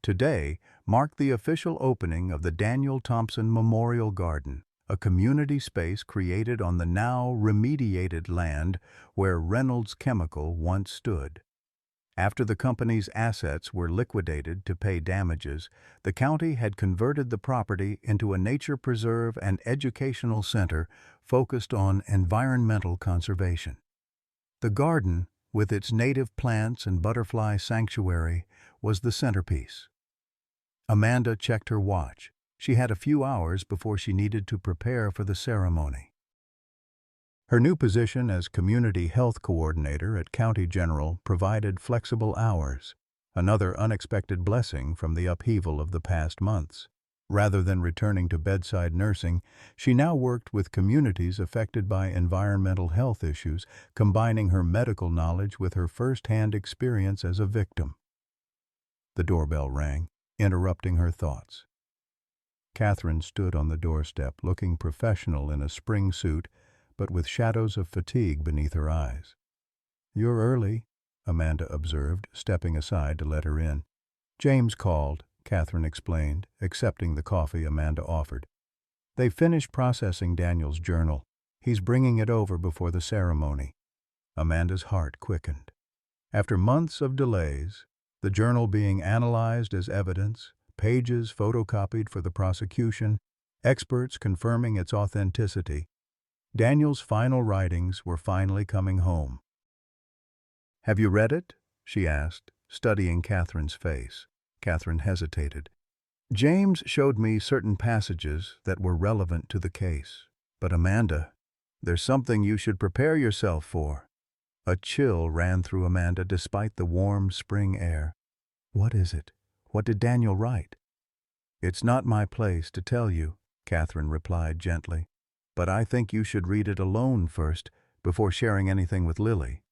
S1: Today marked the official opening of the Daniel Thompson Memorial Garden, a community space created on the now remediated land where Reynolds Chemical once stood. After the company's assets were liquidated to pay damages, the county had converted the property into a nature preserve and educational center focused on environmental conservation. The garden, with its native plants and butterfly sanctuary, was the centerpiece. Amanda checked her watch. She had a few hours before she needed to prepare for the ceremony. Her new position as Community Health Coordinator at County General provided flexible hours, another unexpected blessing from the upheaval of the past months. Rather than returning to bedside nursing, she now worked with communities affected by environmental health issues, combining her medical knowledge with her first-hand experience as a victim. The doorbell rang, interrupting her thoughts. Catherine stood on the doorstep, looking professional in a spring suit, but with shadows of fatigue beneath her eyes. "You're early," Amanda observed, stepping aside to let her in. "James called," Catherine explained, accepting the coffee Amanda offered. "They finished processing Daniel's journal. He's bringing it over before the ceremony." Amanda's heart quickened. After months of delays, the journal being analyzed as evidence, pages photocopied for the prosecution, experts confirming its authenticity, Daniel's final writings were finally coming home. "Have you read it?" she asked, studying Catherine's face. Catherine hesitated. "James showed me certain passages that were relevant to the case. But Amanda, there's something you should prepare yourself for." A chill ran through Amanda despite the warm spring air. "What is it? What did Daniel write?" "It's not my place to tell you," Catherine replied gently. "But I think you should read it alone first, before sharing anything with Lily."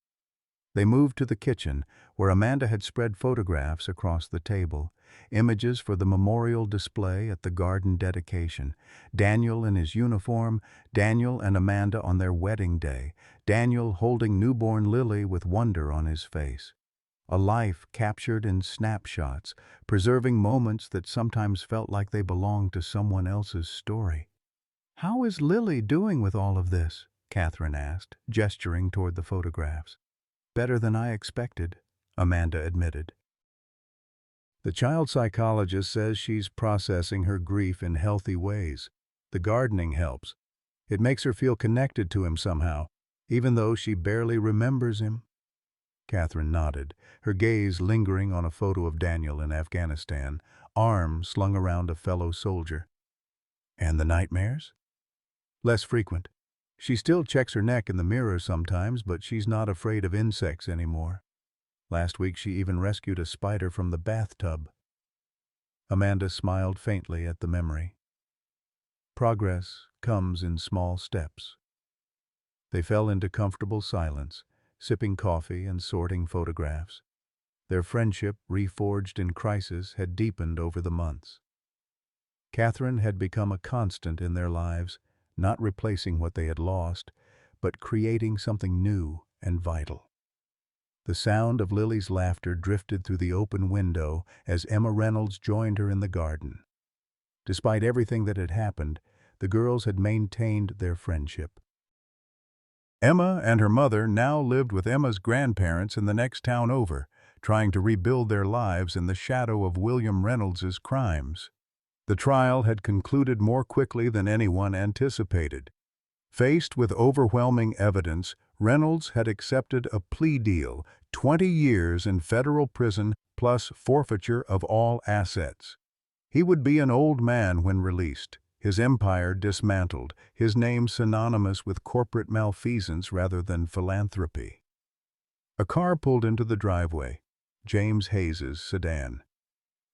S1: They moved to the kitchen, where Amanda had spread photographs across the table, images for the memorial display at the garden dedication, Daniel in his uniform, Daniel and Amanda on their wedding day, Daniel holding newborn Lily with wonder on his face. A life captured in snapshots, preserving moments that sometimes felt like they belonged to someone else's story. "How is Lily doing with all of this?" Catherine asked, gesturing toward the photographs. "Better than I expected," Amanda admitted. "The child psychologist says she's processing her grief in healthy ways. The gardening helps. It makes her feel connected to him somehow, even though she barely remembers him." Catherine nodded, her gaze lingering on a photo of Daniel in Afghanistan, arm slung around a fellow soldier. "And the nightmares?" "Less frequent. She still checks her neck in the mirror sometimes, but she's not afraid of insects anymore. Last week she even rescued a spider from the bathtub." Amanda smiled faintly at the memory. Progress comes in small steps. They fell into comfortable silence, sipping coffee and sorting photographs. Their friendship, reforged in crisis, had deepened over the months. Catherine had become a constant in their lives, not replacing what they had lost, but creating something new and vital. The sound of Lily's laughter drifted through the open window as Emma Reynolds joined her in the garden. Despite everything that had happened, the girls had maintained their friendship. Emma and her mother now lived with Emma's grandparents in the next town over, trying to rebuild their lives in the shadow of William Reynolds's crimes. The trial had concluded more quickly than anyone anticipated. Faced with overwhelming evidence, Reynolds had accepted a plea deal, 20 years in federal prison plus forfeiture of all assets. He would be an old man when released, his empire dismantled, his name synonymous with corporate malfeasance rather than philanthropy. A car pulled into the driveway, James Hayes's sedan.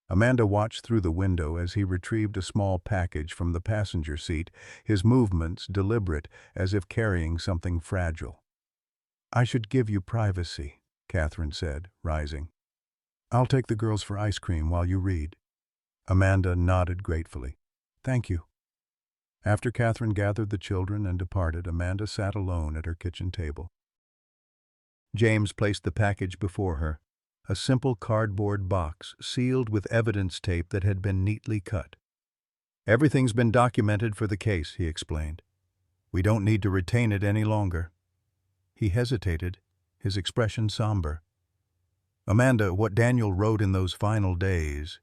S1: Amanda watched through the window as he retrieved a small package from the passenger seat, his movements deliberate, as if carrying something fragile. "I should give you privacy," Catherine said, rising. "I'll take the girls for ice cream while you read." Amanda nodded gratefully. "Thank you." After Catherine gathered the children and departed, Amanda sat alone at her kitchen table. James placed the package before her, a simple cardboard box sealed with evidence tape that had been neatly cut. "Everything's been documented for the case," he explained. "We don't need to retain it any longer." He hesitated, his expression somber. "Amanda, what Daniel wrote in those final days,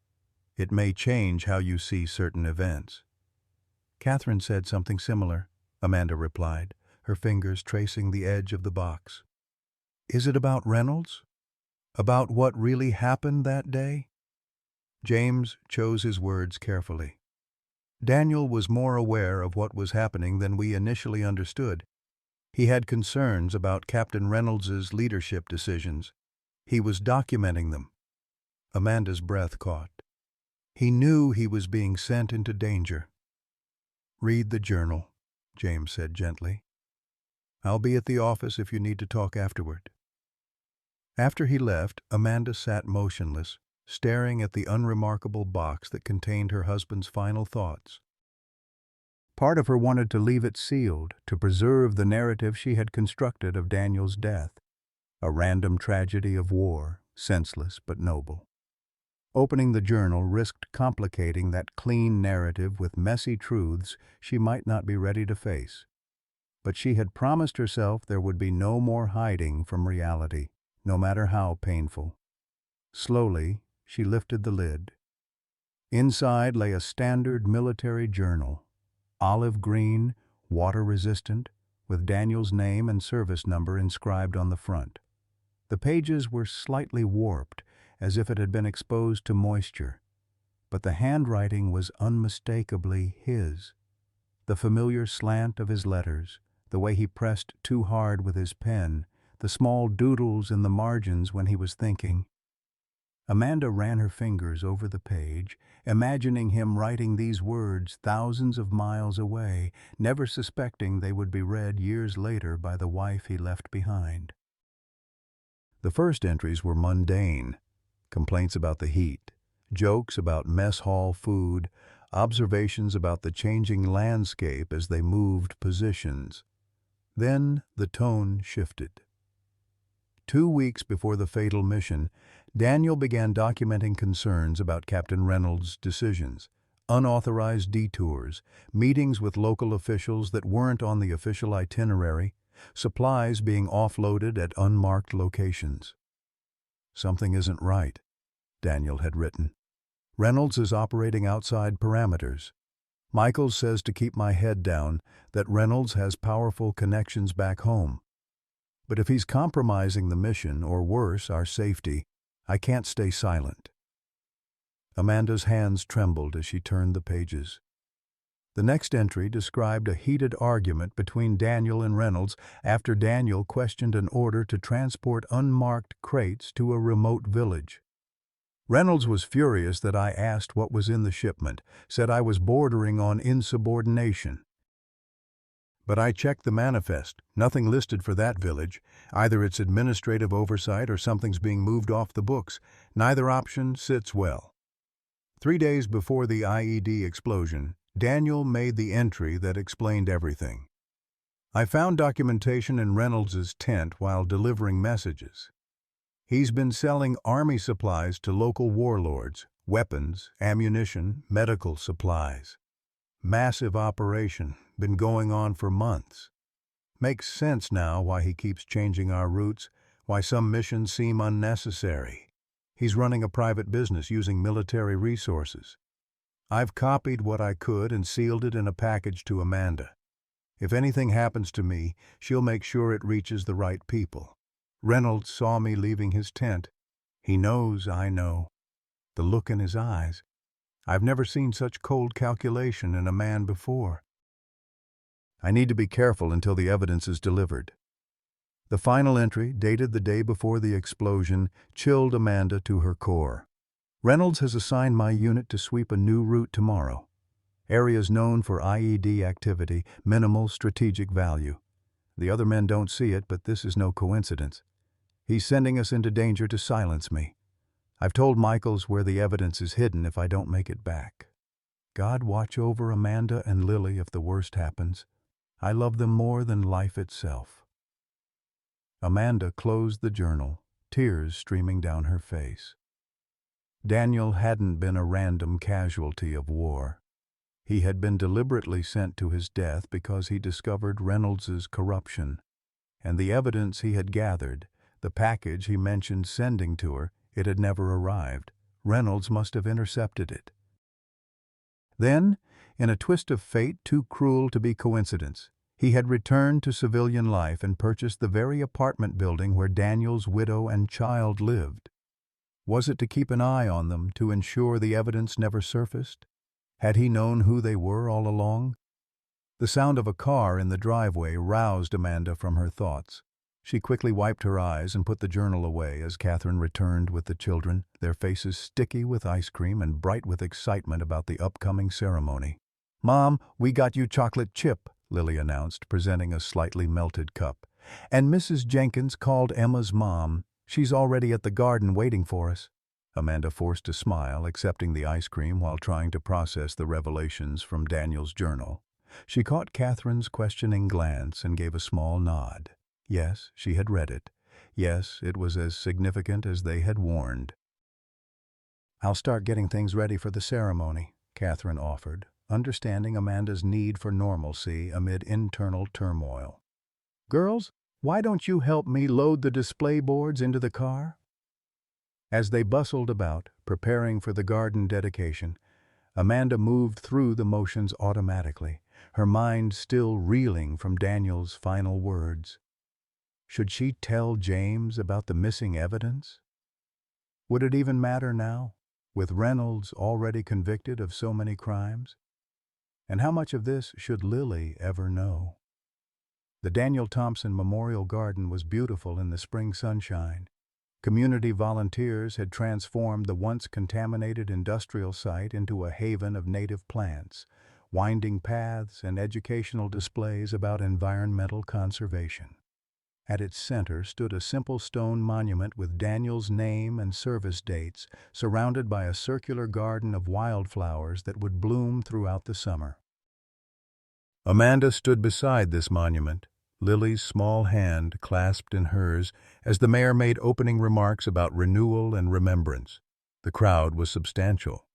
S1: it may change how you see certain events." "Catherine said something similar," Amanda replied, her fingers tracing the edge of the box. Is it about Reynolds? About what really happened that day? James chose his words carefully. Daniel was more aware of what was happening than we initially understood. He had concerns about Captain Reynolds's leadership decisions. He was documenting them. Amanda's breath caught. He knew he was being sent into danger. "Read the journal," James said gently. "I'll be at the office if you need to talk afterward." After he left, Amanda sat motionless, staring at the unremarkable box that contained her husband's final thoughts. Part of her wanted to leave it sealed, to preserve the narrative she had constructed of Daniel's death, a random tragedy of war, senseless but noble. Opening the journal risked complicating that clean narrative with messy truths she might not be ready to face. But she had promised herself there would be no more hiding from reality, no matter how painful. Slowly, she lifted the lid. Inside lay a standard military journal, olive green, water-resistant, with Daniel's name and service number inscribed on the front. The pages were slightly warped, as if it had been exposed to moisture, but the handwriting was unmistakably his. The familiar slant of his letters, the way he pressed too hard with his pen, the small doodles in the margins when he was thinking. Amanda ran her fingers over the page, imagining him writing these words thousands of miles away, never suspecting they would be read years later by the wife he left behind. The first entries were mundane. Complaints about the heat, jokes about mess hall food, observations about the changing landscape as they moved positions. Then the tone shifted. 2 weeks before the fatal mission, Daniel began documenting concerns about Captain Reynolds' decisions, unauthorized detours, meetings with local officials that weren't on the official itinerary, supplies being offloaded at unmarked locations. "Something isn't right," Daniel had written. "Reynolds is operating outside parameters. Michaels says to keep my head down, that Reynolds has powerful connections back home. But if he's compromising the mission, or worse, our safety, I can't stay silent." Amanda's hands trembled as she turned the pages. The next entry described a heated argument between Daniel and Reynolds after Daniel questioned an order to transport unmarked crates to a remote village. Reynolds was furious that I asked what was in the shipment, said I was bordering on insubordination. But I checked the manifest, nothing listed for that village. Either it's administrative oversight or something's being moved off the books. Neither option sits well. 3 days before the IED explosion, Daniel made the entry that explained everything. "I found documentation in Reynolds's tent while delivering messages. He's been selling army supplies to local warlords, weapons, ammunition, medical supplies. Massive operation, been going on for months. Makes sense now why he keeps changing our routes, why some missions seem unnecessary. He's running a private business using military resources. I've copied what I could and sealed it in a package to Amanda. If anything happens to me, she'll make sure it reaches the right people. Reynolds saw me leaving his tent. He knows I know. The look in his eyes. I've never seen such cold calculation in a man before. I need to be careful until the evidence is delivered." The final entry, dated the day before the explosion, chilled Amanda to her core. "Reynolds has assigned my unit to sweep a new route tomorrow. Areas known for IED activity, minimal strategic value. The other men don't see it, but this is no coincidence. He's sending us into danger to silence me. I've told Michaels where the evidence is hidden if I don't make it back. God watch over Amanda and Lily if the worst happens. I love them more than life itself." Amanda closed the journal, tears streaming down her face. Daniel hadn't been a random casualty of war. He had been deliberately sent to his death because he discovered Reynolds's corruption. And the evidence he had gathered, the package he mentioned sending to her, it had never arrived. Reynolds must have intercepted it. Then, in a twist of fate too cruel to be coincidence, He had returned to civilian life and purchased the very apartment building where Daniel's widow and child lived. Was it to keep an eye on them, to ensure the evidence never surfaced? Had he known who they were all along? The sound of a car in the driveway roused Amanda from her thoughts. She quickly wiped her eyes and put the journal away as Catherine returned with the children, their faces sticky with ice cream and bright with excitement about the upcoming ceremony. "Mom, we got you chocolate chip," Lily announced, presenting a slightly melted cup. "And Mrs. Jenkins called Emma's mom. She's already at the garden waiting for us." Amanda forced a smile, accepting the ice cream while trying to process the revelations from Daniel's journal. She caught Catherine's questioning glance and gave a small nod. Yes, she had read it. Yes, it was as significant as they had warned. "I'll start getting things ready for the ceremony," Catherine offered, understanding Amanda's need for normalcy amid internal turmoil. "Girls, why don't you help me load the display boards into the car?" As they bustled about, preparing for the garden dedication, Amanda moved through the motions automatically, her mind still reeling from Daniel's final words. Should she tell James about the missing evidence? Would it even matter now, with Reynolds already convicted of so many crimes? And how much of this should Lily ever know? The Daniel Thompson Memorial Garden was beautiful in the spring sunshine. Community volunteers had transformed the once contaminated industrial site into a haven of native plants, winding paths and educational displays about environmental conservation. At its center stood a simple stone monument with Daniel's name and service dates, surrounded by a circular garden of wildflowers that would bloom throughout the summer. Amanda stood beside this monument, Lily's small hand clasped in hers, as the mayor made opening remarks about renewal and remembrance. The crowd was substantial.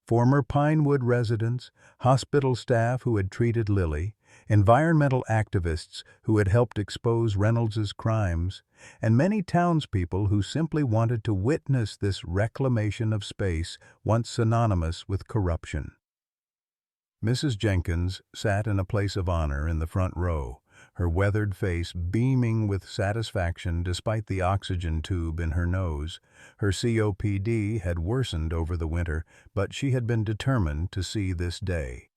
S1: Former Pinewood residents, hospital staff who had treated Lily, environmental activists who had helped expose Reynolds's crimes, and many townspeople who simply wanted to witness this reclamation of space once synonymous with corruption. Mrs. Jenkins sat in a place of honor in the front row, her weathered face beaming with satisfaction despite the oxygen tube in her nose. Her COPD had worsened over the winter, but she had been determined to see this day.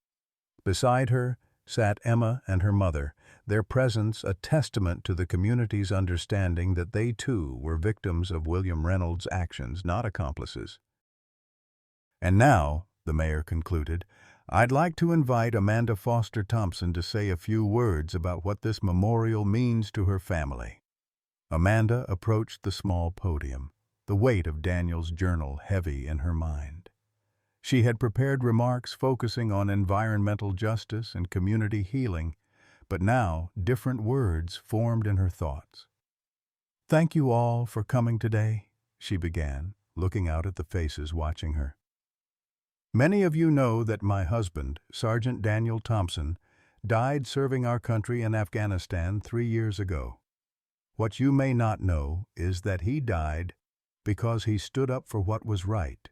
S1: Beside her sat Emma and her mother, their presence a testament to the community's understanding that they too were victims of William Reynolds' actions, not accomplices. "And now," the mayor concluded, "I'd like to invite Amanda Foster Thompson to say a few words about what this memorial means to her family." Amanda approached the small podium, the weight of Daniel's journal heavy in her mind. She had prepared remarks focusing on environmental justice and community healing, but now different words formed in her thoughts. "Thank you all for coming today," she began, looking out at the faces watching her. "Many of you know that my husband, Sergeant Daniel Thompson, died serving our country in Afghanistan 3 years ago. What you may not know is that he died because he stood up for what was right,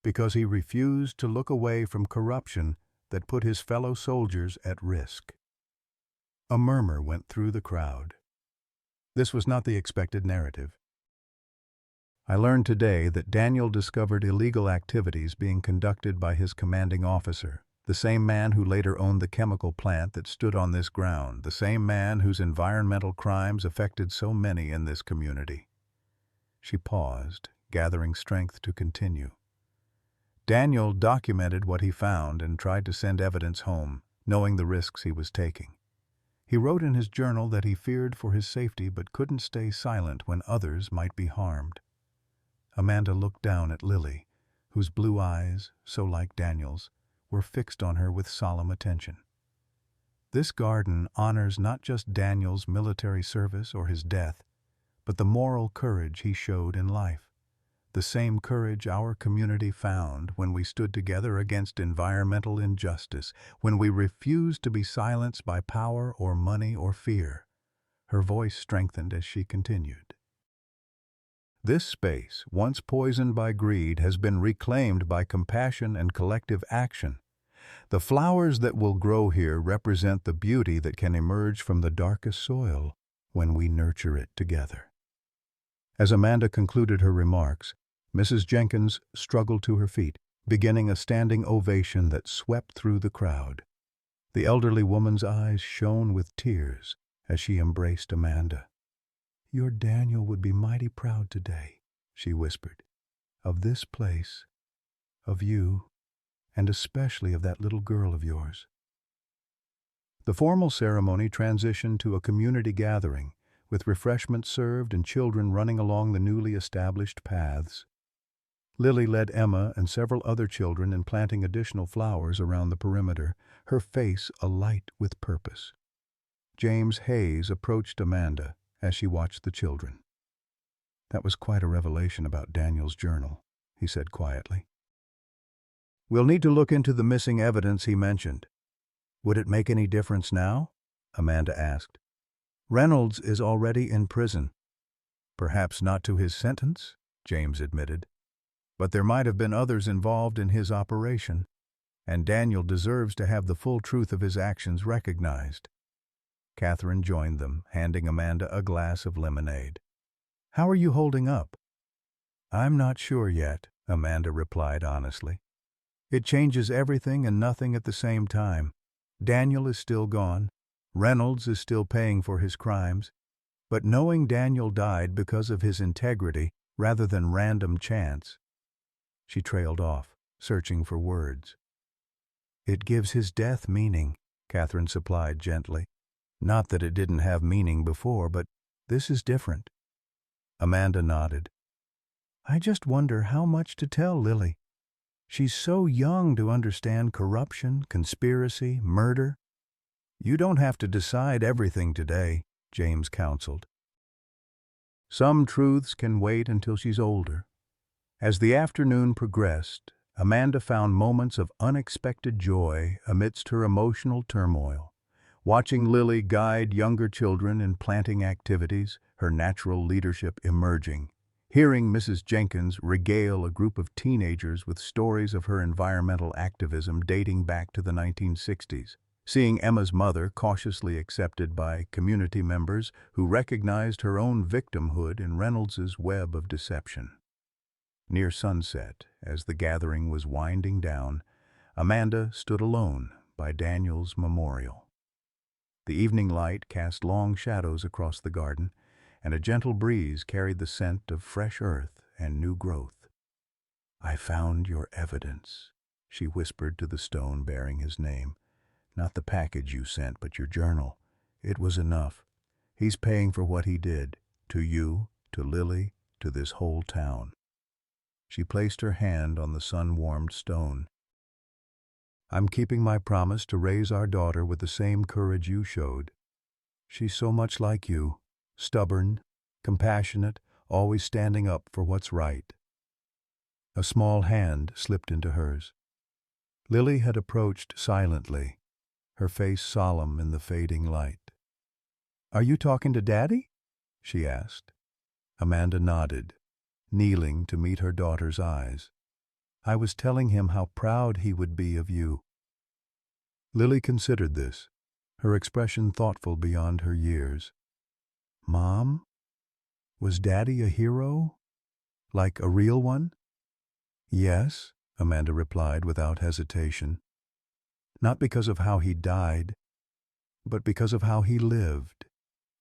S1: because he refused to look away from corruption that put his fellow soldiers at risk." A murmur went through the crowd. This was not the expected narrative. "I learned today that Daniel discovered illegal activities being conducted by his commanding officer, the same man who later owned the chemical plant that stood on this ground, the same man whose environmental crimes affected so many in this community." She paused, gathering strength to continue. "Daniel documented what he found and tried to send evidence home, knowing the risks he was taking. He wrote in his journal that he feared for his safety but couldn't stay silent when others might be harmed." Amanda looked down at Lily, whose blue eyes, so like Daniel's, were fixed on her with solemn attention. This garden honors not just Daniel's military service or his death, but the moral courage he showed in life. The same courage our community found when we stood together against environmental injustice, when we refused to be silenced by power or money or fear. Her voice strengthened as she continued. "This space, once poisoned by greed, has been reclaimed by compassion and collective action. The flowers that will grow here represent the beauty that can emerge from the darkest soil when we nurture it together. As Amanda concluded her remarks, Mrs. Jenkins struggled to her feet, beginning a standing ovation that swept through the crowd. The elderly woman's eyes shone with tears as she embraced Amanda. "Your Daniel would be mighty proud today," she whispered, "of this place, of you, and especially of that little girl of yours." The formal ceremony transitioned to a community gathering, with refreshments served and children running along the newly established paths. Lily led Emma and several other children in planting additional flowers around the perimeter, her face alight with purpose. James Hayes approached Amanda as she watched the children. "That was quite a revelation about Daniel's journal," he said quietly. "We'll need to look into the missing evidence he mentioned." "Would it make any difference now?" Amanda asked. "Reynolds is already in prison." "Perhaps not to his sentence," James admitted. "But there might have been others involved in his operation, and Daniel deserves to have the full truth of his actions recognized." Catherine joined them, handing Amanda a glass of lemonade. "How are you holding up?" "I'm not sure yet," Amanda replied honestly. "It changes everything and nothing at the same time. Daniel is still gone. Reynolds is still paying for his crimes. But knowing Daniel died because of his integrity rather than random chance—" She trailed off, searching for words. "It gives his death meaning," Catherine supplied gently. "Not that it didn't have meaning before, but this is different." Amanda nodded. "I just wonder how much to tell Lily. She's so young to understand corruption, conspiracy, murder." "You don't have to decide everything today," James counseled. "Some truths can wait until she's older." As the afternoon progressed, Amanda found moments of unexpected joy amidst her emotional turmoil. Watching Lily guide younger children in planting activities, her natural leadership emerging. Hearing Mrs. Jenkins regale a group of teenagers with stories of her environmental activism dating back to the 1960s. Seeing Emma's mother cautiously accepted by community members who recognized her own victimhood in Reynolds's web of deception. Near sunset, as the gathering was winding down, Amanda stood alone by Daniel's memorial. The evening light cast long shadows across the garden, and a gentle breeze carried the scent of fresh earth and new growth. "I found your evidence," she whispered to the stone bearing his name. "Not the package you sent, but your journal. It was enough. He's paying for what he did, to you, to Lily, to this whole town." She placed her hand on the sun-warmed stone. "I'm keeping my promise to raise our daughter with the same courage you showed. She's so much like you, stubborn, compassionate, always standing up for what's right." A small hand slipped into hers. Lily had approached silently, her face solemn in the fading light. "Are you talking to Daddy?" she asked. Amanda nodded, kneeling to meet her daughter's eyes. "I was telling him how proud he would be of you." Lily considered this, her expression thoughtful beyond her years. "Mom, was Daddy a hero? Like a real one?" "Yes," Amanda replied without hesitation. "Not because of how he died, but because of how he lived.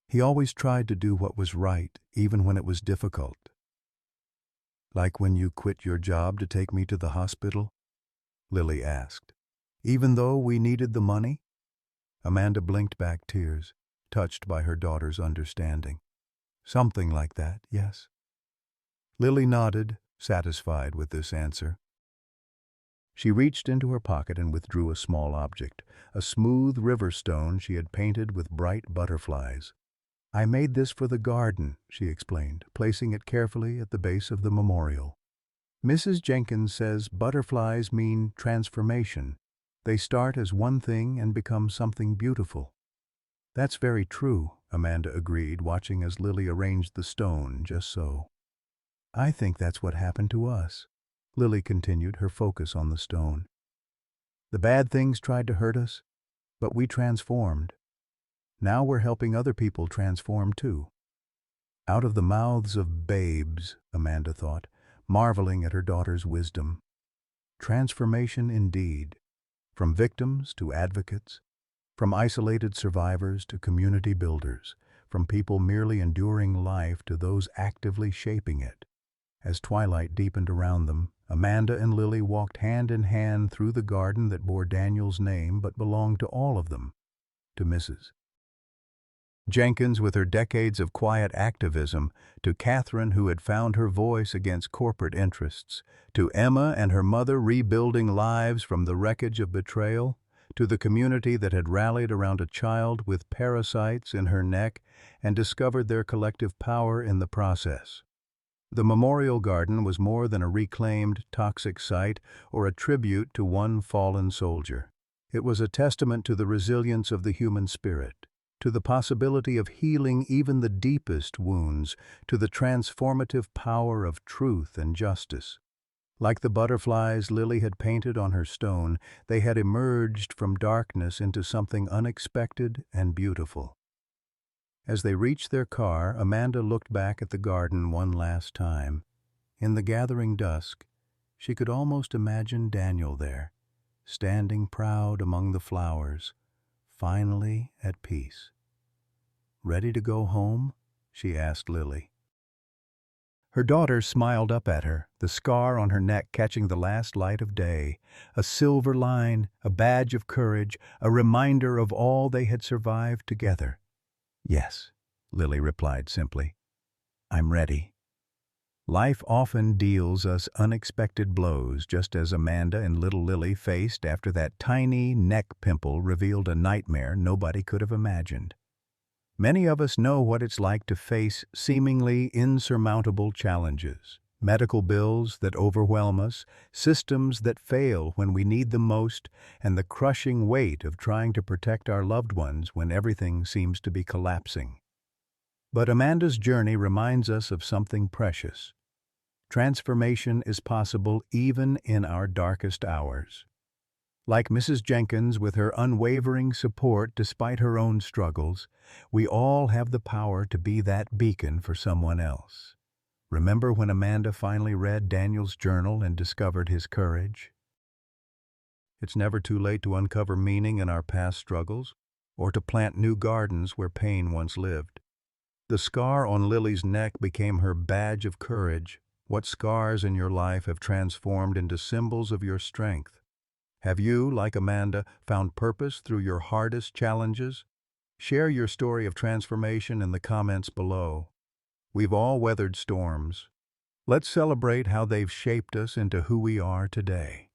S1: He always tried to do what was right, even when it was difficult." "Like when you quit your job to take me to the hospital?" Lily asked. "Even though we needed the money?" Amanda blinked back tears, touched by her daughter's understanding. "Something like that, yes." Lily nodded, satisfied with this answer. She reached into her pocket and withdrew a small object, a smooth river stone she had painted with bright butterflies. "I made this for the garden," she explained, placing it carefully at the base of the memorial. "Mrs. Jenkins says butterflies mean transformation. They start as one thing and become something beautiful." "That's very true," Amanda agreed, watching as Lily arranged the stone just so. "I think that's what happened to us," Lily continued, her focus on the stone. The bad things tried to hurt us, but we transformed. Now we're helping other people transform too. Out of the mouths of babes, Amanda thought, marveling at her daughter's wisdom. Transformation indeed, from victims to advocates, from isolated survivors to community builders, from people merely enduring life to those actively shaping it. As twilight deepened around them, Amanda and Lily walked hand in hand through the garden that bore Daniel's name but belonged to all of them, to Mrs. Jenkins with her decades of quiet activism, to Catherine who had found her voice against corporate interests, to Emma and her mother rebuilding lives from the wreckage of betrayal, to the community that had rallied around a child with parasites in her neck and discovered their collective power in the process. The memorial garden was more than a reclaimed, toxic site or a tribute to one fallen soldier. It was a testament to the resilience of the human spirit, to the possibility of healing even the deepest wounds, to the transformative power of truth and justice. Like the butterflies Lily had painted on her stone, they had emerged from darkness into something unexpected and beautiful. As they reached their car, Amanda looked back at the garden one last time. In the gathering dusk, she could almost imagine Daniel there, standing proud among the flowers, finally at peace. "Ready to go home?" she asked Lily. Her daughter smiled up at her, the scar on her neck catching the last light of day, a silver line, a badge of courage, a reminder of all they had survived together. "Yes," Lily replied simply. "I'm ready." Life often deals us unexpected blows, just as Amanda and little Lily faced after that tiny neck pimple revealed a nightmare nobody could have imagined. Many of us know what it's like to face seemingly insurmountable challenges, medical bills that overwhelm us, systems that fail when we need them most, and the crushing weight of trying to protect our loved ones when everything seems to be collapsing. But Amanda's journey reminds us of something precious. Transformation is possible even in our darkest hours. Like Mrs. Jenkins with her unwavering support despite her own struggles, we all have the power to be that beacon for someone else. Remember when Amanda finally read Daniel's journal and discovered his courage? It's never too late to uncover meaning in our past struggles, or to plant new gardens where pain once lived. The scar on Lily's neck became her badge of courage. What scars in your life have transformed into symbols of your strength? Have you, like Amanda, found purpose through your hardest challenges? Share your story of transformation in the comments below. We've all weathered storms. Let's celebrate how they've shaped us into who we are today.